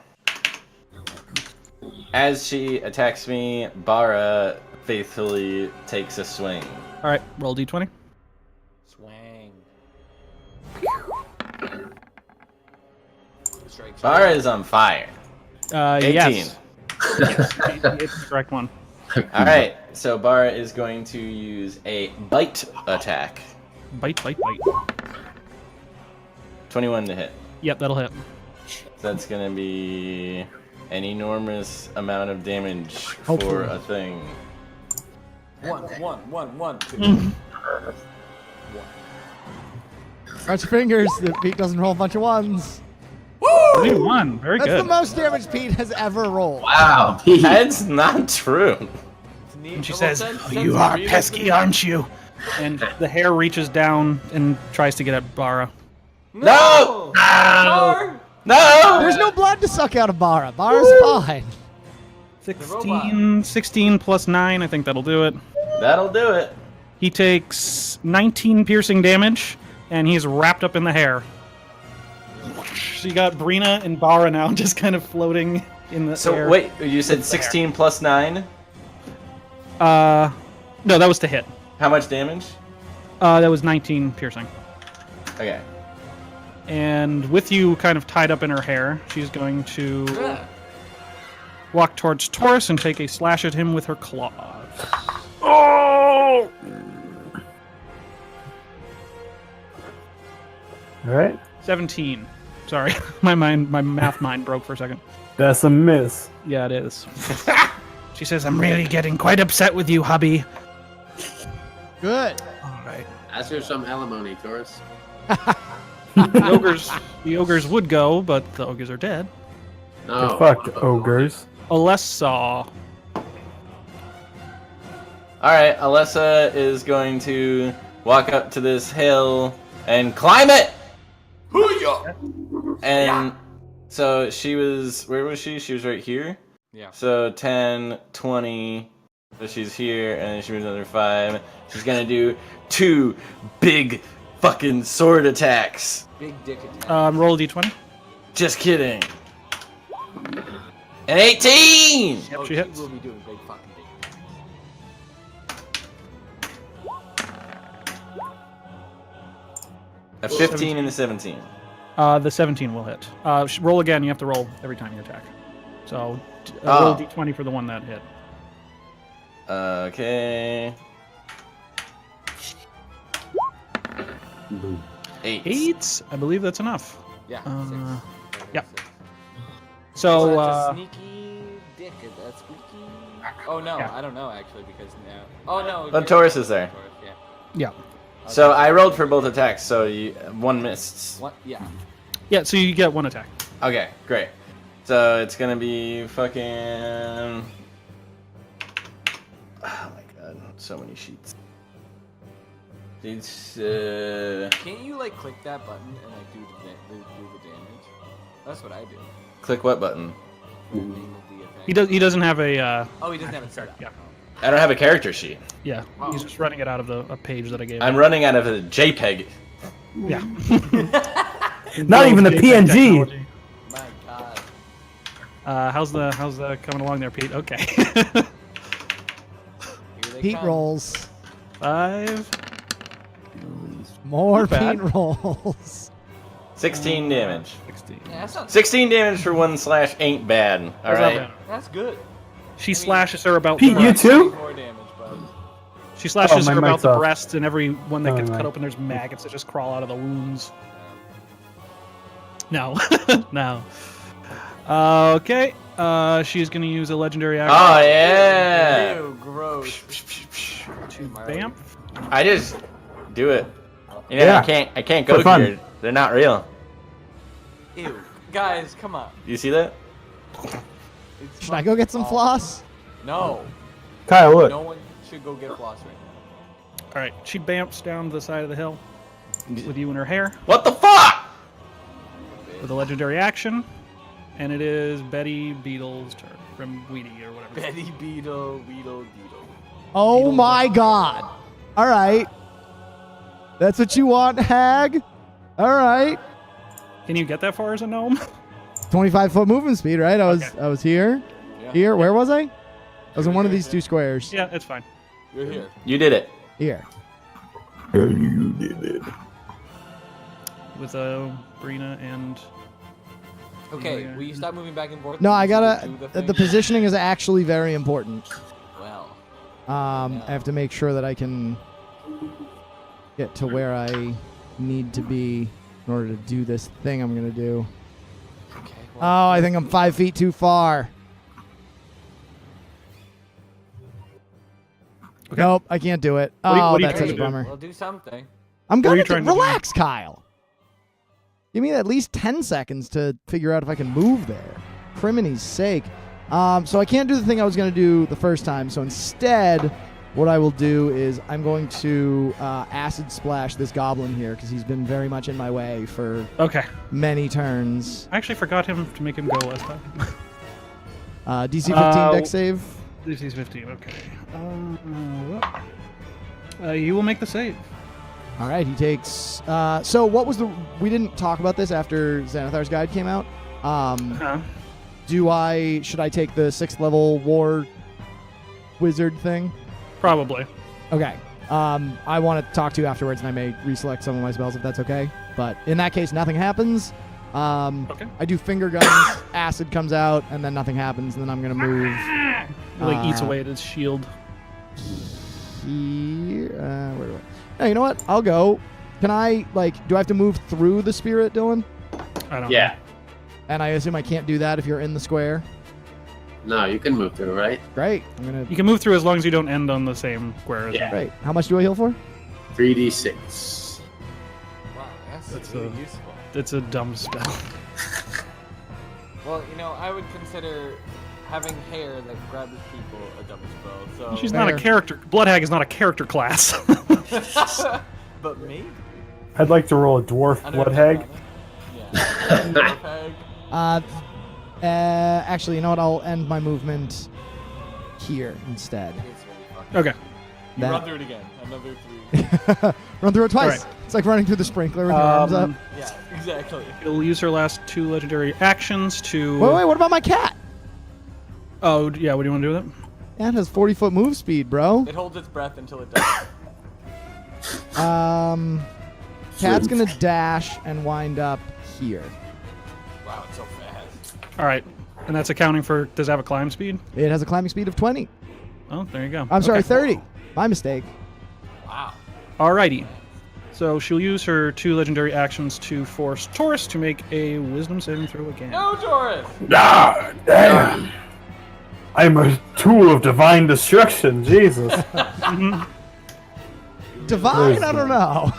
As she attacks me, Bara faithfully takes a swing. All right, roll d20. Swang. Strike. Bara is on fire. 18. Yes. Yes, it's the correct one. Alright, so Bara is going to use a bite attack. Bite, bite, bite. 21 to hit. Yep, that'll hit. That's gonna be an enormous amount of damage for Hopefully. a thing. One, two. Cross your fingers that Pete doesn't roll a bunch of ones. Only one. Very That's good. the most damage Pete has ever rolled. Wow, Pete. That's not true. It's neat. And she Well, says, since- "Oh, since you are Arena's pesky, been- aren't you?" And the hair reaches down and tries to get at Bara. No! Bar! No! There's no blood to suck out of Bara. Bara's fine. 16 plus 9, I think that'll do it. That'll do it. He takes 19 piercing damage, and he's wrapped up in the hair. So you got Brina and Bara now just kind of floating in the So air. wait, you said 16 plus 9? No, that was to hit. How much damage? That was 19 piercing. Okay. And with you kind of tied up in her hair, she's going to Yeah. walk towards Taurus and take a slash at him with her claws. Oh! All right. 17. Sorry, my math mind broke for a second. That's a miss. Yeah, it is. She says, "I'm really getting quite upset with you, hubby." Good. All right. Ask her some alimony, Taurus. The ogres would go, but the ogres are dead. No. Fuck ogres. Alessa. Alright, Alessa is going to walk up to this hill and climb it! And so she was, where was she? She was right here? Yeah. So 10, 20, so she's here, and then she moves another 5. She's gonna do 2 big fucking sword attacks. Big dick attack. Roll a d20. Just kidding. An 18! Yep, she hits. will be doing big fucking dick attacks. A 15 and a 17. The 17 will hit. Roll again. You have to roll every time you attack. So roll a d20 for the one that hit. Okay. 8. 8. I believe that's enough. Yeah. Yep. Six. So That's a sneaky dick. That's squeaky. Oh no, Yeah. I don't know actually because now. Oh no. But Taurus is there. Taurus, yeah. yeah. So I rolled for both attacks, so one missed. What? Yeah. Yeah. So you get 1 attack. Okay, great. So it's gonna be fucking. Oh my god, so many sheets. It's Can't you like click that button and like do the damage? That's what I do. click what button? For the name of the attack. He doesn't have a. Oh, he doesn't have it set up. Yeah. I don't have a character sheet. Yeah. He's just running it out of a page that I gave him. I'm running out of a JPEG. Yeah. Not even the PNG. Technology. My God. How's the coming along there, Pete? Okay. Here they Pete come. rolls. 5. More Not bad. Pete rolls. 16 damage. 16. Yeah, that's not. 16 damage for 1 slash ain't bad. All That's not right. bad. That's good. She slashes her about Pete, the you breast. too? More damage, but She slashes my her about mic's the off. breasts, and every one that Oh, gets my. cut open, there's maggots that just crawl out of the wounds. No. No. Okay. She's going to use a legendary Oh action yeah. ew, gross. to Bamf. I just do it. You know, Yeah. I can't go For fun. here. They're not real. Ew, guys, come on. You see that? It's Should I go get some awful. floss? No, Kyle, look. no one should go get floss right now. All right. She bamps down the side of the hill with you in her hair What the fuck? with a legendary action. And it is Betty Beetle's turn from Weedy or whatever. Betty Beetle. Oh my god. All right. That's what you want, Hag? All right. Can you get that far as a gnome? 25-foot movement speed, right? I was here. Yeah. Here. Where was I? I was in one of these 2 squares. Yeah, it's fine. You're here. You did it. Here. You did it. With Brina and... Okay, Yeah. will you stop moving back and forth? No, I and gotta. do The thing? positioning is actually very important. Well, I have to make sure that I can get to where I need to be in order to do this thing I'm gonna do. okay. Oh, I think I'm 5 feet too far. Okay. Nope, I can't do it. What are you Oh, trying that's to such a do? bummer. Well, do something. I'm What are gonna you trying to do? relax, Kyle. Give me at least 10 seconds to figure out if I can move there. Crimini's sake. So I can't do the thing I was going to do the first time. So instead, what I will do is I'm going to acid splash this goblin here because he's been very much in my way for Okay. many turns. I actually forgot him to make him go last time. DC 15 deck save. This is 15, okay. You will make the save. All right, he takes. So what was the? We didn't talk about this after Xanathar's guide came out. Should I take the 6th level war wizard thing? Probably. Okay. I want to talk to you afterwards, and I may reselect some of my spells if that's okay. But in that case, nothing happens. Okay. I do finger guns. Acid comes out, and then nothing happens. And then I'm gonna move It like eats away at his shield. here. Where do I? No, you know what? I'll go Can I, like, do I have to move through the spirit, Dylan? I don't Yeah. And I assume I can't do that if you're in the square? No, you can move through, right? Great. I'm know. going You can move through as long as you don't end on the same square as Yeah. Great. How much do I heal for? 3d6. Wow, that's That's really a- useful. It's a dumb spell. Well, I would consider having hair that grabs people a double spell. So. She's not a Fair. character. Blood Hag is not a character class. But maybe. I'd like to roll a dwarf I blood never hag. thought of it. Yeah. Dwarf hag. Actually, you know what? I'll end my movement here instead. It's really fucking- Okay. You That- run through it again. Another 3. Run through it twice. Alright. It's like running through the sprinkler with your arms up. Yeah, exactly. She'll use her last 2 legendary actions to. Wait, what about my cat? Oh, yeah. What do you want to do with it? Cat has 40-foot move speed, bro. It holds its breath until it dies. Cat's gonna dash and wind up here. Wow, it's so fast. All right. And that's accounting for. Does it have a climb speed? It has a climbing speed of 20. Oh, there you go. I'm sorry, Okay. 30. My mistake. Wow. Alrighty. So she'll use her 2 legendary actions to force Taurus to make a wisdom saving throw again. No, Taurus! Ah, damn. I'm a tool of divine destruction. Jesus. Divine? I don't know.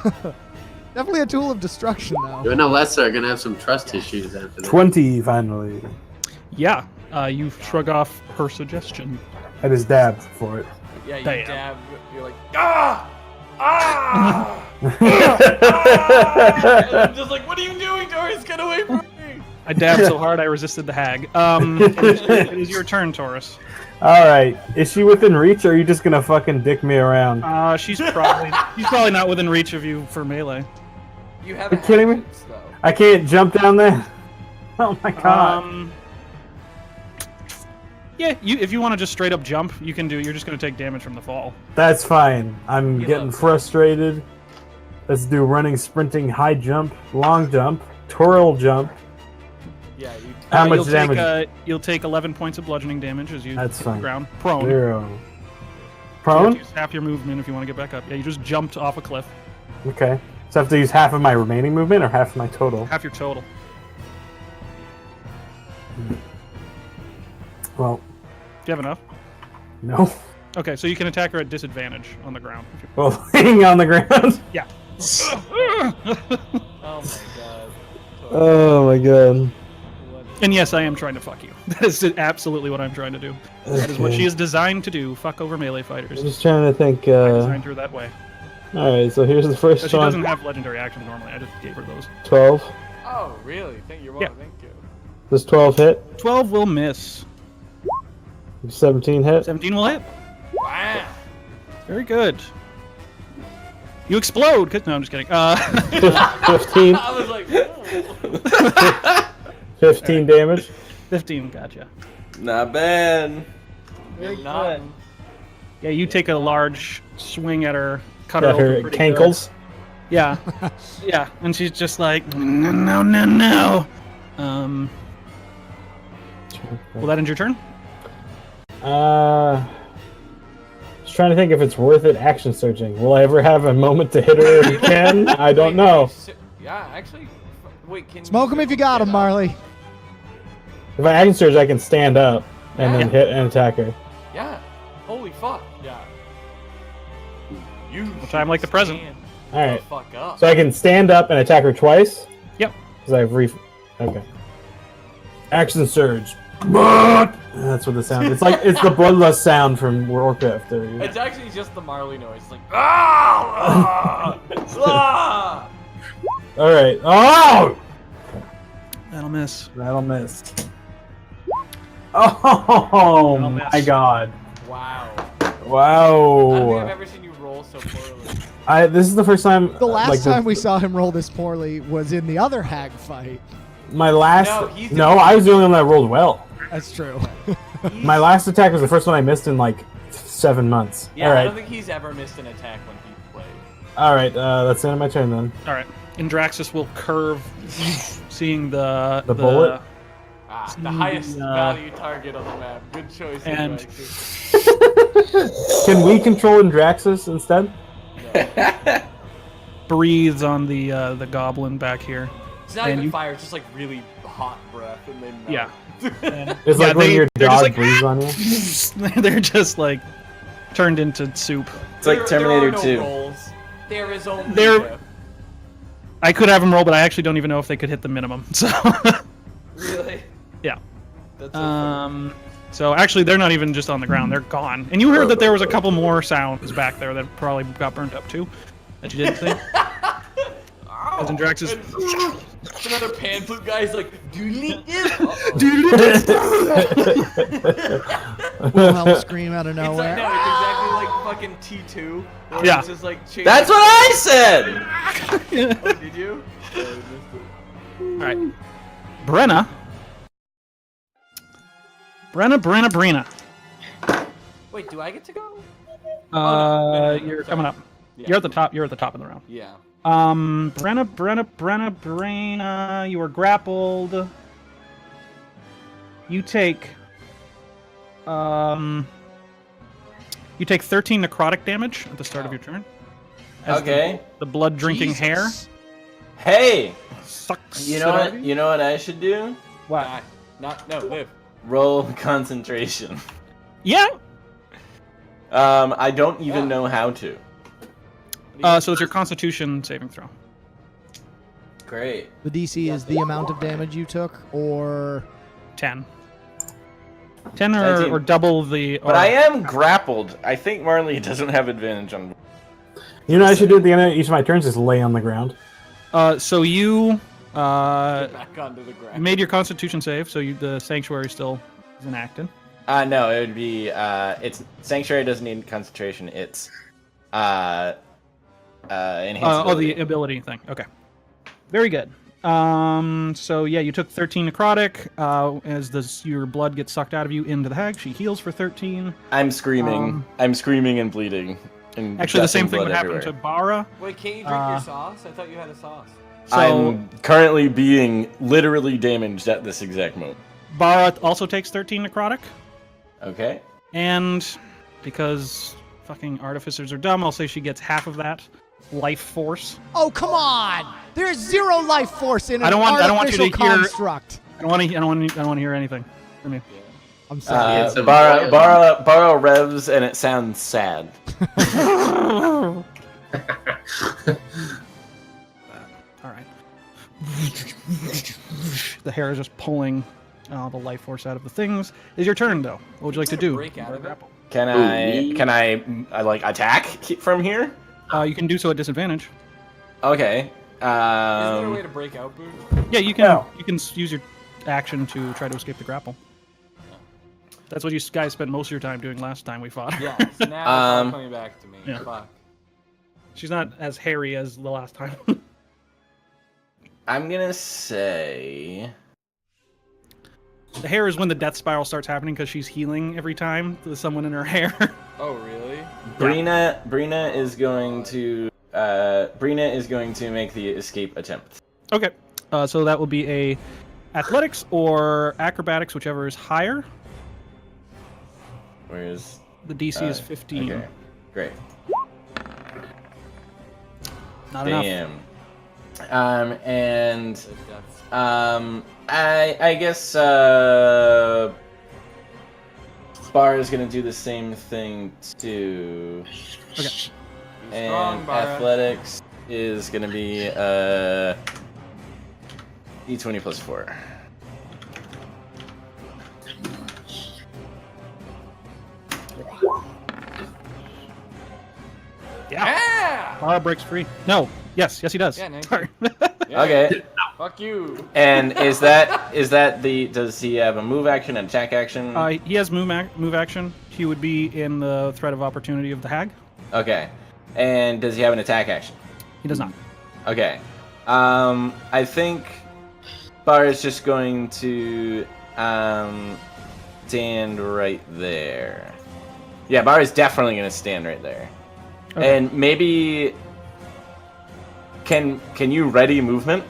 Definitely a tool of destruction, You though. and Alessa are gonna have some trust issues after that. 20 finally. Yeah. You shrug off her suggestion. I just dabbed for it. Yeah, you Damn. dab. You're like, ah! Ah! And I'm just like, what are you doing, Taurus? Get away from me! I dabbed so hard I resisted the hag. It is your turn, Taurus. Alright. Is she within reach or are you just gonna fucking dick me around? She's probably not within reach of you for melee. You have You kidding me? habits, though. I can't jump down there? Oh my god. Yeah, if you want to just straight up jump, you can do. You're just going to take damage from the fall. That's fine. I'm Give getting up. frustrated. Let's do running, sprinting, high jump, long jump, twirl jump. Yeah, you. How much you'll damage? Take, you'll take 11 points of bludgeoning damage as you That's hit the fine. ground prone. 0. You have to Prone? use half your movement if you want to get back up. Yeah, you just jumped off a cliff. Okay. So I have to use half of my remaining movement or half of my total? Half your total. Well, Do you have enough? no. Okay, so you can attack her at disadvantage on the ground. Well, hanging on the ground. Yeah. Oh my god. Oh my god. What? And yes, I am trying to fuck you. That is absolutely what I'm trying to do. That is what Okay. she is designed to do. Fuck over melee I'm fighters. just trying to think. I designed her that way. Alright, so here's the But first she doesn't one. have legendary actions normally. I just gave her those. 12. Oh, really? Thank you. Yeah. Thank you. Does 12 hit? 12 will miss. 17 hit? 17 will hit. Wow. Very good. You explode. No, I'm just kidding. 15. I was like, oh. 15 damage. 15, gotcha. Not bad. You're not. Yeah, you take a large swing at her, cut Got her her open pretty good. cankles. Yeah, yeah, and she's just like, no, no, no. Will that end your turn? Just trying to think if it's worth it action searching. Will I ever have a moment to hit her again? I don't know. Yeah, actually. Wait, can Smoke him if you got him, Marley. If I action surge, I can stand up and then Yeah. hit and attack her. Yeah. Holy fuck. Yeah. You. time like the present. Alright. Fuck up. So I can stand up and attack her twice? Yep. Because I have Okay. Action surge. That's what the sound. It's like it's the bloodlust sound from Warcraft. It's actually just the Marley noise. It's like ah, ah. All right. Oh, That'll miss. that'll miss. Oh That'll my miss. God! Wow. I don't think I've Wow. ever seen you roll so poorly. This is the first time. The last like, time we saw him roll this poorly was in the other hag fight. my last. No, he's the- No, I was the only one that rolled well. That's true. My last attack was the first one I missed in like 7 months. Yeah, All I right. don't think he's ever missed an attack when he played. All right. That's the end of my turn then. All right. Indraxis will curve, seeing the bullet? Ah, See the highest the, value target on the map. Good choice. and- Alexis. Can we control Indraxis instead? breathes on the goblin back here. It's not And even you- fire, it's just like really hot breath, and they melt. Yeah. And, It's yeah, like when your they're just dog like, breathes on you. they're just like turned into soup. It's like Terminator there are 2. no rolls. There is only They're- death. I could have them roll, but I actually don't even know if they could hit the minimum. So Really? yeah. That's so funny. So actually, they're not even just on the ground; they're gone. And you heard that there was a couple more sounds back there that probably got burnt up too, that you didn't see. As in Drax is. Another pan flute guy's like, Wilhelm scream out of It's like, nowhere. no, it's exactly like fucking T2. Where Yeah. It's just like changing. That's what I said! Oh, did you? Oh, I missed it. All right, Brenna. Brenna. Wait, do I get to go? No, no, you're sorry. coming up. Yeah. You're at the top. You're at the top of the round. Yeah. Brenna. You are grappled. You take 13 necrotic damage at the start of your turn. As Okay. The blood drinking hair Hey! sucks. You know it out what? of You know what I should do? What? Live. Roll concentration. Yeah. I don't even Yeah. know how to. So it's your Constitution saving throw. Great. The DC is the amount of damage you took, or 10. 10 19. or double the. But I am grappled. I think Marley doesn't have advantage on. You know what I should do at the end of each of my turns is lay on the ground. So you Back onto the ground. made your Constitution save, so the Sanctuary still is enacted. No, it would be. It's Sanctuary doesn't need concentration. It's enhanced. The ability thing. Okay. Very good. So yeah, you took 13 necrotic. As your blood gets sucked out of you into the hag, she heals for 13. I'm screaming. I'm screaming and bleeding. And Actually, the same gushing thing blood would happen everywhere. to Bara. Wait, can't you drink your sauce? I thought you had a sauce. So I'm currently being literally damaged at this exact moment. Bara also takes 13 necrotic, Okay. and because fucking artificers are dumb, I'll say she gets half of that life force. oh come on! There's 0 life force in an I don't want you to artificial hear- construct. I don't want to hear anything from you. I'm sorry. It's a Bara revs and it sounds sad. All right. The hair is just pulling the life force out of the things. Is your turn though? What would you like to do? Break out of it? Can I like attack from here? You can do so at disadvantage. Okay. Is there a way to break out, Boo? Yeah, you can. No. You can use your action to try to escape the grapple. That's what you guys spent most of your time doing last time we fought. Yeah, so now it's all coming back to me. Yeah. Fuck. She's not as hairy as the last time. I'm gonna say. The hair is when the death spiral starts happening because she's healing every time there's someone in her hair. Oh, really? Brina is going to make the escape attempt. Okay, so that will be a athletics or acrobatics, whichever is higher. Where's The DC is 15. Okay, great. Not enough. Damn. And That's I guess Bar is gonna do the same thing too. Okay. And strong, Bara. athletics is gonna be D20 plus 4. Yeah. Bara breaks free. No. Yes, he does. Yeah, 19. Sorry. Yeah. Okay. Fuck you. And is that the does he have a move action, an attack action? He has move action. He would be in the threat of opportunity of the hag. Okay. And does he have an attack action? He does not. Okay. I think Bar is just going to stand right there. Yeah, Bar is definitely going to stand right there. Okay. And maybe can you ready movement?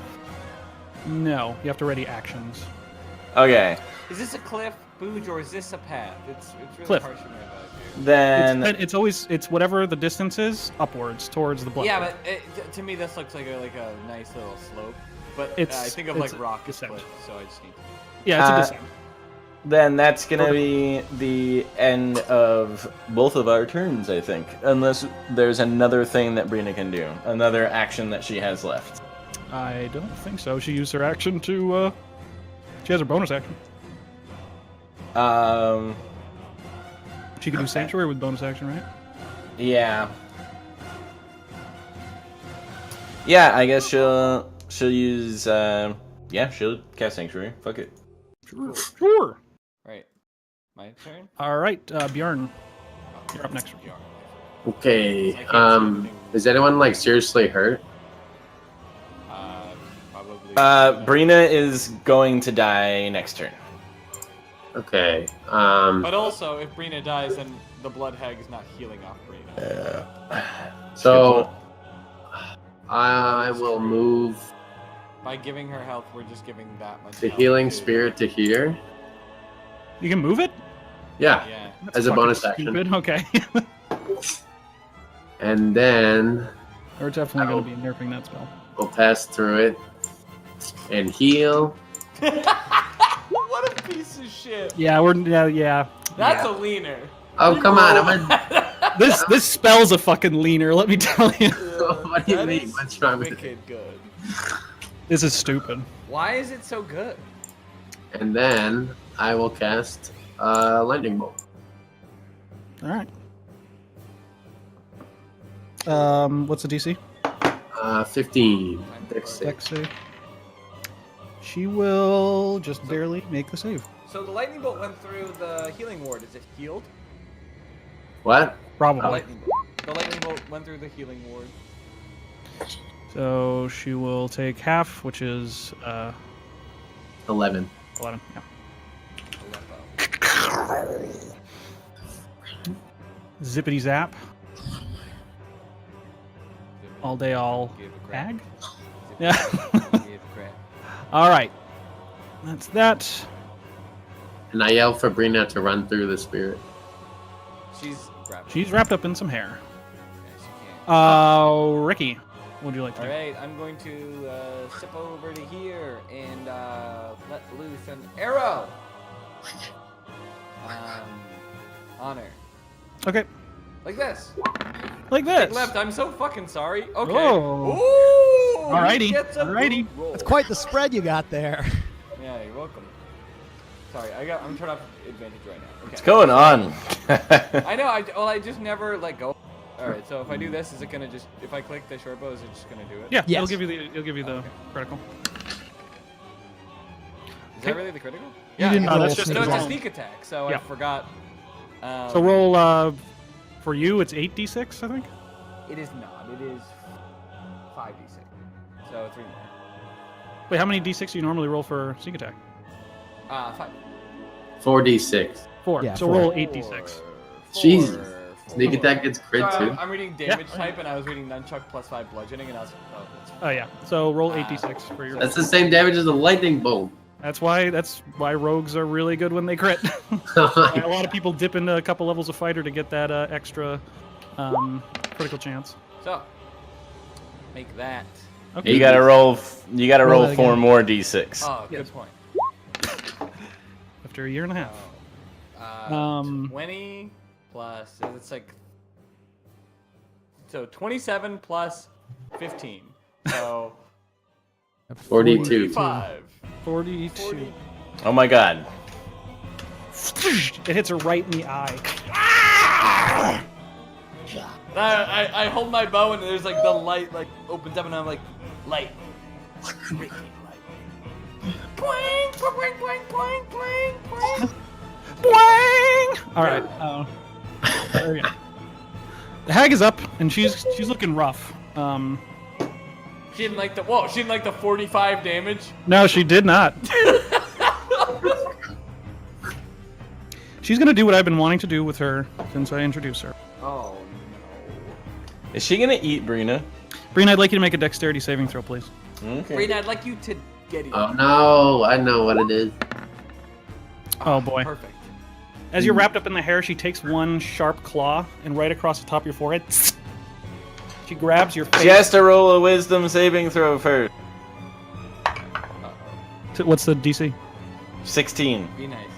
No, you have to ready actions. Okay. Is this a cliff, Booge, or is this a path? It's really Cliff. harsh on my vibe here. Then It's always whatever the distance is upwards towards the blood. Yeah, but to me this looks like a nice little slope. But I think of like rock descent. cliff, so I just need. Yeah, it's a descent. Then that's gonna be the end of both of our turns, I think. Unless there's another thing that Brina can do. Another action that she has left. I don't think so. She used her action to. She has her bonus action. She can do Sanctuary with bonus action, right? Yeah. Yeah, I guess she'll use she'll cast Sanctuary. Fuck it. Sure. Right. My turn? All right, Bjorn. You're up next. Okay. Is anyone like seriously hurt? Probably. Brina is going to die next turn. Okay. But also, if Brina dies, then the blood hag is not healing off Brina. So I will move By giving her health, we're just giving that much. the health healing to- spirit to here. You can move it? Yeah, Yeah. That's as a fucking bonus action. stupid. Okay. And then We're definitely going to be nerfing that spell. we'll pass through it and heal. What a piece of shit. Yeah, yeah. That's a leaner. Oh, come on. I'm a, This spell's a fucking leaner, let me tell you. what do you That mean? is What's wrong with it? wicked good. This is stupid. Why is it so good? And then I will cast lightning bolt. All right. What's the DC? 15. Dex save. Dex save. She will just barely make the save. So the lightning bolt went through the healing ward. Is it healed? What? Probably. The lightning bolt went through the healing ward. So she will take half, which is 11. 11. Yeah. Zippity zap. All day, all Give a crap. ag. Yeah. Give a crap. All right. That's that. And I yell for Brina to run through the spirit. She's grabbing. She's wrapped up in some hair. Yeah, she can't. Ricky, what would you like to do? Alright, I'm going to step over to here and let loose an arrow. On her. Okay. Like this. Like Take this. left, I'm so fucking sorry. Okay. Oh. Ooh! Alrighty, He gets a alrighty. good roll. It's quite the spread you got there. Yeah, you're welcome. Sorry, I'm turned off advantage right now. Okay. What's going on? I know, I just never let go. Alright, so if I do this, is it gonna just, if I click the short bow, is it just gonna do it? Yeah, Yes. it'll give you the critical. Is that really the critical? You didn't roll that's just sneak No, it's a attack. sneak attack, so Yeah. I forgot. So roll for you. It's 8d6, I think. It is not. It is 5d6. So 3 more. Wait, how many d6 do you normally roll for sneak attack? 5. 4d6. 4. Yeah, so 4. roll 8d6. Jesus. Sneak attack gets crit Sorry, too. I'm reading damage type, and I was reading nunchuck plus 5 bludgeoning, and I was like, oh, that's Oh yeah. So roll 8d6 for your. That's the same damage as a lightning bolt. That's why rogues are really good when they crit. A lot of people dip into a couple levels of fighter to get that extra critical chance. So, make that. Okay. You gotta roll. You gotta Roll roll that 4 again. more d6. Oh, Yes. good point. After a year and a half. 20 plus, it's like, so 27 plus 15. So, 42. 45. 42. Oh my god. It hits her right in the eye. I hold my bow, and there's like the light like opens up, and I'm like, light. Ricky, light. Boing, boing, boing, boing, boing, boing. Boing! All right. There we go. The hag is up, and she's looking rough. She didn't like the, she didn't like the 45 damage. No, she did not. She's gonna do what I've been wanting to do with her since I introduced her. Oh Is she gonna eat Brina? Breen, I'd like you to make a dexterity saving throw, please. no. Okay. Brina, I'd like you to get it. Oh no, I know what it is. Oh boy. Perfect. As you're wrapped up in the hair, she takes one sharp claw and right across the top of your forehead, she grabs your face. She has to roll a wisdom saving throw first. What's the DC? 16. Be nice.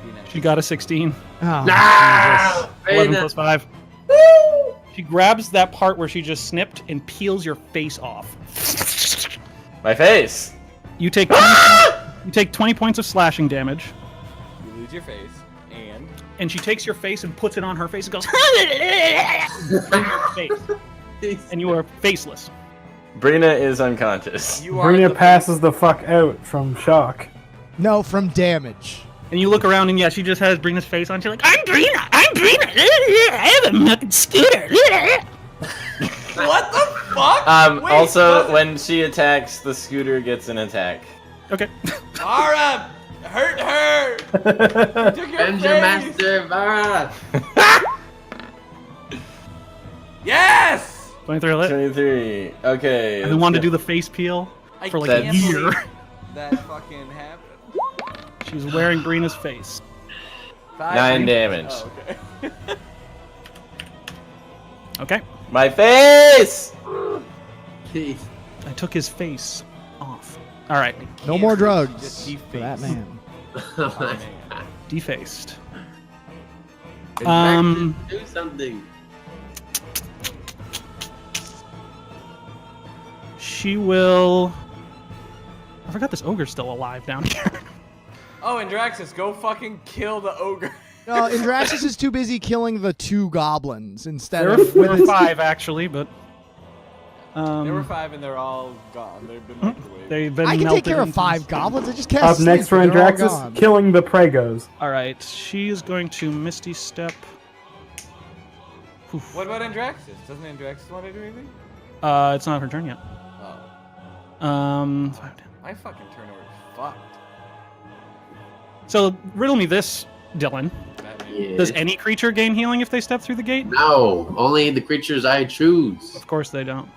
Be nice. She got a 16. Oh, 11 plus 5. She grabs that part where she just snipped and peels your face off. My face. You take 20 points of slashing damage, You lose your face, and and she takes your face and puts it on her face and goes face. And you are faceless. Brina is unconscious. you are Brina the passes the fuck out from shock. no, from damage. And you look around and yeah, she just has Brina's face on. She's like, I'm Brina! I have a fucking scooter! What the fuck? Wait, Also, what? when she attacks, the scooter gets an attack. Okay. Ara, hurt her. You took your Avenger face. Master Vara. Yes. 23 lit. 23. Okay. I've been wanting to do the face peel I for like That- a can't year. believe that fucking happened. She's wearing Brina's face. 9 damage. Oh, okay. Okay. My face! Jeez. I took his face off. Alright. No more drugs Just for that man. Oh my God. Defaced. Do something. She will... I forgot this ogre's still alive down here. Oh, and Draxus, go fucking kill the ogre. No, Indraxis is too busy killing the 2 goblins instead There of were with his 5 actually, but... There were 5 and they're all gone. They've been microwaved. They've been I can take melted care of into- 5 goblins. I just cast Up next for sleep, they're all Andraxis, gone. killing the Pregos. Alright, she is going to Misty Step. Oof. What about Andraxis? Doesn't Andraxis want to do anything? It's not her turn yet. Oh. 5, 10. My fucking turnover is fucked. So, riddle me this, Dylan. Batman. Yeah. Does any creature gain healing if they step through the gate? No, only the creatures I choose. Of course they don't.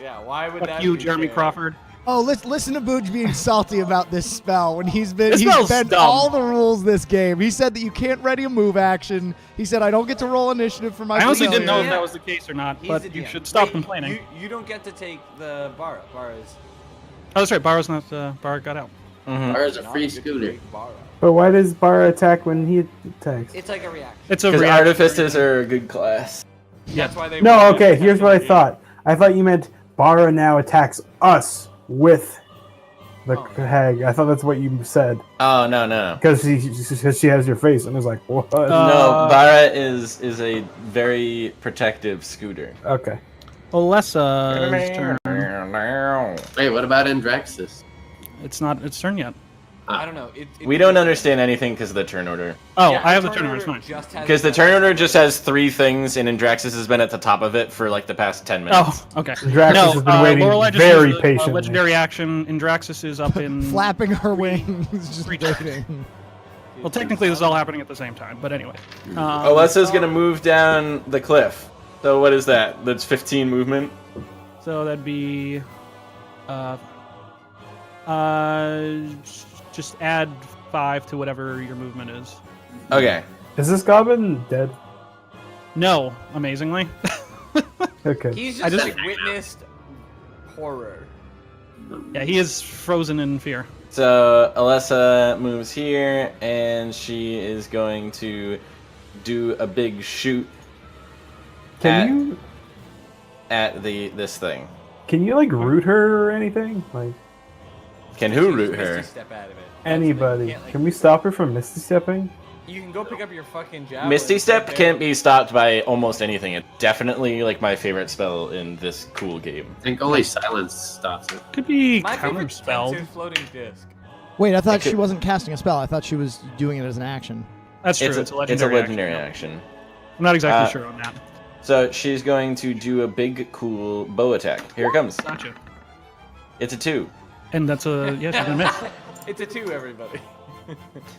Yeah, why would Fuck that you, be Jeremy fair? Crawford. Oh, listen to Booj being salty about this spell when he's This bent spell's dumb. all the rules this game. He said that you can't ready a move action. He said I don't get to roll initiative for my I honestly didn't know if Yeah. that was the case or not, He's but the you DM. should stop Wait, complaining. You don't get to take the Bara. Bara's Oh, that's right. Barro's not. Barra got out. Vara's a not free good to scooter. take Bara. But why does Bara attack when he attacks? It's like a reaction. It's a Because reaction. artificers are a good class. That's why they No, wanted okay, to here's have what I the thought. I thought you meant Bara now attacks us with the hag. I thought that's what you said. Oh, no. Because she has your face, and I was like, what? No, Bara is a very protective scooter. Okay. Alessa's turn. Wait, what about Andraxis? It's not its turn yet. I don't know. We don't understand anything because of the turn order. Oh, Yeah, I have the turn turn order. It's order fine. just has Because the turn order just has 3 things, and Andraxis has been at the top of it for like the past 10 minutes. Oh, okay. Draxus no, has been waiting Lorelei just very used a patiently. legendary action. Indraxis is up in. Flapping her wings, just waiting. Well, technically, this is all happening at the same time, but anyway. Alessa's gonna move down the cliff. So what is that? That's 15 movement. So that'd be. Just add 5 to whatever your movement is. Okay. Is this goblin dead? No, amazingly. Okay. He's I just, just- like witnessed horror. Yeah, he is frozen in fear. So Alessa moves here, and she is going to do a big shoot Can at this thing. you like root her or anything? Like Can who She's root Misty her? Step out of it. That's anybody? the thing. You can't, Can we stop her from misty stepping? You can go pick up your fucking javelin. Misty Step right can't be stopped by almost anything. It's definitely like my favorite spell in this cool game. I think only silence stops it. Could be My favorite counterspelled. defensive floating disc. Wait, I thought could- she wasn't casting a spell. I thought she was doing it as an action. That's true. It's It's a a legendary, action. I'm not exactly Uh, sure on that. So she's going to do a big cool bow attack. Here it comes. Gotcha. It's a 2. And that's a yeah, she's gonna miss. It's a 2, everybody.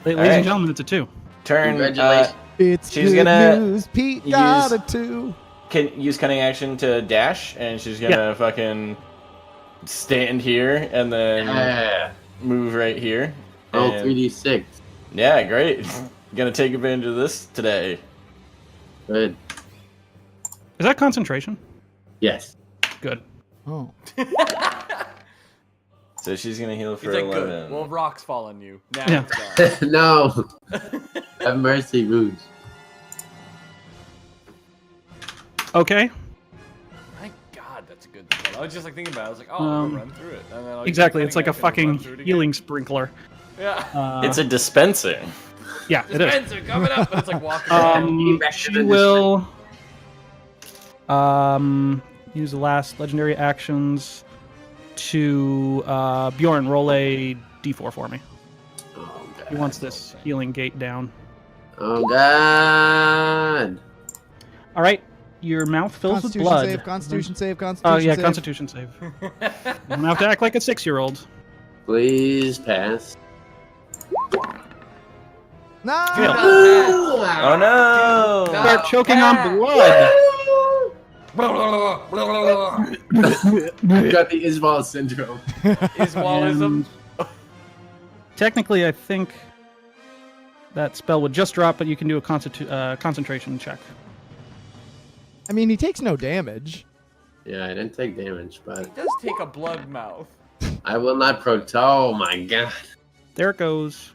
Ladies right. and gentlemen, it's a 2. Turn. Congratulations. It's She's good gonna news. Pete use- got a 2. Can use cunning action to dash, and she's gonna fucking stand here and then Yeah. move right here. Roll And- 3d6. Yeah, great. Gonna take advantage of this today. Good. Is that concentration? Yes. Good. Oh. So she's gonna heal for He's like, 11. good. Well, rocks fall on you. Now Yeah. it's gone. No. Have mercy, Rouge. Okay. My God, that's a good spell. I was just like thinking about it. I was like, oh, I'll Um, go run through it. And then I'll use Exactly. my It's like a cutting action and run fucking through it again. healing sprinkler. Yeah. It's a dispenser. Yeah, it is. Dispenser coming up, but it's like walking around. She will use the last legendary actions to Bjorn, roll a d4 for me. Oh, God. He wants this healing gate down. Oh, God. All right, your mouth fills with Constitution blood. save, Constitution save, Oh Constitution yeah, save. Constitution save. You don't have to act like a 6-year-old. Please pass. No! Fail. Oh no! Start choking on blood. I got the Isval syndrome. Iswalism. And technically, I think that spell would just drop, but you can do a concentration check. I mean, he takes no damage. Yeah, I didn't take damage, but It does take a blood mouth. I will not Oh my God. There it goes.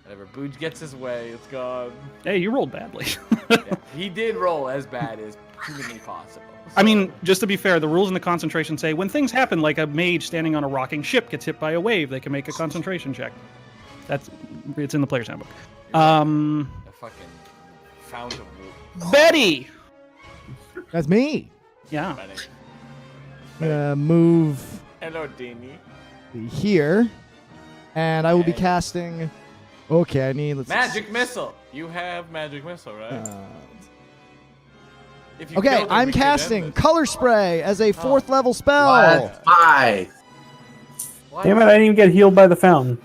Whatever, Booj gets his way, it's gone. Hey, you rolled badly. Yeah, he did roll as bad as humanly possible. I mean, just to be fair, the rules in the concentration say when things happen, like a mage standing on a rocking ship gets hit by a wave, they can make a concentration check. It's in the player's handbook. A fucking fount of wood. Betty. That's me. Yeah. I'm gonna move Hello, Dini. here, and I will be Okay. casting. Okay, I need. Let's Magic missile. You have magic missile, right? If you Okay, killed him, I'm we could end casting this. Color Spray as a 4th level spell. What? Why? What? Damn it, I didn't even get healed by the fountain.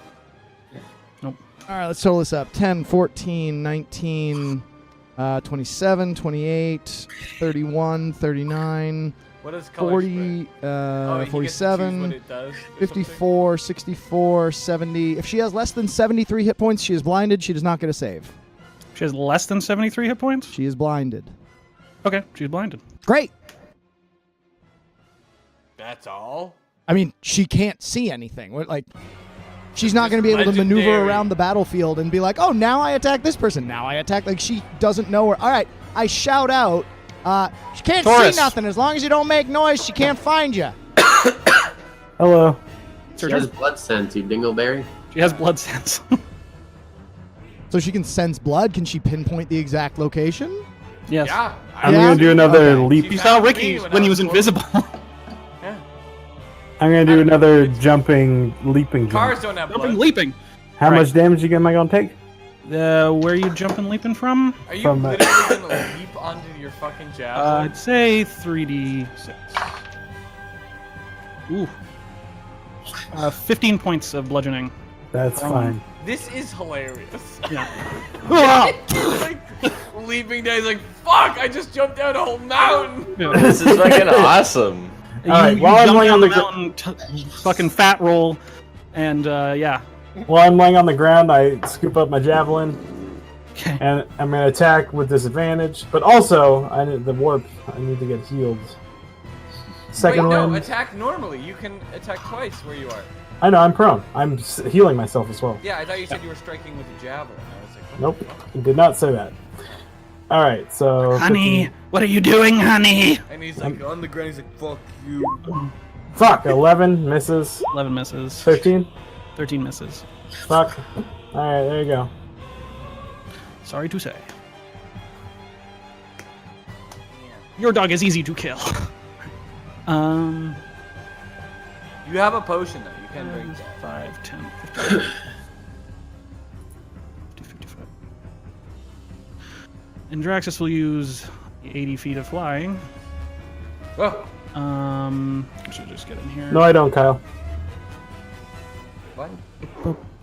All right, let's total this up. 10, 14, 19, 27, 28, 31, 39, What does color 40, spray? Oh, you get to choose what 47, it does or something? 54, 64, 70. If she has less than 73 hit points, she is blinded. She does not get a save. She has less than 73 hit points? She is blinded. Okay, she's blinded. Great. That's all? I mean, she can't see anything. She's not going to be able to maneuver legendary. around the battlefield and be like, oh, now I attack this person. Now I attack. Like, she doesn't know where. All right, I shout out. She can't Taurus. see nothing. As long as you don't make noise, she can't find you. Hello. She has blood sense, you dingleberry. She has blood sense. So she can sense blood. Can she pinpoint the exact location? Yes. Yeah. I'm Yeah? gonna do another Okay. leap. You saw found Ricky me when he I was invisible. Yeah. I'm gonna do another jumping, leaping Cars jump. don't have Jumping, blood. leaping. How Alright. much damage am I gonna take? Where are you jumping, leaping from? Are you From, literally gonna leap onto your fucking javelin? I'd say 3d6. Ooh. 15 points of bludgeoning. That's fine. This is hilarious. Yeah. He's like leaping down. He's like, "Fuck! I just jumped down a whole mountain." This is fucking awesome. Alright, you while I'm jump laying down on the the mountain, fucking fat roll, and yeah. While I'm laying on the ground, I scoop up my javelin, Okay. and I'm gonna attack with disadvantage. But also, I need the warp. I need to get healed. Second Wait, no, round. attack normally. You can attack twice where you are. I know I'm prone. I'm healing myself as well. Yeah, I thought you said you were striking with a javelin. I was like, what Nope, the fuck? I did not say that. All right, so Honey, what are you doing, honey? And he's like on the ground. He's like, "Fuck you." fuck 11 misses. 11 misses. 13. 13 misses. Fuck. All right, there you go. Sorry to say. Your dog is easy to kill. You have a potion though. You can drink that. 5, 10, 15, 55. And Draxus will use 80 feet of flying. Oh, I should just get in here. No, I don't, Kyle. what?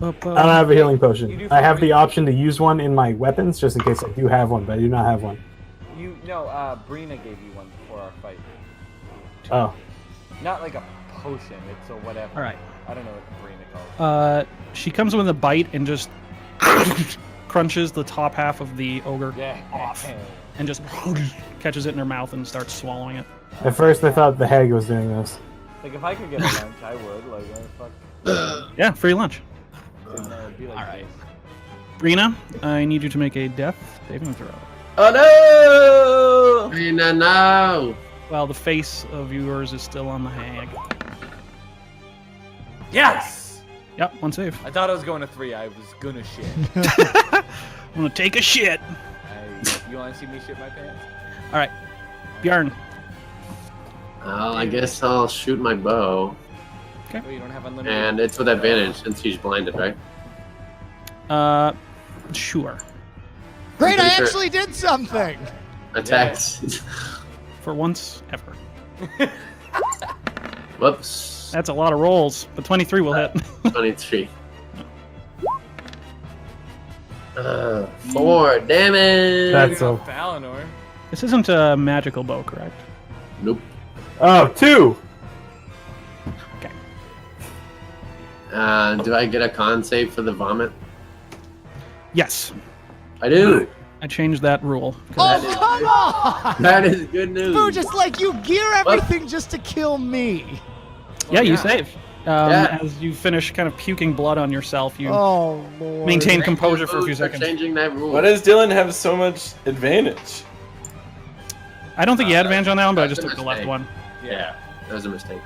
I don't have a healing You potion. do I have for- the option to use one in my weapons, just in case I do have one, but I do not have one. Brina gave you one before our fight. Oh. Not like a potion. It's a whatever. All right. I don't know what Brina calls it. She comes with a bite and just crunches the top half of the ogre Yeah. off and just catches it in her mouth and starts swallowing it. At first, I thought the hag was doing this. Like if I could get a lunch, I would. Like, fuck. Yeah, free lunch. It'd be like All right. this. Brina, I need you to make a death saving throw. Oh no! Brina, no. While the face of yours is still on the hag. Yes! Yep, one save. I thought I was going to 3. I was gonna shit. I'm gonna take a shit. You want to see me shit my pants? All right, Bjorn. Well, I guess I'll shoot my bow. Oh, you don't have unlimited. And it's with advantage since he's blinded, right? Sure. Great, I Pretty sure. actually did something. Attacks. For once ever. Whoops. That's a lot of rolls, but 23 will hit. 23. 4 damage. That's a. Valinor. This isn't a magical bow, correct? Nope. Oh, 2. Okay. Do I get a con save for the vomit? Yes, I do. I changed that rule. Oh, come on! That is good news. Boo, just like you gear everything just to kill me. Yeah, you save. Yeah. As you finish kind of puking blood on yourself, you Oh, Lord. maintain Thank you, composure for a Boo, few seconds. Changing that rule. Why does Dylan have so much advantage? I don't think you had advantage on that one, but I that's just a took the left mistake. one. Yeah, that was a mistake.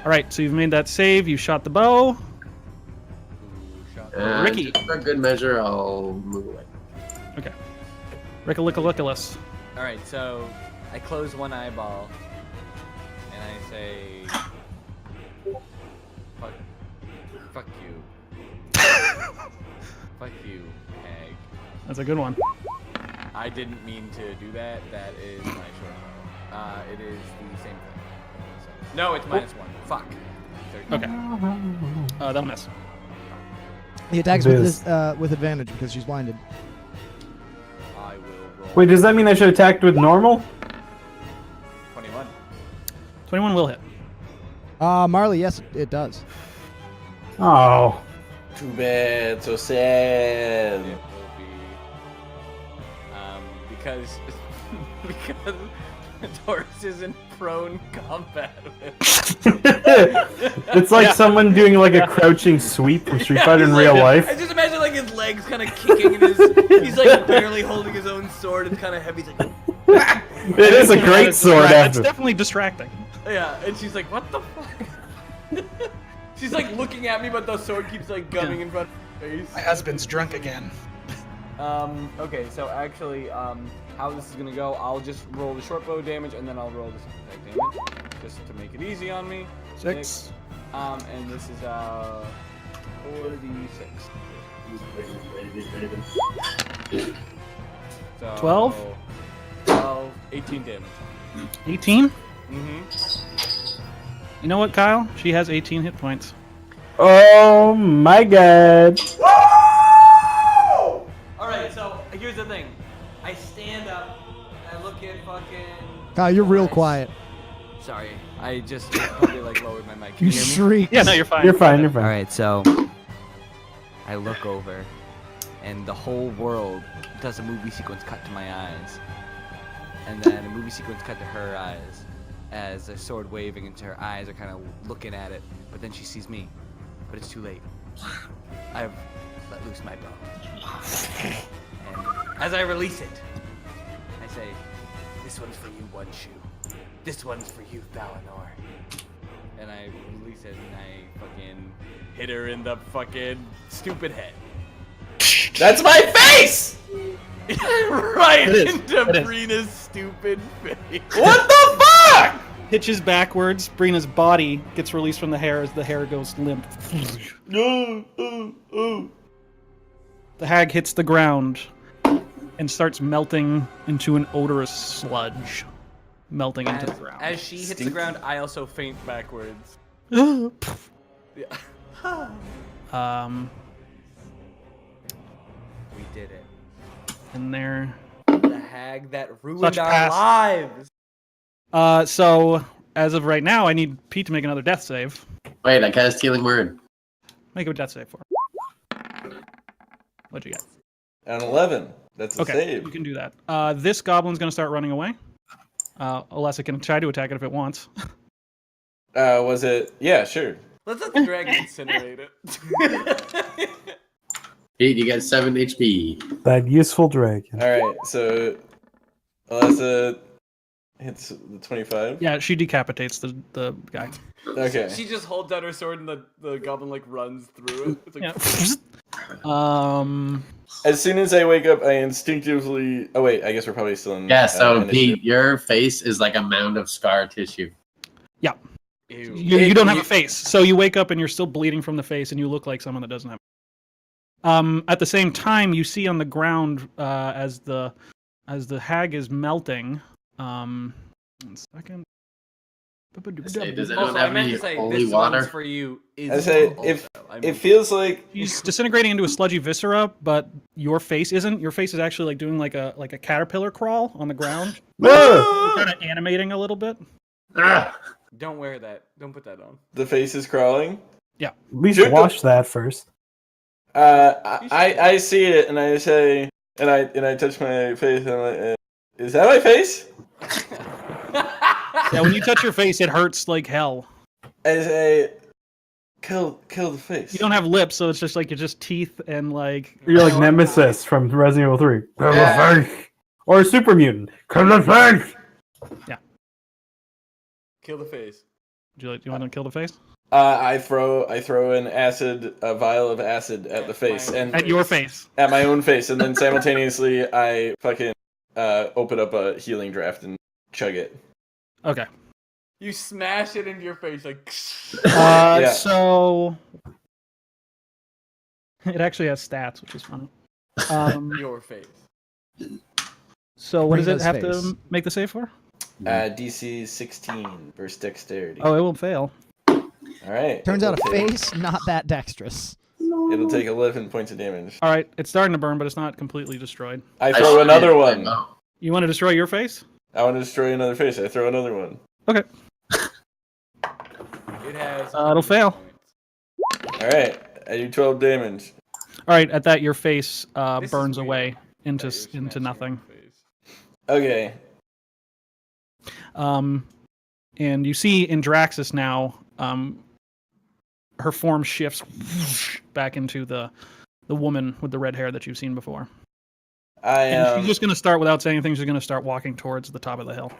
All right, so you've made that save. You shot the bow. And Ricky. just for good measure, I'll move away. Okay. Rickalickalicious. All right, so I close one eyeball, and I say, "Fuck you, fuck you, hag." That's a good one. I didn't mean to do that. That is my short bow. It is the same thing. So, no, it's -1. Fuck. 13. Okay. That'll miss. The attack's with this with advantage because she's blinded. I will roll. Wait, does that mean I should attack with normal? 21. 21 will hit. Marley, yes, it does. Oh. Too bad, so sad. It will be because because Taurus is in prone combat with. It's like someone doing like a crouching sweep from Street Fighter in he's real like, life. I just imagine like his legs kind of kicking and he's like barely holding his own sword. It's kind of heavy. He's like, It is a great sword It's after. definitely distracting. yeah, and she's like, what the fuck? She's like looking at me, but the sword keeps like gumming in front of her face. My husband's drunk again. Okay, so actually, how this is gonna go, I'll just roll the short bow damage and then I'll roll the attack damage, just to make it easy on me. 6. And this is 4d6. So, 12? 12, 18 damage. 18? Mm-hmm. You know what, Kyle? She has 18 hit points. Oh my god. Alright, so here's the thing. I stand up, I look at fucking... Kyle, you're real quiet. Sorry, I just probably like lowered my mic. Can You you hear me? shriek. Yeah, no, you're fine. You're fine, you're fine. Alright, so I look over and the whole world does a movie sequence cut to my eyes. And then a movie sequence cut to her eyes as a sword waving into her eyes are kind of looking at it. But then she sees me. But it's too late. I've let loose my bow. And as I release it, I say, this one's for you, One Shoe. This one's for you, Valinor. And I release it and I fucking hit her in the fucking stupid head. That's my face! Right It is. into It is. Brina's stupid face. What the fuck? Pitches backwards. Brina's body gets released from the hair as the hair goes limp. The hag hits the ground and starts melting into an odorous sludge. Melting into the ground. As she hits the ground, I also faint backwards. Um, We did it. and there. The hag that ruined Such our pass. lives. So as of right now, I need Pete to make another death save. Wait, I cast Healing Word. Make a death save for him. What'd you get? An 11. That's a Okay, save. you can do that. This goblin's going to start running away. Unless it can try to attack it if it wants. Was it? Yeah, sure. Let's let the dragon incinerate it. Pete, you get 7 HP. That useful dragon. All right, so Alessa hits the 25. Yeah, she decapitates the guy. Okay. She just holds out her sword and the goblin like runs through it. It's like, Yeah. As soon as I wake up, I instinctively. Oh wait, I guess we're probably still in. Yeah, so initiative. Pete, your face is like a mound of scar tissue. Yeah. Ew. You don't have a face, so you wake up and you're still bleeding from the face, and you look like someone that doesn't have. At the same time, you see on the ground as the hag is melting. 1 second. Does anyone Also, I have meant any to say holy this water? one's for you. Is I say also, if I mean, it feels like She's disintegrating into a sludgy viscera, but your face isn't. Your face is actually like doing like a caterpillar crawl on the ground, kind of animating a little bit. don't wear that. Don't put that on. the face is crawling. At least Should- wash that first. I see it and I say and I touch my face and I'm like, is that my face? Yeah, when you touch your face, it hurts like hell. I say, kill the face. You don't have lips, so it's just like you're just teeth and like. You're like Nemesis from Resident Evil 3. Kill the face! Or a super mutant. Kill the face! Kill the face. Do you want to kill the face? I throw a vial of acid at the face and At your face. at my own face, and then simultaneously I fucking open up a healing draft and chug it. Okay. You smash it into your face like. Yeah. So it actually has stats, which is funny. Your face. So what does it Rita's have face. to make the save for? DC 16 versus dexterity. Oh, it will fail. All right. Turns out a It'll take- face not that dexterous. It'll take 11 points of damage. All right, it's starting to burn, but it's not completely destroyed. I throw another one. You want to destroy your face? I want to destroy another face. I throw another one. Okay. It has. It'll fail. All right. I do 12 damage. All right, at that, your face This is burns weird. away That into you're smashing into nothing. your face. Okay. And you see in Draxus now, her form shifts back into the woman with the red hair that you've seen before. And she's just going to start, without saying anything, she's going to start walking towards the top of the hill.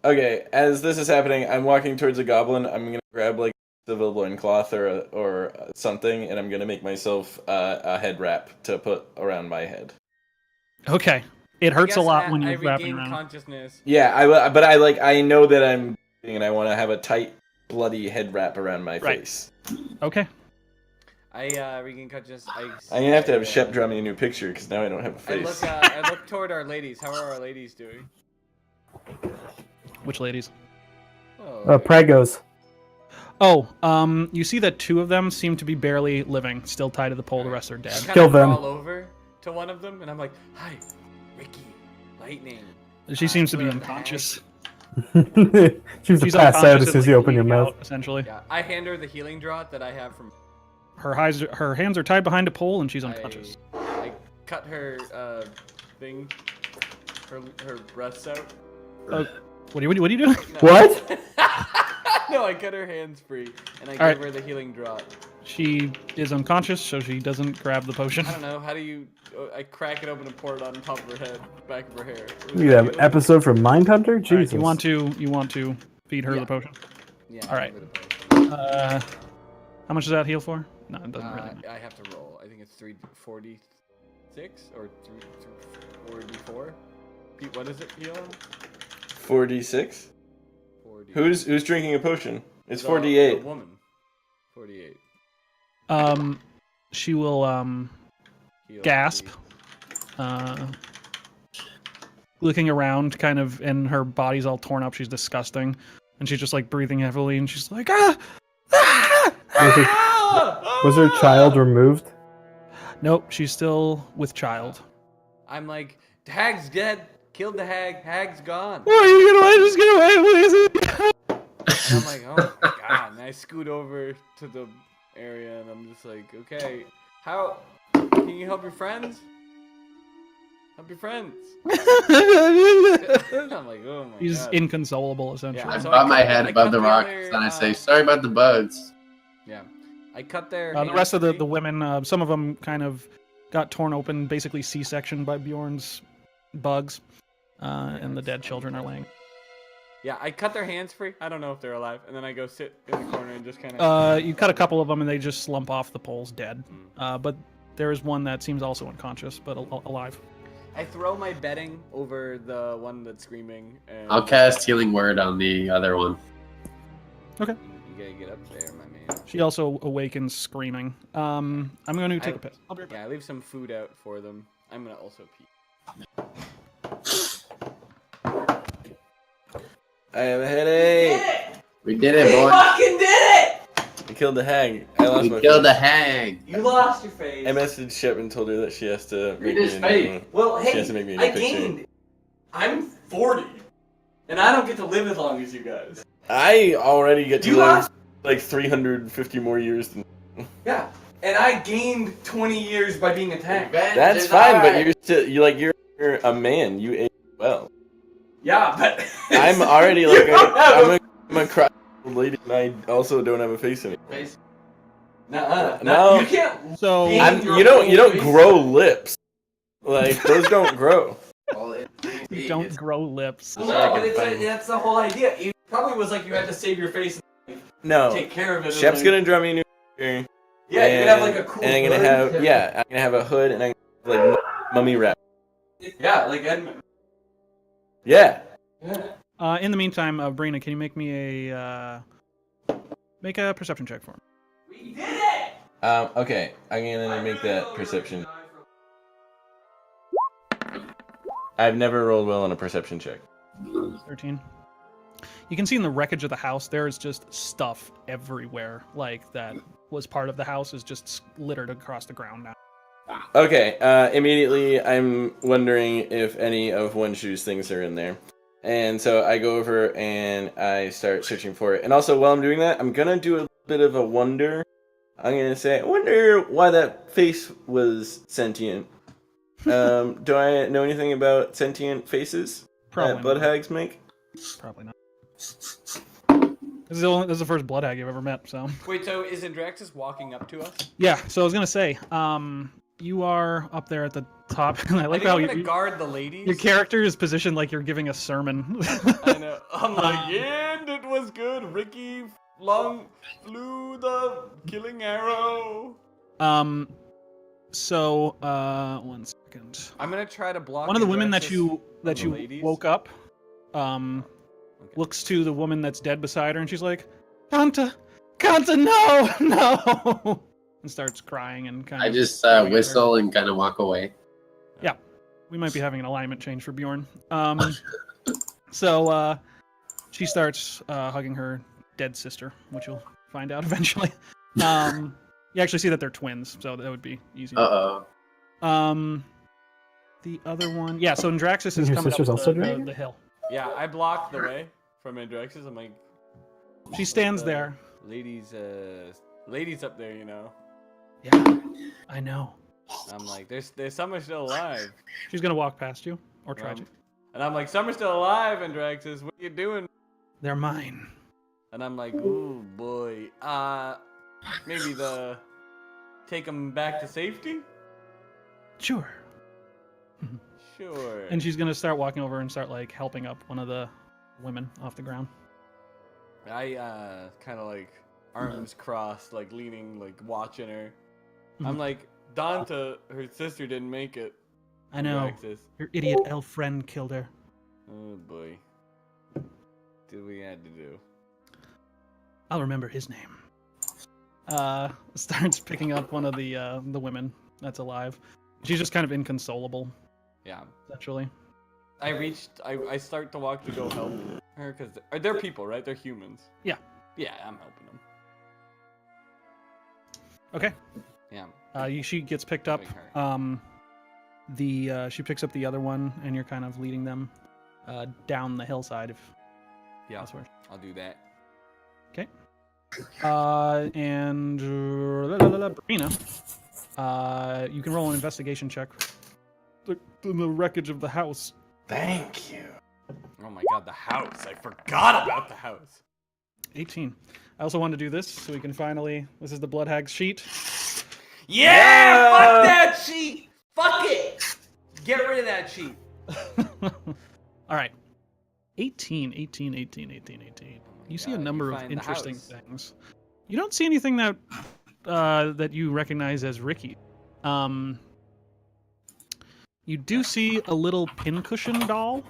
Okay, as this is happening, I'm walking towards a goblin. I'm gonna grab like a civil loincloth or something, and I'm gonna make myself a head wrap to put around my head. Okay. It hurts a I lot guess when I you're wrapping regain around. consciousness. Yeah, but I know that I'm bleeding and I want to have a tight, bloody head wrap around my Right. face. Okay. I regain consciousness. I'm gonna have to have Shep draw me a new picture because now I don't have a I face. look toward our ladies. How are our ladies doing? Which ladies? Oh, Pregos. Oh, you see that two of them seem to be barely living, still tied to the pole. The rest are I dead. kind Kill of them. crawl over to one of them, and I'm like, "Hi, Ricky, Lightning." She seems to be Good. unconscious. She's She's pass out unconscious as and, soon as you like, open your bleeding mouth. out, essentially. Yeah, I hand her the healing draught that I have from. Her hands are tied behind a pole, and she's unconscious. I cut her thing, her breasts out. What are you doing? No. What? No, I cut her hands free, and I All gave her the healing draught. She is unconscious, so she doesn't grab the potion. I don't know. How do you? I crack it open and pour it on top of her head, back of her hair. You have an episode from Mindhunter? All right, Jesus. you want to feed her Yeah. the potion. Yeah. All right. give it a potion. How much does that heal for? No, it doesn't really. I have to roll. I think it's 346 or 344. Pete, what does it heal on? 4d6. 40. Who's drinking a potion? It's The 4d8. woman. 48. She will Heal gasp, looking around, kind of, and her body's all torn up. She's disgusting, and she's just like breathing heavily, and she's like, ah! Was her child removed? Nope, she's still with child. I'm like, Hag's dead. Killed the hag. Hag's gone. Why are you gonna just get away, please? And I'm like, oh my god. And I scoot over to the area and I'm just like, okay, how Can you help your friends? Help your friends. I'm like, oh my He's god. inconsolable, essentially. I So bob my cut- head I above cut the the rocks, other, and I say, "Sorry about the bugs." Yeah. I cut their. The hands rest of the free. women, some of them kind of got torn open, basically C-section by Bjorn's bugs, and the dead children are laying. Yeah, I cut their hands free. I don't know if they're alive, and then I go sit in the corner and just kind of. You cut a couple of them, and they just slump off the poles dead. But there is one that seems also unconscious, but alive. I throw my bedding over the one that's screaming. And I'll cast Healing Word on the other one. Okay. You gotta get up there, my man. She also awakens screaming. I'm going to take a piss. I'll be right back. Yeah, I leave some food out for them. I'm gonna also pee. I have a headache. We did it, boy. fucking did it! I killed the hag. I lost We my killed the face. hag. You lost your face. I messaged Shep and told her that she has to make just me a new. Well, She has to make me a new picture. I'm 40, and I don't get to live as long as you guys. I already get to You live lost- like 350 more years than. Yeah, and I gained 20 years by being attacked. That's fine, but you're still you're a man. You age well. Yeah, but I'm already like I'm a cry old lady, and I also don't have a face anymore. No. you can't. So You don't grow lips. Like those don't grow. you don't grow lips. No, but that's the whole idea. It probably was like you had to save your face and No. take care of it. Shep's gonna draw me a new picture. Yeah, you're gonna have like a cool. And I'm gonna hood. I'm gonna have a hood and I'm gonna have like mummy wrap. Yeah, like Edmund. Yeah. Yeah. In the meantime, Brina, can you make me make a perception check for me? We did it. Okay, I'm gonna make that perception. I've never rolled well on a perception check. 13. You can see in the wreckage of the house, there is just stuff everywhere. Like, that was part of the house is just littered across the ground now. Okay, immediately I'm wondering if any of One Shoe's things are in there. And so I go over and I start searching for it. And also, while I'm doing that, I'm gonna do a bit of a wonder. I'm gonna say, I wonder why that face was sentient. Do I know anything about sentient faces Probably that blood not. hags make? Probably not. This is the first blood hag you've ever met, so. Wait, so is Andraxis walking up to us? Yeah, so I was gonna say, you are up there at the top, and I like I think how I'm gonna guard the ladies. your character is positioned like you're giving a sermon. I know. I'm like, yeah, and it was good. Ricky flew the killing arrow. So, 1 second. I'm gonna try to block One of the women that Andraxis you from that the you ladies. woke up, looks to the woman that's dead beside her, and she's like, Kanta, no, no, and starts crying and kind of. I just going at her. whistle and kind of walk away. Yeah, we might be having an alignment change for Bjorn. So she starts hugging her dead sister, which you'll find out eventually. You actually see that they're twins, so that would be easy. The other one, yeah. So Andraxis is Your coming sister's up also the dragon? hill. Yeah, I blocked the way from Andraxis. I'm like, She stands there. ladies up there, you know. Yeah, I know. I'm like, there's some are still alive. She's gonna walk past you, or try to. And I'm like, some are still alive, Andraxis. What are you doing? They're mine. And I'm like, ooh boy. Maybe take them back to safety. Sure. Sure. And she's gonna start walking over and start like helping up one of the women off the ground. I kind of like arms crossed, like leaning, like watching her. I'm Mhm. like, Danta, her sister didn't make it. I know. Andraxis. Your idiot elf friend killed her. Oh boy. Did we had to do? I'll remember his name. Starts picking up one of the women that's alive. She's just kind of inconsolable, Yeah. essentially. I start to walk to go help her because they're people, right? They're humans. Yeah. Yeah, I'm helping them. Okay. Yeah. She gets picked up. Helping her. She picks up the other one, and you're kind of leading them down the hillside. Yeah. That's where. I'll do that. Okay. And Brina, You can roll an investigation check. The wreckage of the house. Thank you. Oh my god, the house. I forgot about the house. 18. I also wanted to do this so we can finally. This is the Blood Hag sheet. Yeah! Fuck that sheet! Fuck it! Get rid of that sheet. All right. 18. You see a number of find the interesting house. things. You don't see anything that that you recognize as Ricky. You do see a little pincushion doll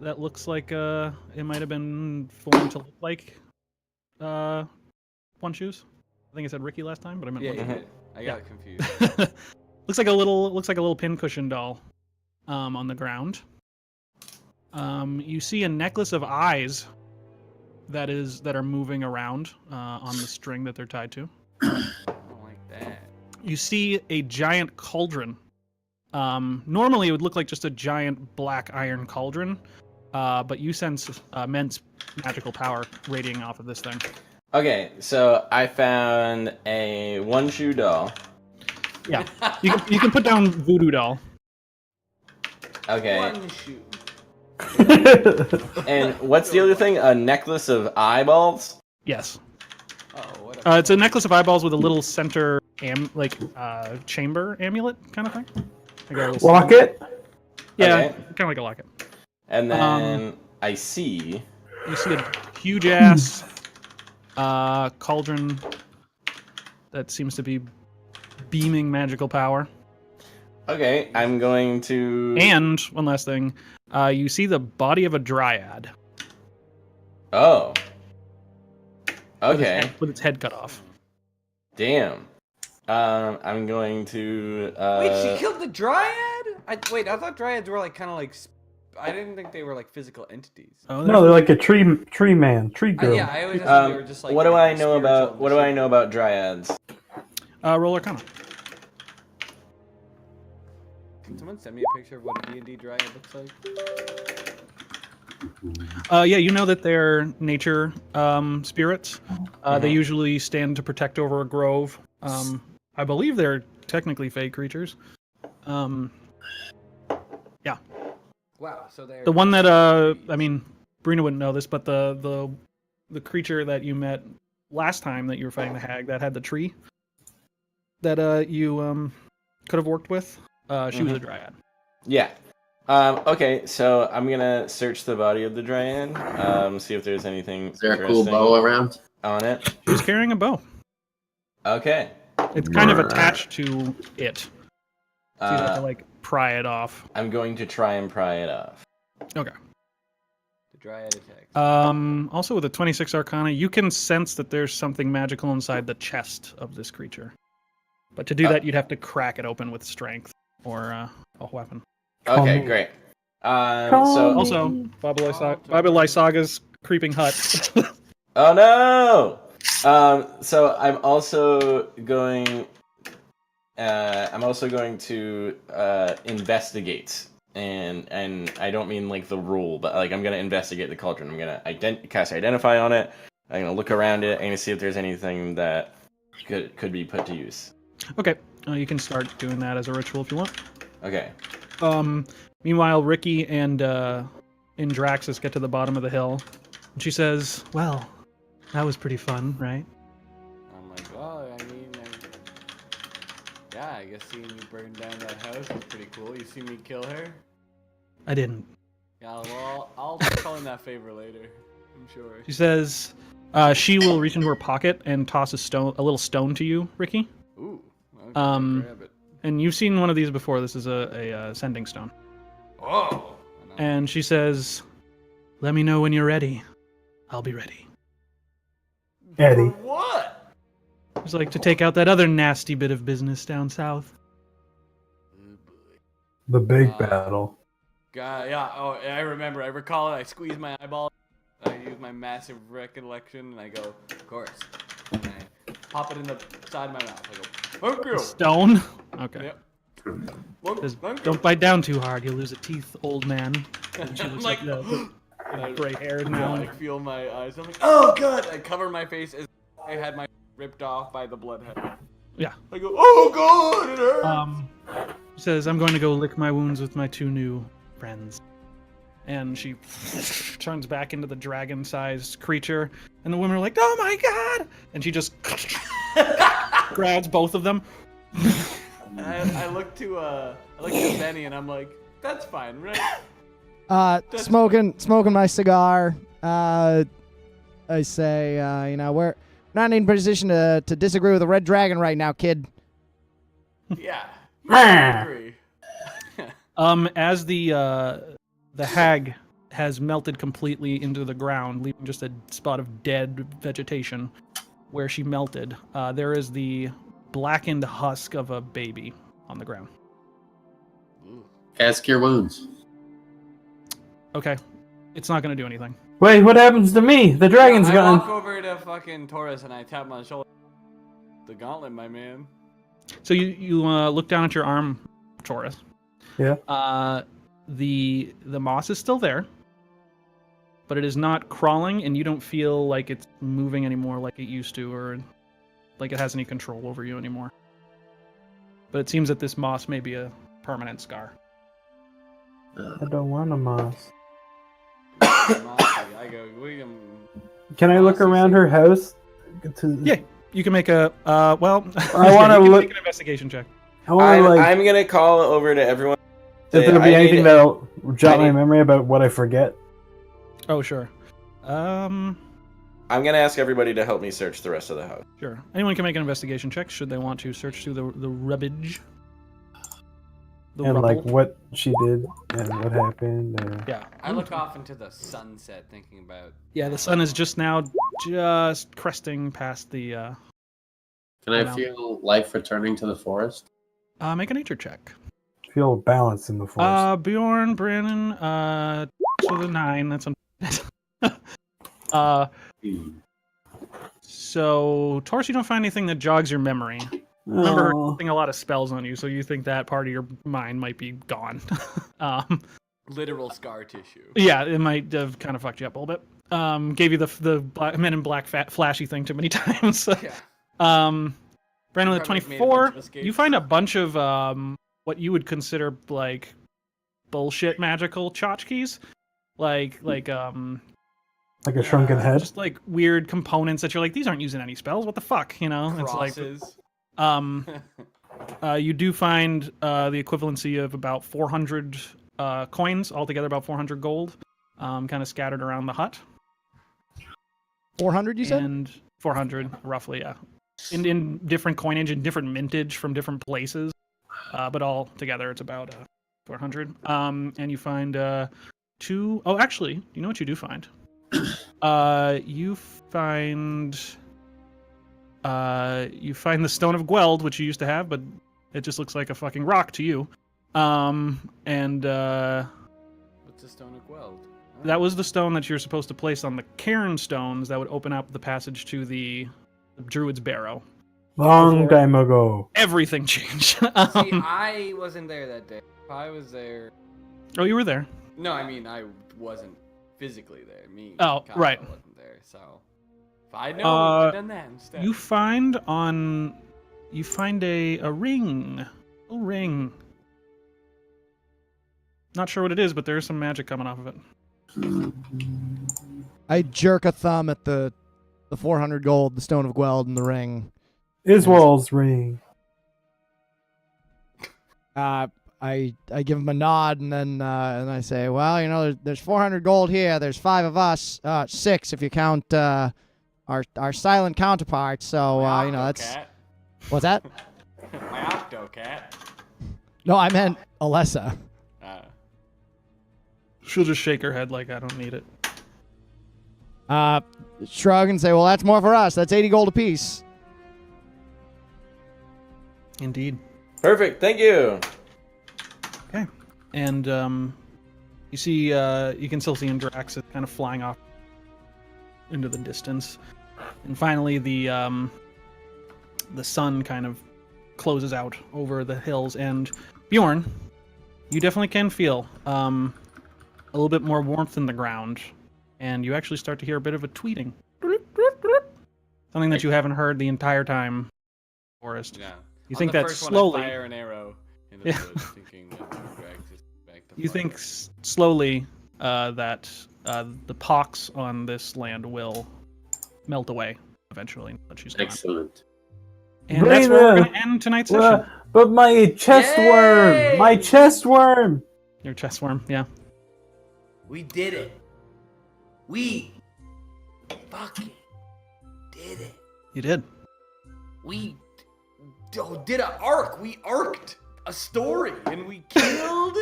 that looks like it might have been formed to look like One Shoes. I think I said Ricky last time, but I meant Yeah, One you Shoes. did. I got confused. looks like a little pincushion doll on the ground. You see a necklace of eyes that are moving around on the string that they're tied to. I don't like that. You see a giant cauldron. Normally it would look like just a giant black iron cauldron, but you sense immense magical power radiating off of this thing. Okay, so I found a one-shoe doll. Yeah, you can put down voodoo doll. Okay. One shoe. And what's the other thing? A necklace of eyeballs? Yes. Oh, what It's a necklace of eyeballs with a little center chamber amulet kind of thing. Like a little Locket? Yeah, Okay. kind of like a locket. And then I see... You see a huge ass cauldron that seems to be beaming magical power. Okay, I'm going to... And one last thing, you see the body of a dryad. Oh. Okay. With its head cut off. Damn. I'm going to... Wait, she killed the dryad? I thought dryads were like kind of like... I didn't think they were like physical entities. Oh, No, they're like a tree man, tree girl. Yeah, I always thought they were just like... what do I know about... spiritual What do I know about dryads? Roll Arcana. Can someone send me a picture of what a D&D dryad looks like? Yeah, you know that they're nature spirits. They usually stand to protect over a grove. I believe they're technically fey creatures. Yeah. Wow, so they're... The one that I mean, Brina wouldn't know this, but the creature that you met last time that you were fighting the hag that had the tree that you could have worked with, she was a dryad. Yeah. Okay, so I'm gonna search the body of the dryad, see if there's anything Is there a cool bow around? on it. She was carrying a bow. Okay. It's kind of attached to it. So you have to like pry it off. I'm going to try and pry it off. Okay. The dryad attacks. Also with a 26 Arcana, you can sense that there's something magical inside the chest of this creature. But to do that, you'd have to crack it open with strength or a weapon. Okay, great. So Also, Baba Lysaga's creeping hut. Oh no! So I'm also going to investigate, and I don't mean like the rule, but like I'm gonna investigate the cauldron. I'm gonna cast identify on it. I'm gonna look around it. I'm gonna see if there's anything that could be put to use. Okay, you can start doing that as a ritual if you want. Okay. Meanwhile, Ricky and Draxus get to the bottom of the hill, and she says, "Well, that was pretty fun, right?" I'm like, well, I mean, yeah, I guess seeing you burn down that house was pretty cool. You see me kill her? I didn't. Yeah, well, I'll call in that favor later. I'm sure. She says she will reach into her pocket and toss a little stone to you, Ricky. Ooh. Okay, grab it. And you've seen one of these before. This is a sending stone. Oh. And she says, "Let me know when you're ready. I'll be ready." Eddie. What? It's like to take out that other nasty bit of business down south. The big battle. God, yeah. Oh, I remember. I recall it. I squeeze my eyeball. I use my massive recollection, and I go, "Of course." And I pop it in the side of my mouth. I go, "Thank you." Stone? Okay. Yep. Says, Thank you. "Don't bite down too hard. You'll lose a teeth, old man." And she looks Like- like gray hair Yeah, now. I feel my eyes. I'm like, oh god! I cover my face as I had my ripped off by the bloodhead. Yeah. I go, oh god, it hurts. She says, I'm going to go lick my wounds with my 2 new friends. And she turns back into the dragon-sized creature, and the women are like, "Oh my god!" And she just grabs both of them. I look to Benny and I'm like, that's fine, right? Smoking my cigar. I say, we're not in position to disagree with the red dragon right now, kid. Yeah. I agree. As the hag has melted completely into the ground, leaving just a spot of dead vegetation where she melted, there is the blackened husk of a baby on the ground. Cast Cure Wounds. Okay. It's not going to do anything. Wait, what happens to me? The dragon's I gone. walk over to fucking Taurus and I tap him on the shoulder. The gauntlet, my man. So you look down at your arm, Taurus. Yeah. The moss is still there, but it is not crawling, and you don't feel like it's moving anymore like it used to, or like it has any control over you anymore. But it seems that this moss may be a permanent scar. I don't want a moss. I go, William. Can I look around her house? Yeah, you can make a I want to make look. an investigation check. I want to like. I'm gonna call over to everyone. If there be anything that'll jot my memory about what I forget. Oh sure. I'm gonna ask everybody to help me search the rest of the house. Sure. Anyone can make an investigation check should they want to search through the rubbish. And rubble. like what she did and what happened. Yeah. I look off into the sunset thinking about... Yeah, the sun is just now cresting past the... Can I feel life returning to the forest? Make a nature check. Feel balance in the forest. Bjorn, Brandon, so the 9, that's on... So, Taurus, you don't find anything that jogs your memory. Remember her casting a lot of spells on you, so you think that part of your mind might be gone. Literal scar tissue. Yeah, it might have kind of fucked you up a little bit. Gave you the Men in Black flashy thing too many times. Yeah. Brandon with 24, you find a bunch of what you would consider like bullshit magical tchotchkes. Like a shrunken head? Just like weird components that you're like, these aren't using any spells, what the fuck, you know? Crosses. It's like you do find the equivalency of about 400 coins, altogether about 400 gold, kind of scattered around the hut. 400, you said? And 400, roughly, yeah. In different coinage and different mintage from different places, but all together it's about 400. And you find 2... Oh, actually, you know what you do find? You find the Stone of Gweld, which you used to have, but it just looks like a fucking rock to you. What's the Stone of Gweld? Oh. That was the stone that you're supposed to place on the cairn stones that would open up the passage to the Druid's Barrow. Long time ago. Everything changed. See, I wasn't there that day. If I was there... Oh, you were there. No, I mean, I wasn't physically there. Me. Oh, Kyle right. wasn't there, so... If I'd known, I'd have done that instead. You find a ring. A ring. Not sure what it is, but there's some magic coming off of it. I jerk a thumb at the 400 gold, the Stone of Gweld, and the ring. Iswald's ring. I give him a nod, and then and I say, well, you know, there's 400 gold here. There's 5 of us, 6 if you count our silent counterparts. So you know, that's Cat. What's that? My octo cat. No, I meant Alessa. She'll just shake her head like, I don't need it. Shrug and say, well, that's more for us. That's 80 gold apiece. Indeed. Perfect. Thank you. Okay. And you see, you can still see Indrax kind of flying off into the distance. And finally, the sun kind of closes out over the hills. And Bjorn, you definitely can feel a little bit more warmth in the ground. And you actually start to hear a bit of a tweeting. Something that you haven't heard the entire time forest. Yeah. You On think the that first one, I slowly? fire an arrow into the Yeah. woods, thinking that drag this back to You fire. think slowly that the pox on this land will melt away eventually. But she's gone. Excellent. And that's where we're Brina! going to end tonight's session. But my chest worm! Yay! My chest worm! Your chest worm, yeah. We did it. We fucking did it. You did. We did an arc. We arced a story, and we killed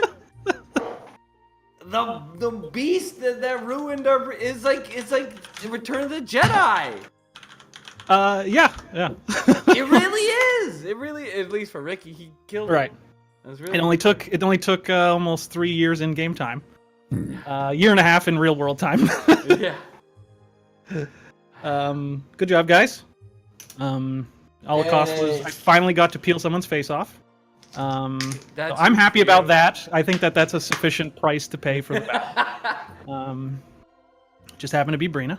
the beast that ruined our. It's like Return of the Jedi. Yeah. It really is. It really, at least for Ricky, he killed Right. him. That was really It only took almost 3 years in game time. Year and a half in real world time. Yeah. Good job, guys. All it cost was I finally got to peel someone's face off. So I'm happy about that. I think that's a sufficient price to pay for the battle. Just happened to be Brina.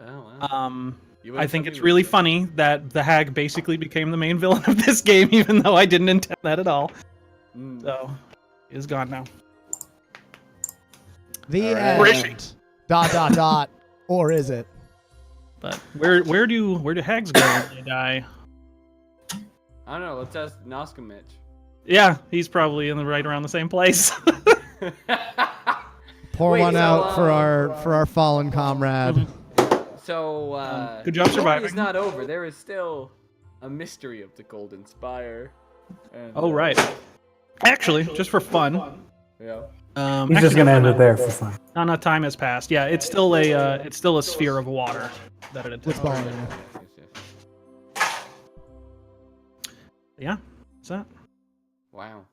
Oh, wow. I think it's really funny that the hag basically became the main villain of this game, even though I didn't intend that at all. So, is gone now. The Right. end. ... Or is it? But where do hags go when they die? I don't know. Let's ask Noskamich. Yeah, he's probably right around the same place. Pour Wait, one so, out for our fallen comrade. So, good job the surviving. It's not over. There is still a mystery of the Golden Spire. And, Oh right. Actually, just for fun. Yeah. He's just gonna end it there for fun. Not enough time has passed. Yeah, it's still a sphere of water that it What's attacks. falling? Yeah. What's that? Wow.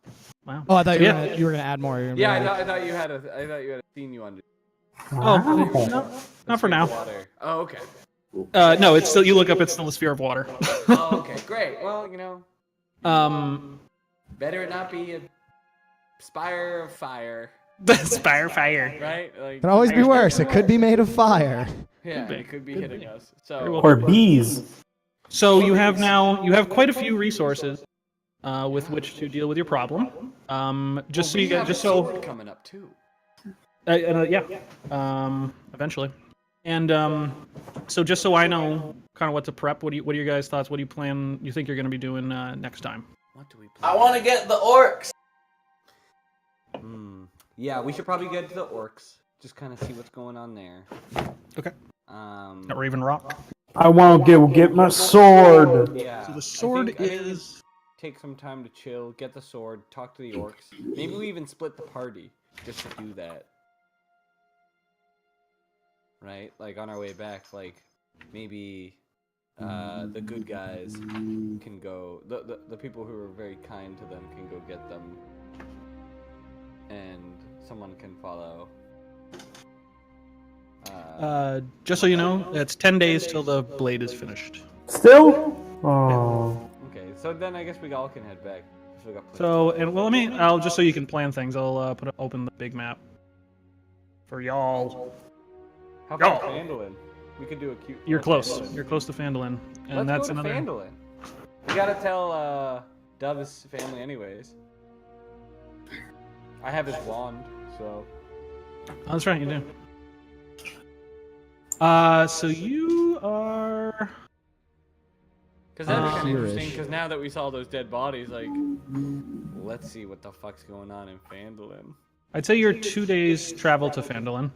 Wow. Oh, I thought Yeah. you were gonna add more. Yeah, I thought you had a scene you wanted. Oh, no, not for now. Water. Oh, okay. No, it's still. You look up. It's still a sphere of water. Oh, okay. Great. Well, you know, better it not be a spire of fire, The spire fire. right? Like, Could always be worse. It could be made of fire. yeah, be. it could be Could hitting be. us. Very So, well. Or bees. So you have quite a few resources with which to deal with your problem. Just so we you guys, have just a so sword coming up too. yeah, eventually. And so just so I know kind of what to prep, what are your guys' thoughts? What do you plan? You think you're going to be doing next time? What do we plan? I want to get the orcs. Yeah, we should probably get to the orcs. Just kind of see what's going on there. Okay. Um, At Raven Rock. I want to get my sword. yeah. So the sword I think is. take some time to chill, get the sword, talk to the orcs. Maybe we even split the party just to do that. Right? Like on our way back, like maybe the good guys can go. The people who are very kind to them can go get them, and someone can follow. Just so you know, it's 10 days till the blade is finished. Still? Oh. Okay, so then I guess we all can head back. We got So, and well, I'll just so you can plan things. I'll open the big map for y'all. How about Fandolin? We could do a cute. You're little close. Fandolin. You're close to Fandolin, and Let's that's go to another. Fandolin. We gotta tell Dove's family anyways. I have his wand, so. Oh, that's right, you do. So you are. Because that'd be kind of Here-ish. interesting. Because now that we saw those dead bodies, like, let's see what the fuck's going on in Fandolin. I'd say you're 2 days travel to Fandolin.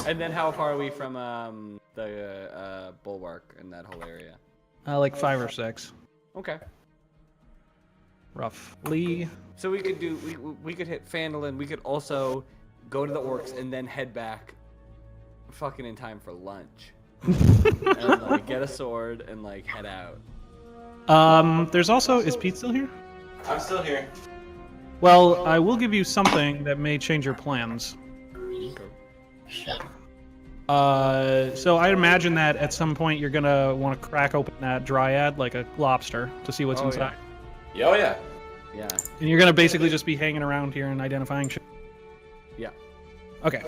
And then how far are we from the bulwark in that whole area? Like 5 or 6, Okay. roughly. So we could do we could hit Fandolin. We could also go to the orcs and then head back, fucking in time for lunch. And like get a sword and like head out. There's also is Pete still here? I'm still here. Well, I will give you something that may change your plans. So I imagine that at some point you're gonna want to crack open that dryad like a lobster to see what's Oh, inside, Oh yeah. Yeah. and you're gonna basically just be hanging around here and identifying shit. Yeah. Okay.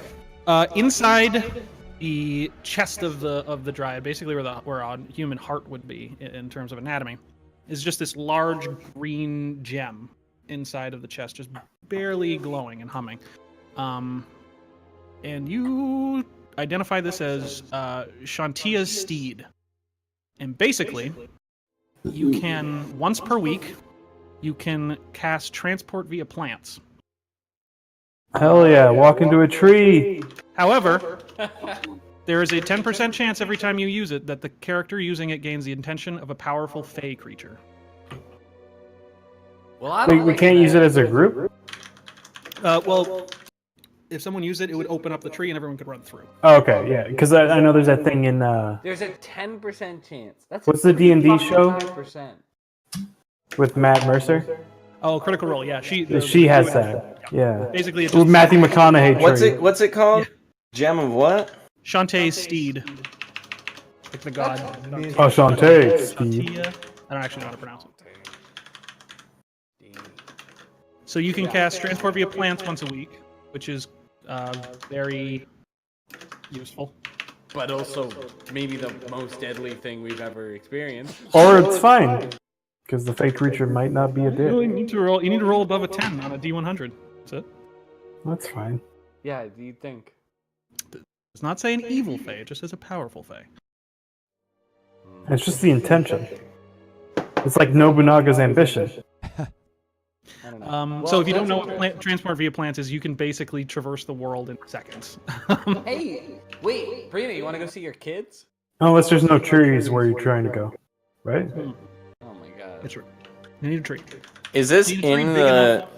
Inside the chest of the dryad, basically where a human heart would be in terms of anatomy, is just this large green gem inside of the chest, just barely glowing and humming. And you identify this as Shantia's steed. And basically, you can, once per week, you can cast transport via plants. Hell yeah, walk into a tree. However, there is a 10% chance every time you use it that the character using it gains the attention of a powerful fey creature. Well, I We, don't we like can't that. use it as a group? Well, if someone used it, it would open up the tree and everyone could run through. Oh, okay, yeah, because I know there's that thing in, There's a 10% chance. That's what's the D&D show 5%. with Matt Mercer? Oh, Critical Role, yeah. She has that, yeah. Basically, it's With just Matthew McConaughey tree. What's it called? Gem of what? Shantae's steed. Like the god. Oh, Shantae, Steve. Shantia. I don't actually know how to pronounce it. So you can cast transport via plants once a week, which is very useful. But also maybe the most deadly thing we've ever experienced. Or it's fine, because the fake creature might not be a You dick. need to roll. You need to roll above a 10 on a D100. That's it. That's fine. Yeah, do you think? It's not saying evil fey. It just says a powerful fey. It's just the intention. It's like Nobunaga's ambition. I don't know. So if you don't know what transport via plants is, you can basically traverse the world in seconds. Hey, wait, Brina, you want to go see your kids? Unless there's no trees where you're trying to go, right? Oh my god. It's true. You need a tree. Is this You need a tree in big the? enough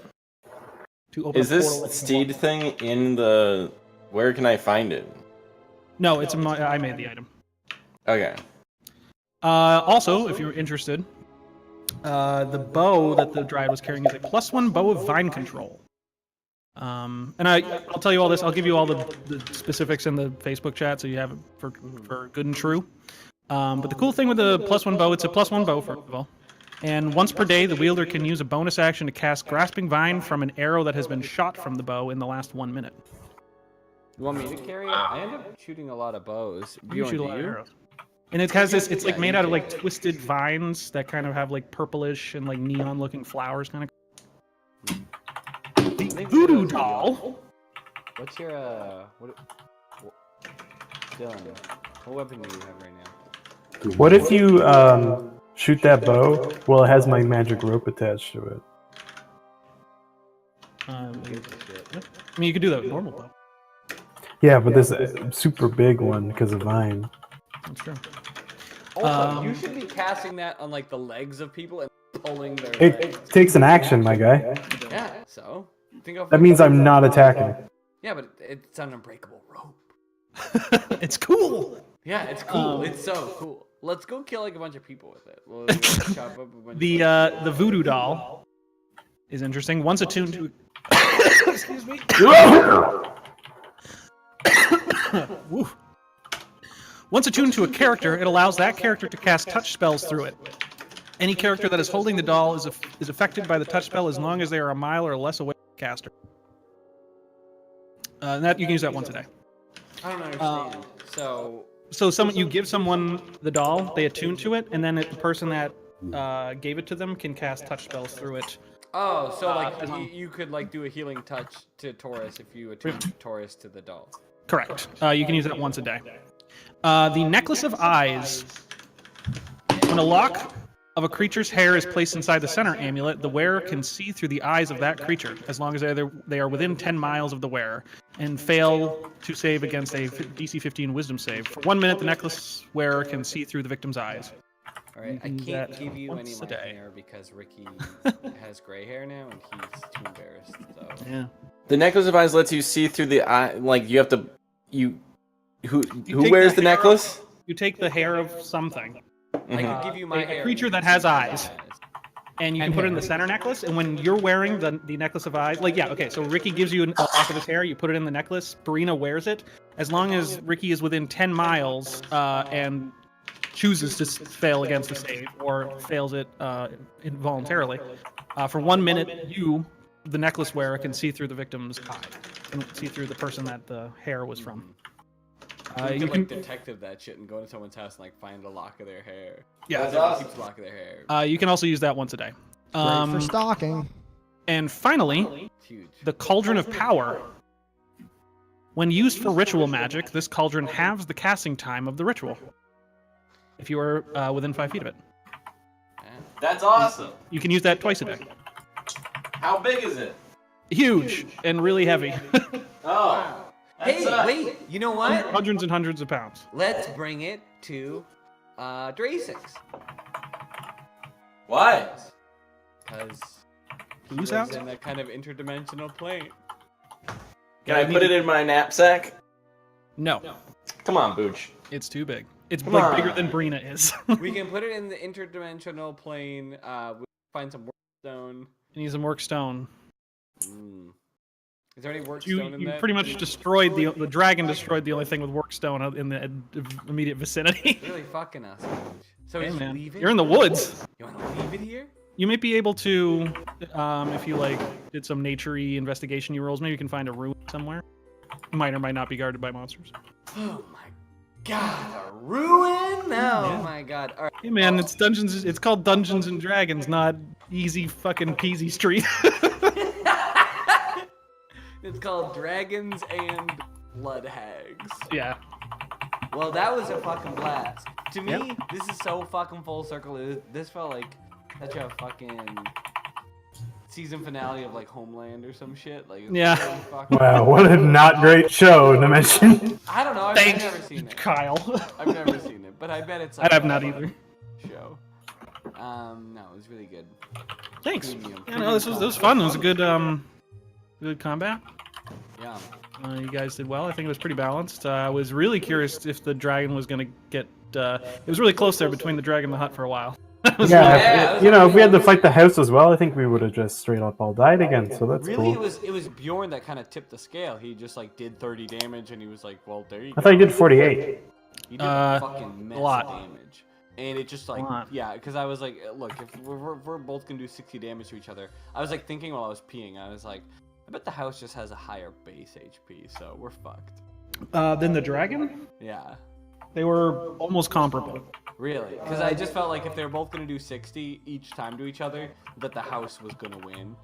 to open Is a portal this that can steed walk. thing in the? Where can I find it? No, it's I made the item. Okay. Also, if you're interested, the bow that the dryad was carrying is a +1 bow of vine control. And I'll tell you all this. I'll give you all the specifics in the Facebook chat, so you have it for good and true. But the cool thing with the +1 bow, it's a +1 bow first of all. And once per day, the wielder can use a bonus action to cast Grasping Vine from an arrow that has been shot from the bow in the last 1 minute. You want me to carry it? I end up shooting a lot of bows. You shoot a lot of arrows. And it has this, it's like made out of like twisted vines that kind of have like purplish and like neon looking flowers kind of. The voodoo doll. What's your Dylan, what weapon do you have right now? What if you shoot that bow? Well, it has my magic rope attached to it. I mean, you could do that with normal bow. Yeah, but this is a super big one because of vine. That's true. Also, you should be casting that on like the legs of people and pulling their It legs. takes an action, my guy. Yeah, so think of That means I'm not attacking. Yeah, but it's an unbreakable rope. It's cool. Yeah, it's cool. It's so cool. Let's go kill like a bunch of people with it. We'll chop up a bunch The voodoo doll is interesting. Once attuned to. Excuse me. Woo. Once attuned to a character, it allows that character to cast touch spells through it. Any character that is holding the doll is affected by the touch spell as long as they are a mile or less away from the caster. And that you can use that once a day. I don't understand. So you give someone the doll, they attune to it, and then the person that gave it to them can cast touch spells through it. Oh, so like you could like do a healing touch to Taurus if you attune Taurus to the doll. Correct. You can use that once a day. The Necklace of Eyes. When a lock of a creature's hair is placed inside the center amulet, the wearer can see through the eyes of that creature, as long as they are within 10 miles of the wearer, and fail to save against a DC 15 Wisdom save. For 1 minute, the necklace wearer can see through the victim's eyes. Alright, I You can do can't that give you any once of a my day. hair because Ricky has gray hair now and he's too embarrassed. So. Yeah. The necklace of eyes lets you see through the eye. Like you have to. Who take wears the the hair necklace? You take the hair of something. I can give you my a hair. creature that has eyes. And you can put it in the center necklace, and when you're wearing the necklace of eyes, like, yeah, okay, so Ricky gives you a lock of his hair, you put it in the necklace, Barina wears it. As long as Ricky is within 10 miles and chooses to fail against the save, or fails it involuntarily, for 1 minute, you, the necklace wearer, can see through the victim's eye, and see through the person that the hair was from. You You can can like detective that shit and go into someone's house and like find a lock of their hair. Yeah. That's Everyone awesome. keeps a lock of their hair. you can also use that once a day. Great for stalking. And finally, Huge. the Cauldron of Power. When used for ritual magic, this cauldron halves the casting time of the ritual. If you are within 5 feet of it, That's awesome. you can use that twice a day. How big is it? Huge and really heavy. Oh. Hey, That's, wait, you know what? Hundreds and hundreds of pounds. Let's bring it to Dracix. Why? Because Who's he lives house? in that kind of interdimensional plane. Can I put it in my knapsack? No, Come on, Booch. it's too big. It's Come like on. bigger than Brina is. We can put it in the interdimensional plane. We find some workstone. You need some work stone. Mm. Is there any workstone You, in you that? pretty much destroyed the dragon. Destroyed the only thing with work stone in the immediate vicinity. Really fucking us. So Hey, just man, leave it? you're in the woods. You want to leave it here? You might be able to, if you like did some nature-y investigation rolls, maybe you can find a ruin somewhere. Might or might not be guarded by monsters. Oh my god, a ruin? Oh my god. All right. Hey man, it's dungeons. It's called Dungeons and Dragons, not easy fucking peasy street. It's called Dragons and Blood Hags. Yeah. Well, that was a fucking blast. To me, Yep. this is so fucking full circle. This felt like such a fucking season finale of like Homeland or some shit. Like, it's Yeah. really fucking- Wow, what a not great show to mention. I don't know. I've Thanks, never seen it. Kyle. I've never seen it, but I bet it's. I Like have a not fun either. Show. No, it was really good. Thanks. Premium. Yeah, no, this was fun. It was a good combat. Yeah. You guys did well. I think it was pretty balanced. I was really curious if the dragon was going to get. It was really close there between the dragon and the hut for a while. Yeah, if we had to fight the house as well, I think we would have just straight up all died again. So that's Really, cool. it was Bjorn that kind of tipped the scale. He just like did 30 damage, and he was like, "Well, there you I go." thought you did 48. He did a fucking mess lot. of damage, and it just like lot. yeah, because I was like, look, if we're both gonna do 60 damage to each other, I was like thinking while I was peeing, I was like, I bet the house just has a higher base HP, so we're fucked. Then the dragon, Yeah, they were almost comparable. really, because I just felt like if they were both gonna do 60 each time to each other, that the house was gonna win.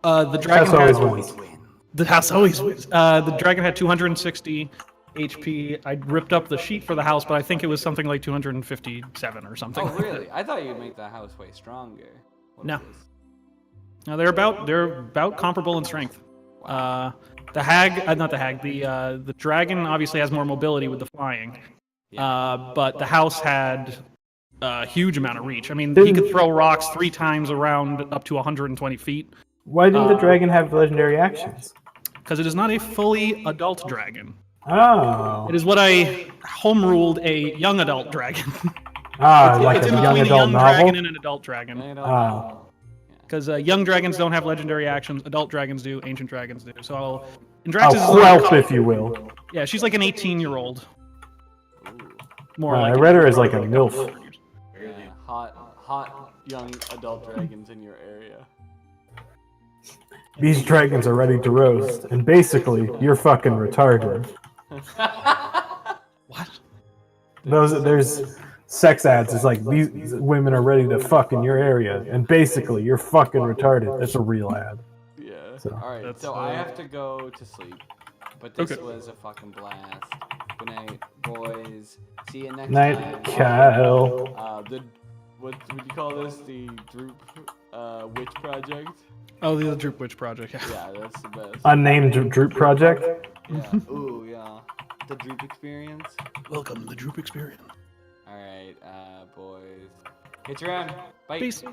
The dragon House had, always wins. The house always wins. The dragon had 260 HP. I ripped up the sheet for the house, but I think it was something like 257 or something. Oh, really? I thought you'd make the house way stronger. What No. is this? No, they're about comparable in strength. The hag, not the hag. The dragon obviously has more mobility with the flying. But the house had a huge amount of reach. I mean, he could throw rocks 3 times around up to 120 feet. Why didn't the dragon have legendary actions? Because it is not a fully adult dragon. Oh. It is what I home ruled a young adult dragon. Like It's a in young between a adult young dragon novel? and an adult dragon. Oh. Because young dragons don't have legendary actions, adult dragons do, ancient dragons do. So, A Andraxis is whelp, if you will. yeah, she's like an 18-year-old. More I like read her as like a MILF. Yeah, hot young adult dragons in your area. These dragons are ready to roast, and basically, you're fucking retarded. What? There's sex ads. It's like these women are ready to fuck in your area, and basically, you're fucking retarded. That's a real ad. Yeah. So- All right. That's, So I have to go to sleep. But this Okay. was a fucking blast. Good night, boys. See you next Night, time. Kyle. What would you call this? The Droop Witch Project? Oh, the Droop Witch Project. Yeah. Yeah, that's the best. Unnamed Droop Project. Yeah. Ooh, yeah. The Droop Experience. Welcome to the Droop Experience. All right, boys. Catch you around. Bye. Peace.